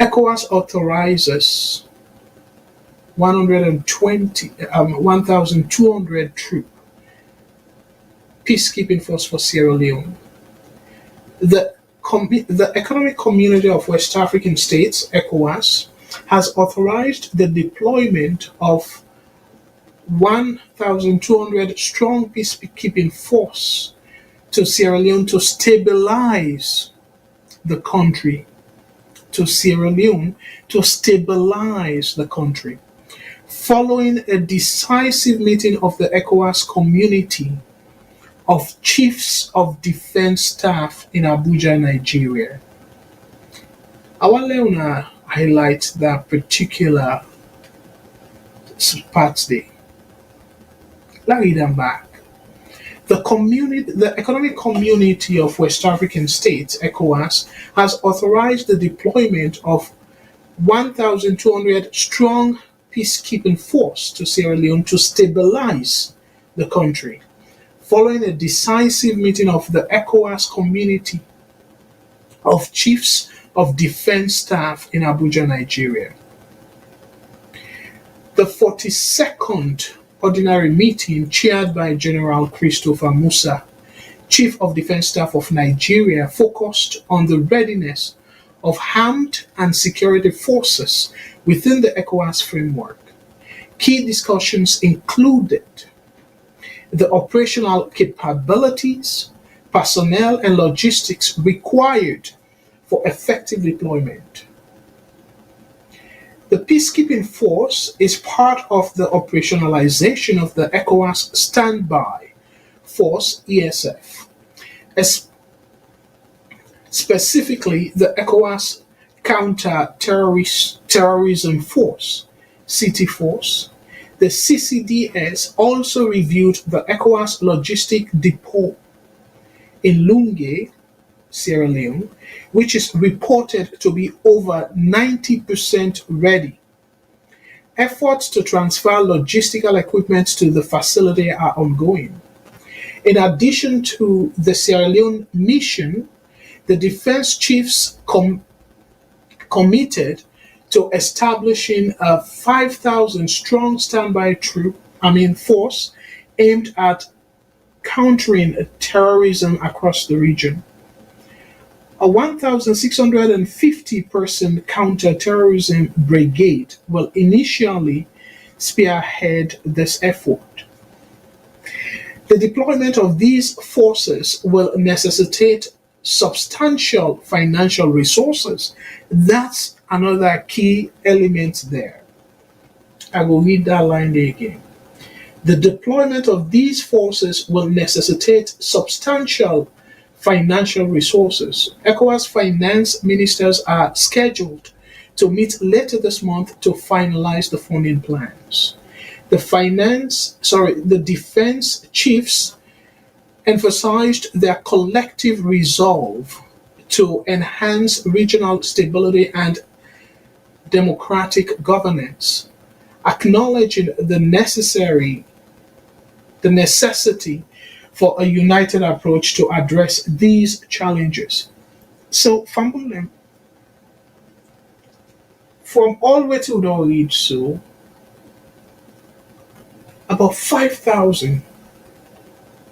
ECOWAS authorizes 1,200 troop peacekeeping force for Sierra Leone. The Economic Community of West African States, ECOWAS, has authorized the deployment of 1,200 strong peacekeeping force to Sierra Leone to stabilize the country. To Sierra Leone to stabilize the country. Following a decisive meeting of the ECOWAS community of chiefs of defense staff in Abuja, Nigeria. I want to highlight that particular part there. Let's read them back. The Economic Community of West African States, ECOWAS, has authorized the deployment of 1,200 strong peacekeeping force to Sierra Leone to stabilize the country, following a decisive meeting of the ECOWAS community of chiefs of defense staff in Abuja, Nigeria. The 42nd ordinary meeting chaired by General Christopher Musa, Chief of Defense Staff of Nigeria, focused on the readiness of armed and security forces within the ECOWAS framework. Key discussions included the operational capabilities, personnel, and logistics required for effective deployment. The peacekeeping force is part of the operationalization of the ECOWAS Standby Force (ESF), specifically the ECOWAS Counter-Terrorism Force (CT Force). The CCDS also reviewed the ECOWAS Logistic Depot in Lunge, Sierra Leone, which is reported to be over 90% ready. Efforts to transfer logistical equipment to the facility are ongoing. In addition to the Sierra Leone mission, The defense chiefs committed to establishing a 5,000 strong standby force aimed at countering terrorism across the region. A 1,650 person counter-terrorism brigade will initially spearhead this effort. The deployment of these forces will necessitate substantial financial resources. That's another key element there. I will read that line there again. The deployment of these forces will necessitate substantial financial resources. ECOWAS finance ministers are scheduled to meet later this month to finalize the funding plans. The defense chiefs emphasized their collective resolve to enhance regional stability and democratic governance, acknowledging the necessity for a united approach to address these challenges. So, Fambulem, from all the way to the reach, so about 5,000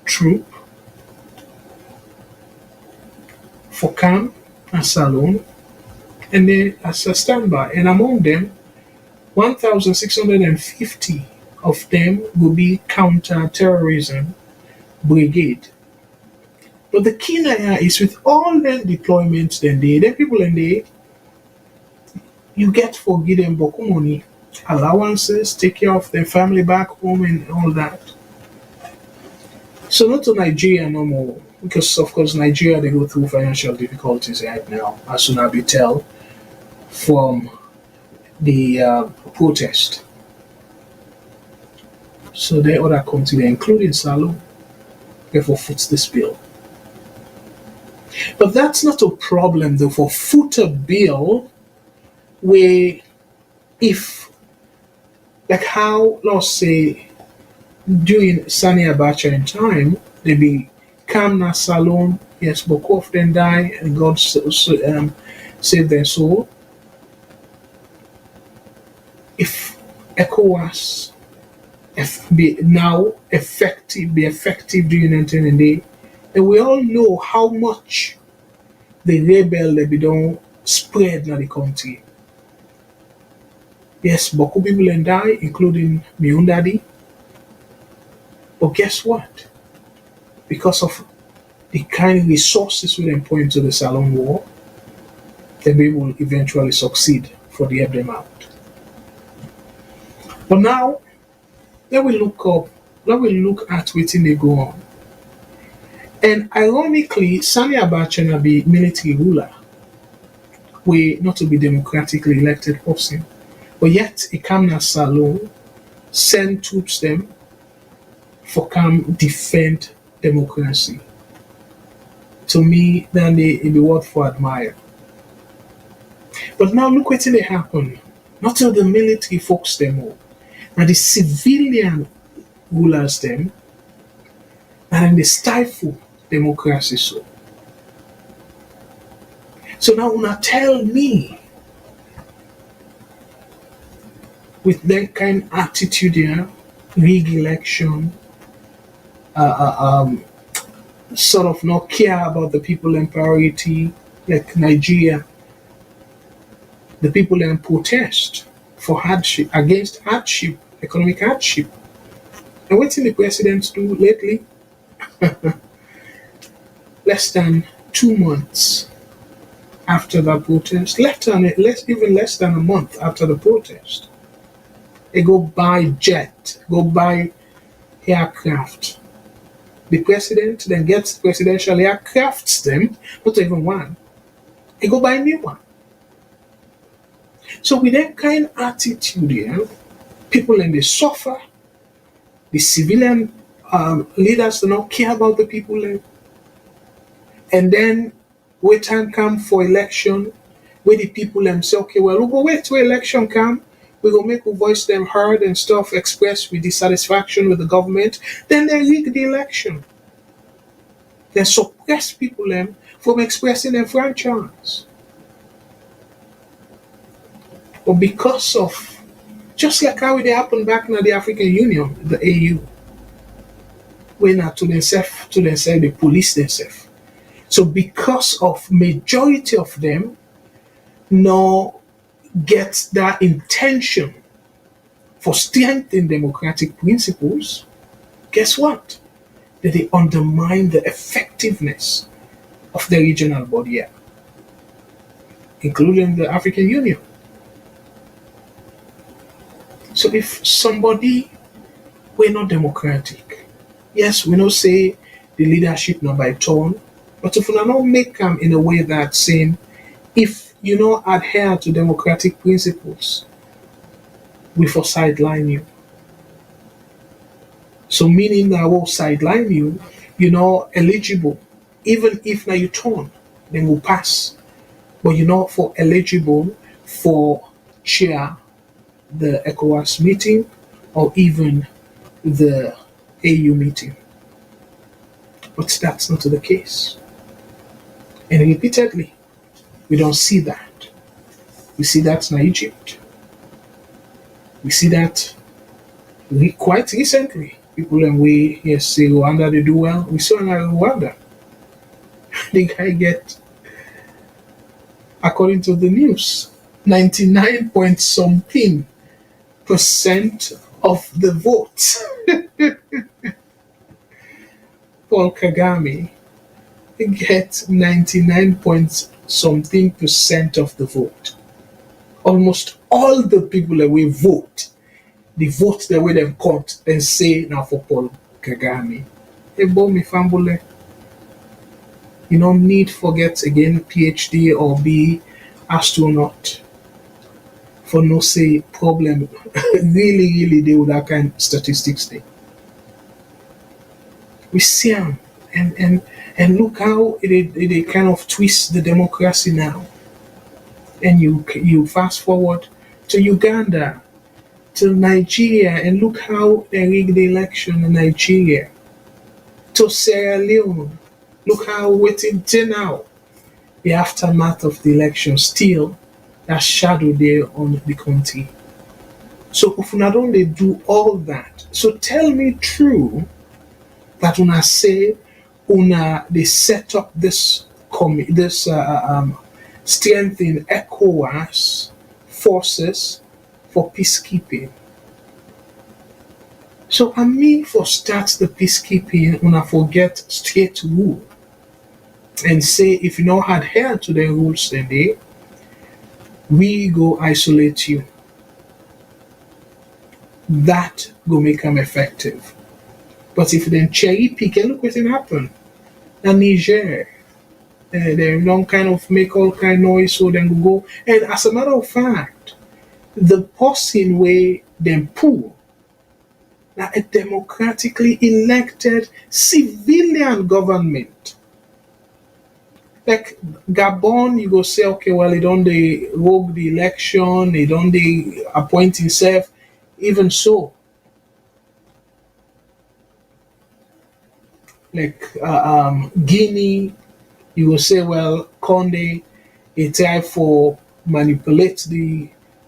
troops for camp and salon, and they as a standby, and among them, 1,650 of them will be counter-terrorism brigade. But the key layer is with all them deployments then the people in there, you get for give them boku money, allowances, take care of their family back home and all that. So not to Nigeria no more, because of course Nigeria they go through financial difficulties right now, as soon as we tell from the protest. So the other countries, including Salon, therefore foots this bill. But that's not a problem though for foot a bill where if like how let's say during Sani Abacha in time, they be come na Salon, yes, but of them die and God save their soul. If ECOWAS be effective during 1990, and we all know how much the rebel they be done spread in the country. Yes, Boku people and die, including my own daddy. But guess what? Because of the kind of resources we then put into the Salon War, then we will eventually succeed for the help them out. But now, let we look at what they go on. And ironically, Sani Abacha na be military ruler, we not to be democratically elected person, but yet he come na Salon, send troops them for come defend democracy. To me, then it be worth for admire. But now look what they happen. Not till the military folks them all. Now the civilian rulers them, and then they stifle democracy so. So now una tell me with that kind of attitude here, rig election, sort of not care about the people in priority, like Nigeria, the people in protest for hardship, against hardship, economic hardship. And what did the president do lately? Less than 2 months after the protest, even less than a month after the protest, they go buy jet, go buy aircraft. The president then gets presidential aircrafts them, not even one. They go buy a new one. So with that kind of attitude here, people and they suffer. The civilian leaders do not care about the people. And then when time come for election, where the people them say, okay, well, we'll go wait till election come. We will make our voice them heard and stuff, express with dissatisfaction with the government. Then they rig the election. they suppress people from expressing their franchise. But because of, just like how it happened back in the African Union, the AU, when to themselves, they police themselves. So because of majority of them now get that intention for strengthening democratic principles, guess what? That they undermine the effectiveness of the regional body, including the African Union. So if somebody were not democratic, yes, we don't say the leadership not by turn, but if we not make them in a way that saying, if you not adhere to democratic principles, we for sideline you. So meaning that will sideline you, you're not eligible. Even if now you turn, then will pass. But you're not for eligible for chair the ECOWAS meeting or even the AU meeting. But that's not the case. And repeatedly, we don't see that. We see that in Egypt. We see that quite recently. People and we yes say Rwanda they do well. We saw in Rwanda. The guy get, according to the news, 99 point something percent of the votes. Paul Kagame get 99 point something percent of the vote. Almost all the people that we vote, the vote the way them count, then say now for Paul Kagame. Ebo mi fambule. You don't need forget again PhD or be astronaut for no say problem. Really they would that kind of statistics thing. We see them and look how it kind of twists the democracy now. And you fast forward to Uganda, to Nigeria, and look how they rigged the election in Nigeria. To Sierra Leone, look how waiting till now, the aftermath of the election still that shadow there on the country. So if not only do all that, so tell me true that when I say una they set up this strength in ECOWAS forces for peacekeeping. So I mean for start the peacekeeping when I forget straight rule and say if you not adhere to the rules then we go isolate you. That go make them effective. But if they cherry pick and look what happen. In Niger, they don't kind of make all kind of noise so then go. And as a matter of fact, the person way them pull now a democratically elected civilian government. Like Gabon, you go say, okay, well, they don't they rogue the election, they don't they appoint himself, even so. Like Guinea, you will say, well, Conde, he tried for manipulate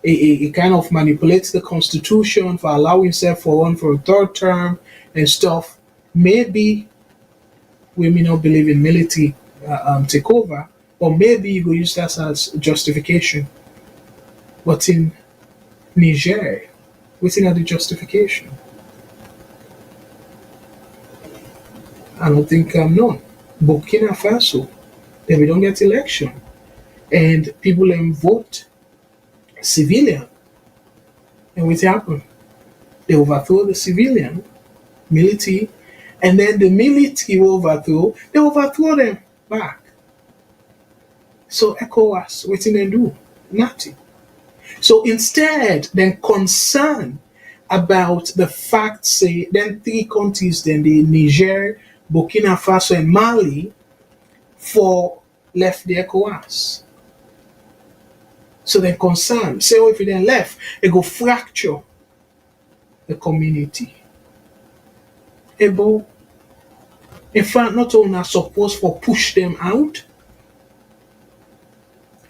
he kind of manipulates the constitution for allowing himself for one for a third term and stuff. Maybe we may not believe in military takeover, or maybe you go use that as justification. But in Niger, within the justification, I don't think none. Burkina Faso, then we don't get election, and people vote civilian, and what happened? They overthrow the civilian military, and then the military will they overthrow them back. So ECOWAS, what did they do? Nothing. So instead, then concern about the fact, say, then three countries, then the Niger, Burkina Faso, and Mali, for left the ECOWAS. So then concern, say, oh, if you then left, it go fracture the community. Ebo, In fact, not only supposed for push them out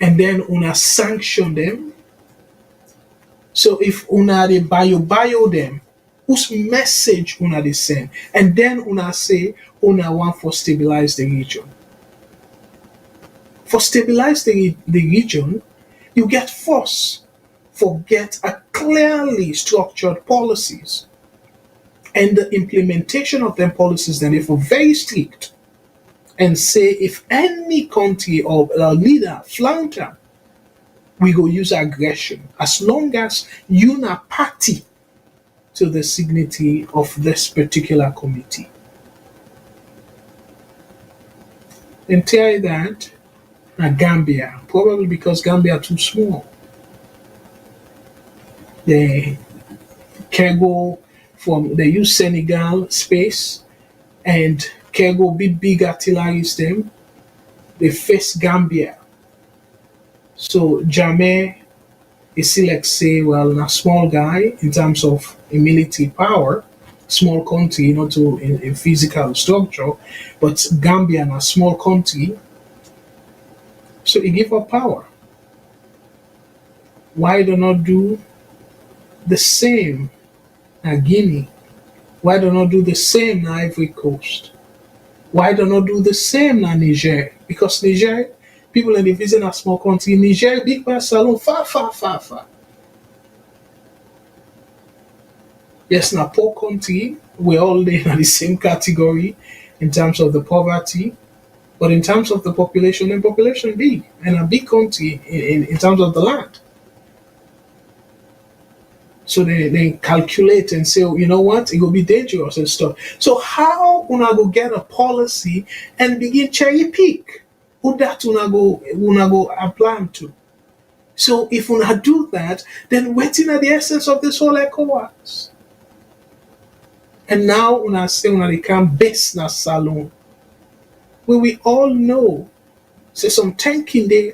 and then una sanction them. So if una dey bio them, whose message una dey send? And then una say una want for stabilize the region. For stabilize the region, you get force for get a clearly structured policies. And the implementation of them policies then if very strict and say if any country or leader flounder, we go use aggression as long as you not party to the signatory of this particular committee. And tell you that Gambia, probably because Gambia too small. They can go they use Senegal space and can go big artilleries them. They face Gambia. So Jammeh is still like say, well, a small guy in terms of a military power, small country, not to in physical structure, but Gambia a small country. So he give up power. Why do not do the same at Guinea? Why do not do the same na Ivory Coast? Why do not do the same na Niger? Because Niger, people in the visit a small country. Niger, big pass salon, far. Yes, na poor country. We all live in the same category in terms of the poverty. But in terms of the population big. And a big country in terms of the land. So they calculate and say, oh, you know what, it will be dangerous and stuff. So how una go get a policy and begin cherry pick? Who that una go apply to? So if una do that, then waiting at the essence of this whole Ecowas. And now una say una become base na salon. Well, we all know, so some thinking there,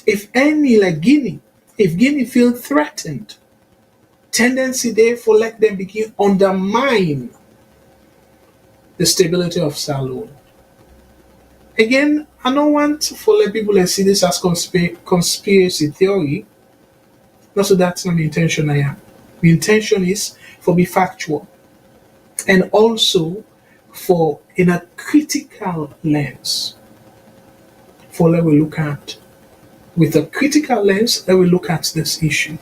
if any like Guinea, if Guinea feel threatened, tendency there for let them begin undermine the stability of Salon. Again, I don't want for let people see this as conspiracy theory. Not so that's not the intention I am. The intention is for be factual and also for in a critical lens. For let we look at with a critical lens, let we look at this issue.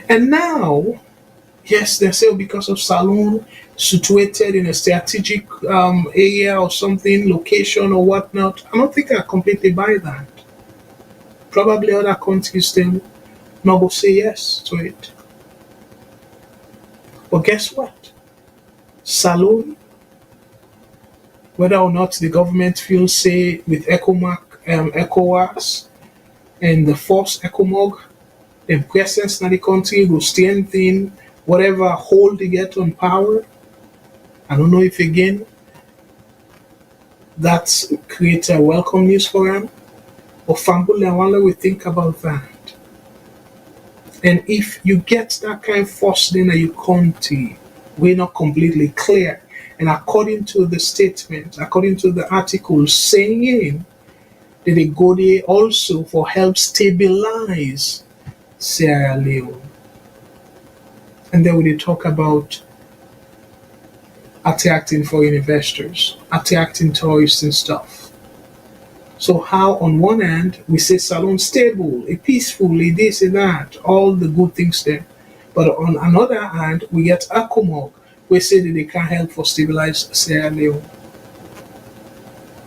And now, yes, they say because of Salon situated in a strategic area or something, location or whatnot. I don't think I completely buy that. Probably other countries then not go say yes to it. But guess what? Salon, whether or not the government feels say with ECOWAS and the force ECOMOG, the presence in the country will strengthen whatever hold they get on power. I don't know if again that creates a welcome news for them. Or family, I wonder we think about that. And if you get that kind of force then in your country, we're not completely clear. And according to the statement, according to the article saying that they go there also for help stabilize Sierra Leone. And then we talk about attracting foreign investors, attracting tourists and stuff. So how on one hand we say Salon stable, a peaceful, a this and that, all the good things there. But on another hand, we get ACOMOG, we say that they can't help for stabilize Sierra Leone.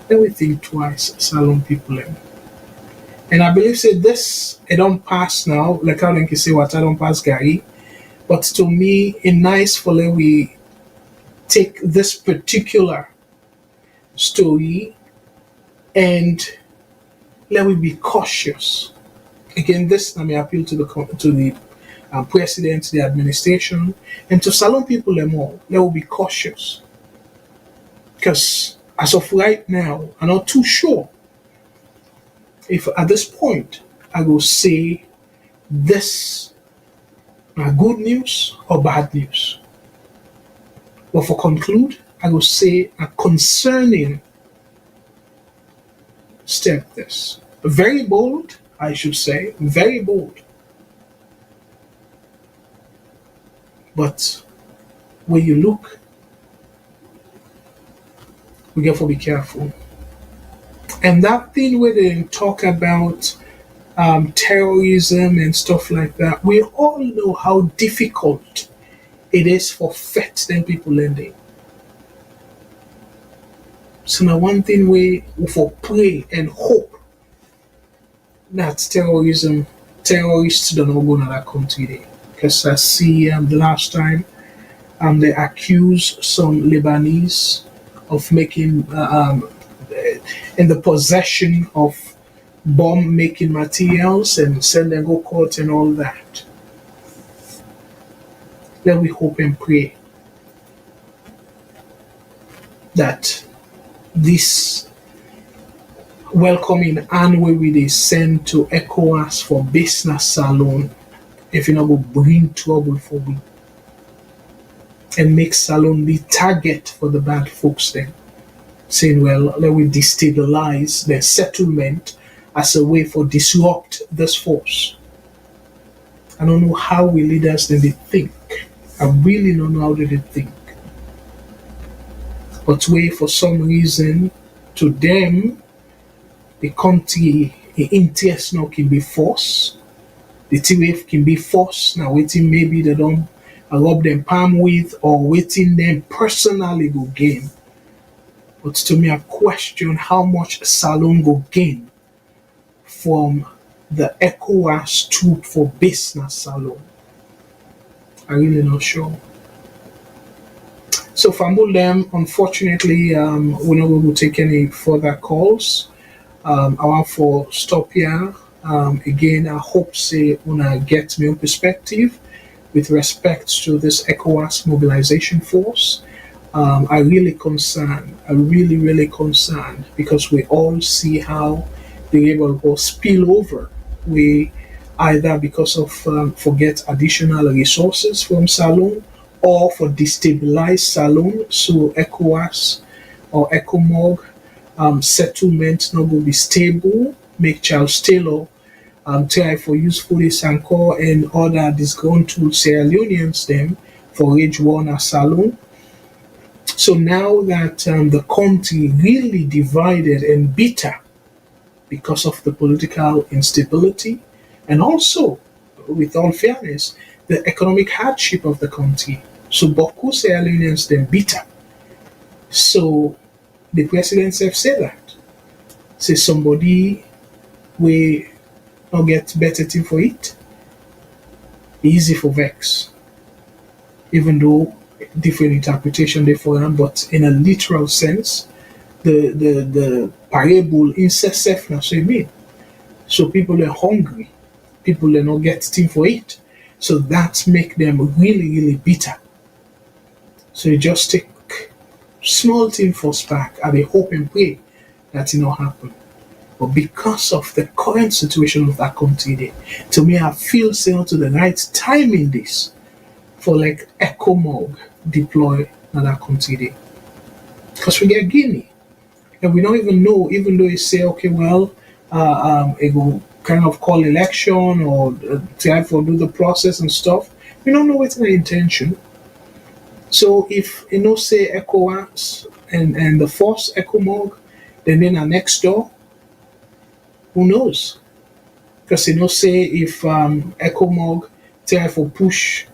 Then we think twice, Salon people. And I believe say this, it don't pass now, like how they can say what I don't pass Gary. But to me, it's nice for let we take this particular story and let we be cautious. Again, this let me appeal to the president, the administration, and to Salon people them all. Let we be cautious because as of right now, I'm not too sure if at this point I will say this good news or bad news. But for conclude, I would say, a concerning step this. Very bold, I should say, very bold. But when you look, we have to be careful. And that thing where they talk about terrorism and stuff like that, we all know how difficult it is for threatening people lending. So now one thing we for pray and hope that terrorists don't go to that country there. Because I see the last time they accused some Lebanese of making in the possession of bomb making materials and send them go court and all that. Let we hope and pray that this welcoming and where we they send to ECOWAS for business alone, if you know go bring trouble for we and make Salon the target for the bad folks then. Saying, well, let we destabilize the settlement as a way for disrupt this force. I don't know how we leaders then they think. I really don't know how they think. But way for some reason to them the country the interest now can be forced. The TWF can be forced. Now waiting maybe they don't rub them palm with or waiting them personally go gain. But to me I question how much Salon go gain from the ECOWAS troop for business Salon. I really not sure. So for them, unfortunately, we're not going to take any further calls. I want to stop here. Again, I hope say wanna get my own perspective with respect to this ECOWAS mobilization force. I really really concerned because we all see how the able to spill over. We either because of forget additional resources from Salon or for destabilize Salon, so ECOWAS or ECOMOG settlement not going to be stable, make Charles Taylor try for usefully Sankor and other disgruntled Sierra Leoneans them for age one at Salon. So now that the country really divided and bitter because of the political instability and also, with all fairness, the economic hardship of the country. So Boku Sierra Leoneans then bitter. So the president have said that. Say somebody will not get better thing for it. Easy for vex. Even though different interpretation there for them, but in a literal sense, the parable in self now so it mean. So people are hungry, people are not getting for it. So that make them really bitter. So you just take small thing for spark and they hope and pray that it not happen. But because of the current situation of that country there, to me I feel saying to the right time in this for like ECOMOG deploy in that country there. Because we get Guinea. And we don't even know, even though you say, okay, well, it will kind of call election or try for do the process and stuff. We don't know what's the intention. So if you know say ECOWAS and the force ECOMOG, then are next door, who knows? Because you know say if ECOMOG try for push,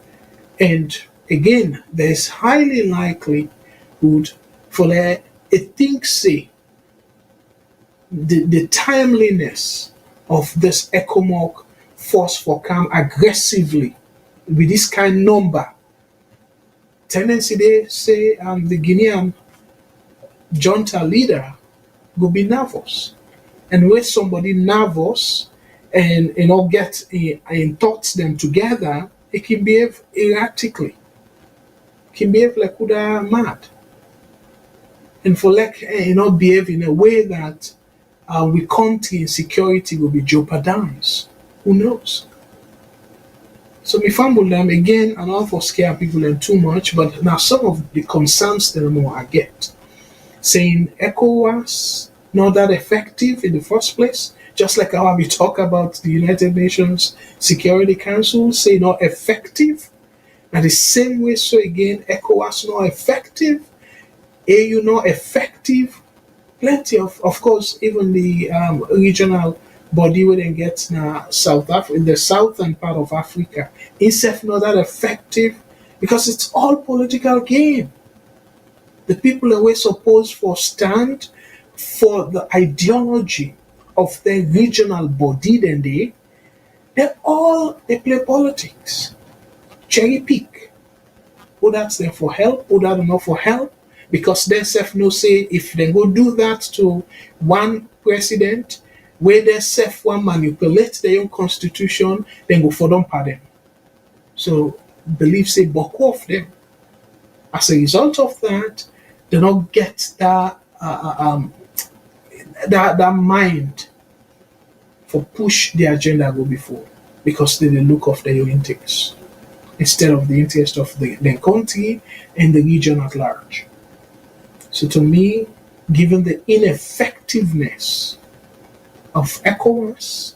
and again there's highly likelihood for that it thinks say the timeliness of this ECOMOG force for come aggressively with this kind number. Tendency they say the Guinean junta leader will be nervous. And when somebody nervous and you know get in thoughts them together, it can behave erratically. It can behave like Kuda mad. And for like you know behave in a way that we country and security will be jeopardized. Who knows? So me fumble them again and not for scare people and too much, but now some of the concerns that more I get. Saying ECOWAS not that effective in the first place, just like how we talk about the United Nations Security Council, say not effective. And the same way, so again, ECOWAS not effective, AU not effective. Plenty of course, even the regional body where they get now South Africa, in the southern part of Africa, itself not that effective because it's all political game. The people that were supposed for stand for the ideology of the regional body, then they play politics, cherry pick. Who that's there for help, who that not for help, because they self no say if they go do that to one president, where they self one manipulate their own constitution, then go for them pardon. So believe say buck off them. As a result of that, they not get that mind for push the agenda go before because they look of their own interests instead of the interest of the country and the region at large. So to me, given the ineffectiveness of ECOWAS,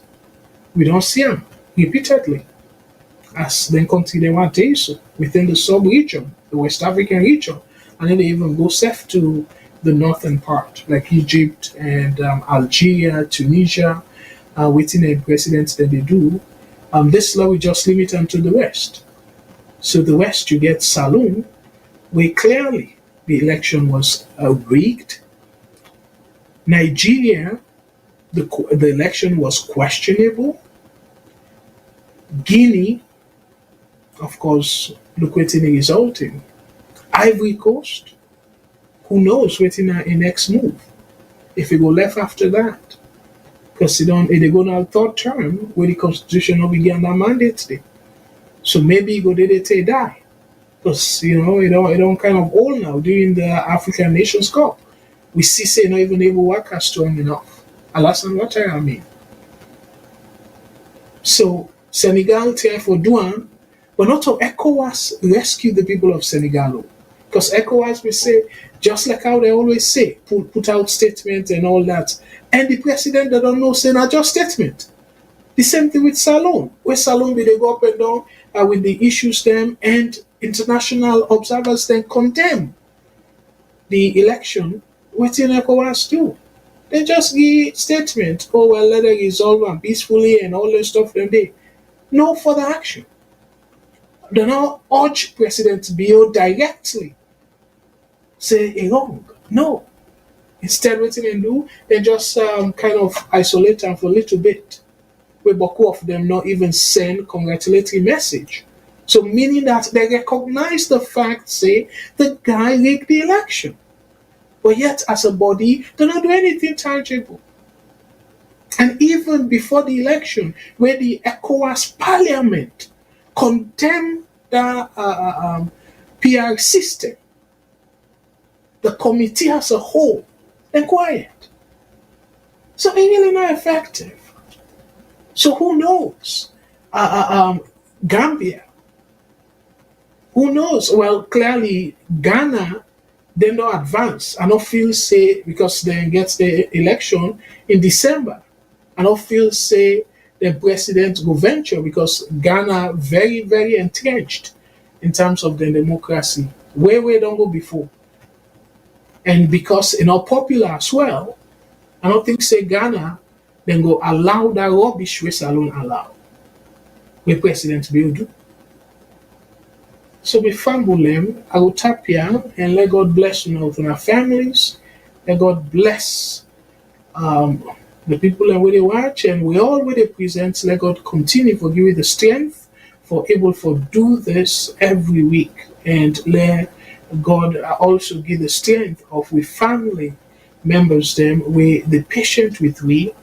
we don't see them repeatedly as the country they want to so within the sub-region, the West African region, and then they even go south to the northern part, like Egypt and Algeria, Tunisia, within a president that they do. This law will just limit them to the West. So the West, you get Saloon, where clearly the election was rigged. Nigeria, the election was questionable. Guinea, of course, look what's in the resulting. Ivory Coast, who knows what's in the next move. If we go left after that, because they go now third term where the constitution will begin that mandate today. So maybe go there they die. Because it don't kind of old now during the African Nations Cup. We see say not even able work strong enough. Alas and what I mean. So Senegal try for doing, but not to ECOWAS rescue the people of Senegal. Because ECOWAS will say, just like how they always say, put out statements and all that. And the president they don't know say not just statement. The same thing with Salon. Where Salon will they go up and down with the issues them and international observers then condemn the election within ECOWAS too. They just give statement, oh well let it resolve them peacefully and all that stuff them they. No further action. They now urge President Bio directly say wrong. No. Instead what they do, they just kind of isolate them for a little bit. Where Boko of them not even send congratulatory message. So meaning that they recognize the fact, say, the guy rigged the election. But yet, as a body, they don't do anything tangible. And even before the election, where the ECOWAS Parliament condemned the PR system, the committee as a whole, they're quiet. So they're really not effective. So who knows? Gambia. Who knows? Well, clearly, Ghana, they don't advance. I don't feel say, because they get the election in December. I don't feel say the president will venture because Ghana very, very entrenched in terms of the democracy. Where we don't go before. And because popular as well, I don't think say Ghana then go allow that rubbish we Salon allow. Where President will do. So we fumble them, I will tap here and let God bless with our families. Let God bless the people that we watch and we all will present. Let God continue for give you the strength for able to do this every week. And let God also give the strength of we family members them we the patient with we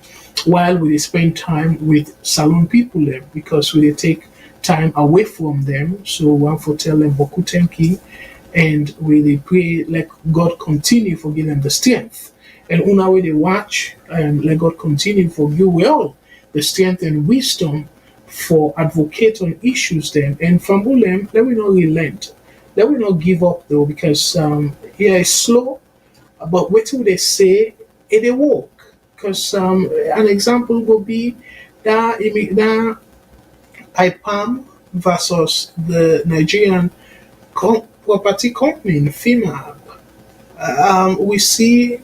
while we spend time with Salon people them because we take time away from them. So one for tell them Boku Tenki and we pray let God continue for give them the strength. And una way they watch and let God continue for give we all the strength and wisdom for advocate on issues then. And Fambulem, let me not relent. Let me not give up though, because here is slow, but what will they say? It will work. Because an example would be that IPAM versus the Nigerian property company, FIMAB. We see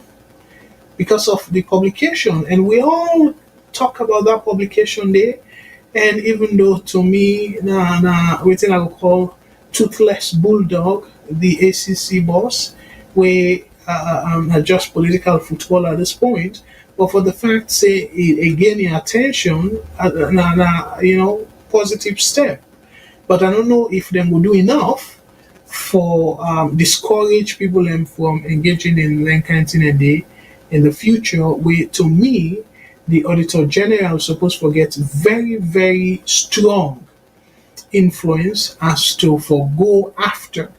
because of the publication, and we all talk about that publication there. And even though to me, what I would call toothless bulldog, the ACC boss, we are just political football at this point. But for the fact, say, it gaining attention, positive step. But I don't know if they will do enough for discourage people from engaging in Lankantin and day in the future. Where to me, the Auditor General is supposed to get very, very strong influence as to forgo after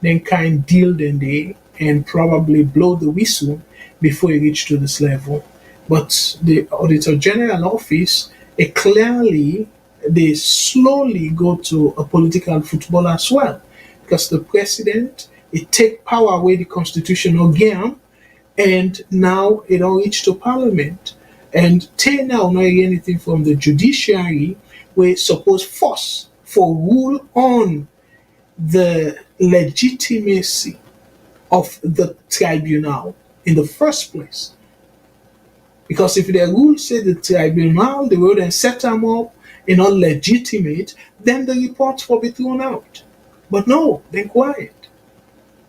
then kind deal then they and probably blow the whistle before you reach to this level. But the Auditor General office, it clearly they slowly go to a political football as well, because the president it take power away the constitutional game, and now it don't reach to parliament, and they now not hear anything from the judiciary where suppose force for rule on the legitimacy of the tribunal in the first place. Because if the rule say the tribunal, they will then set them up in legitimate, then the report will be thrown out. But no, they're quiet.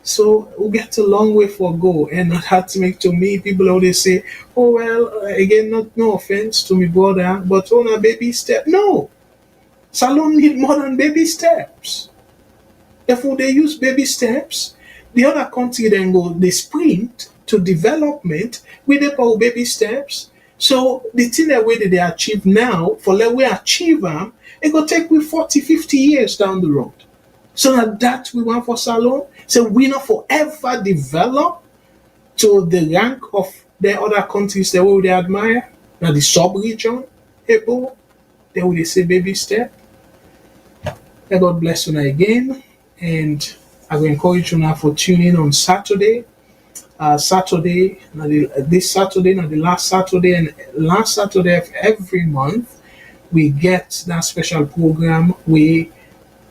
So we get a long way for go, and not had to make to me people always say, oh well, again, no offense to me brother, but on a baby step. No, Salon need more than baby steps. If they use baby steps, the other country then go they sprint to development with the baby steps. So the thing that way that they achieve now, for let we achieve them, it will take we 40, 50 years down the road. So that we want for Salon. So we not forever develop to the rank of the other countries that we admire. Now the sub-region, they will say baby step. May God bless you again. And I will encourage you now for tuning on Saturday. This Saturday, not the last Saturday, and last Saturday of every month, we get that special program where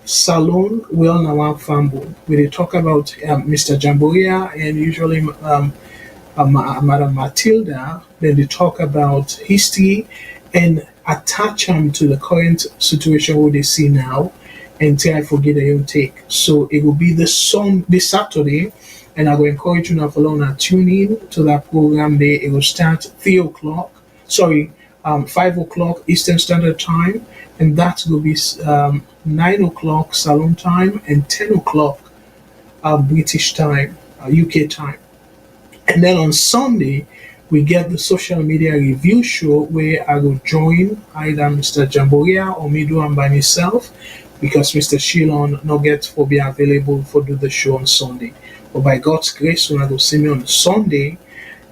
Salon will now Fambo. We talk about Mr. Jamboria and usually Madam Matilda. Then they talk about history and attach them to the current situation where they see now until I forget their own take. So it will be this Saturday, and I will encourage you now for long to tune in to that program there. It will start 5 o'clock Eastern Standard Time, and that will be 9 o'clock Salon time and 10 o'clock British time, UK time. And then on Sunday, we get the social media review show where I will join either Mr. Jamboria or me and by myself, because Mr. Shilon not get to be available for do the show on Sunday. But by God's grace, when I go see me on Sunday,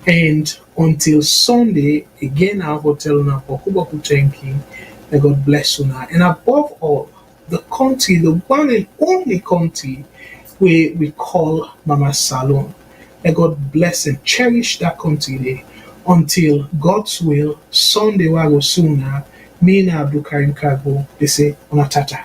and until Sunday, again, I will tell you for Kubakutenki, may God bless you now. And above all, the country, the one and only country where we call Mama Salon. May God bless and cherish that country there until God's will, Sunday, we go sooner. Me and Abdul Karim Kargbo, they say, Onatata.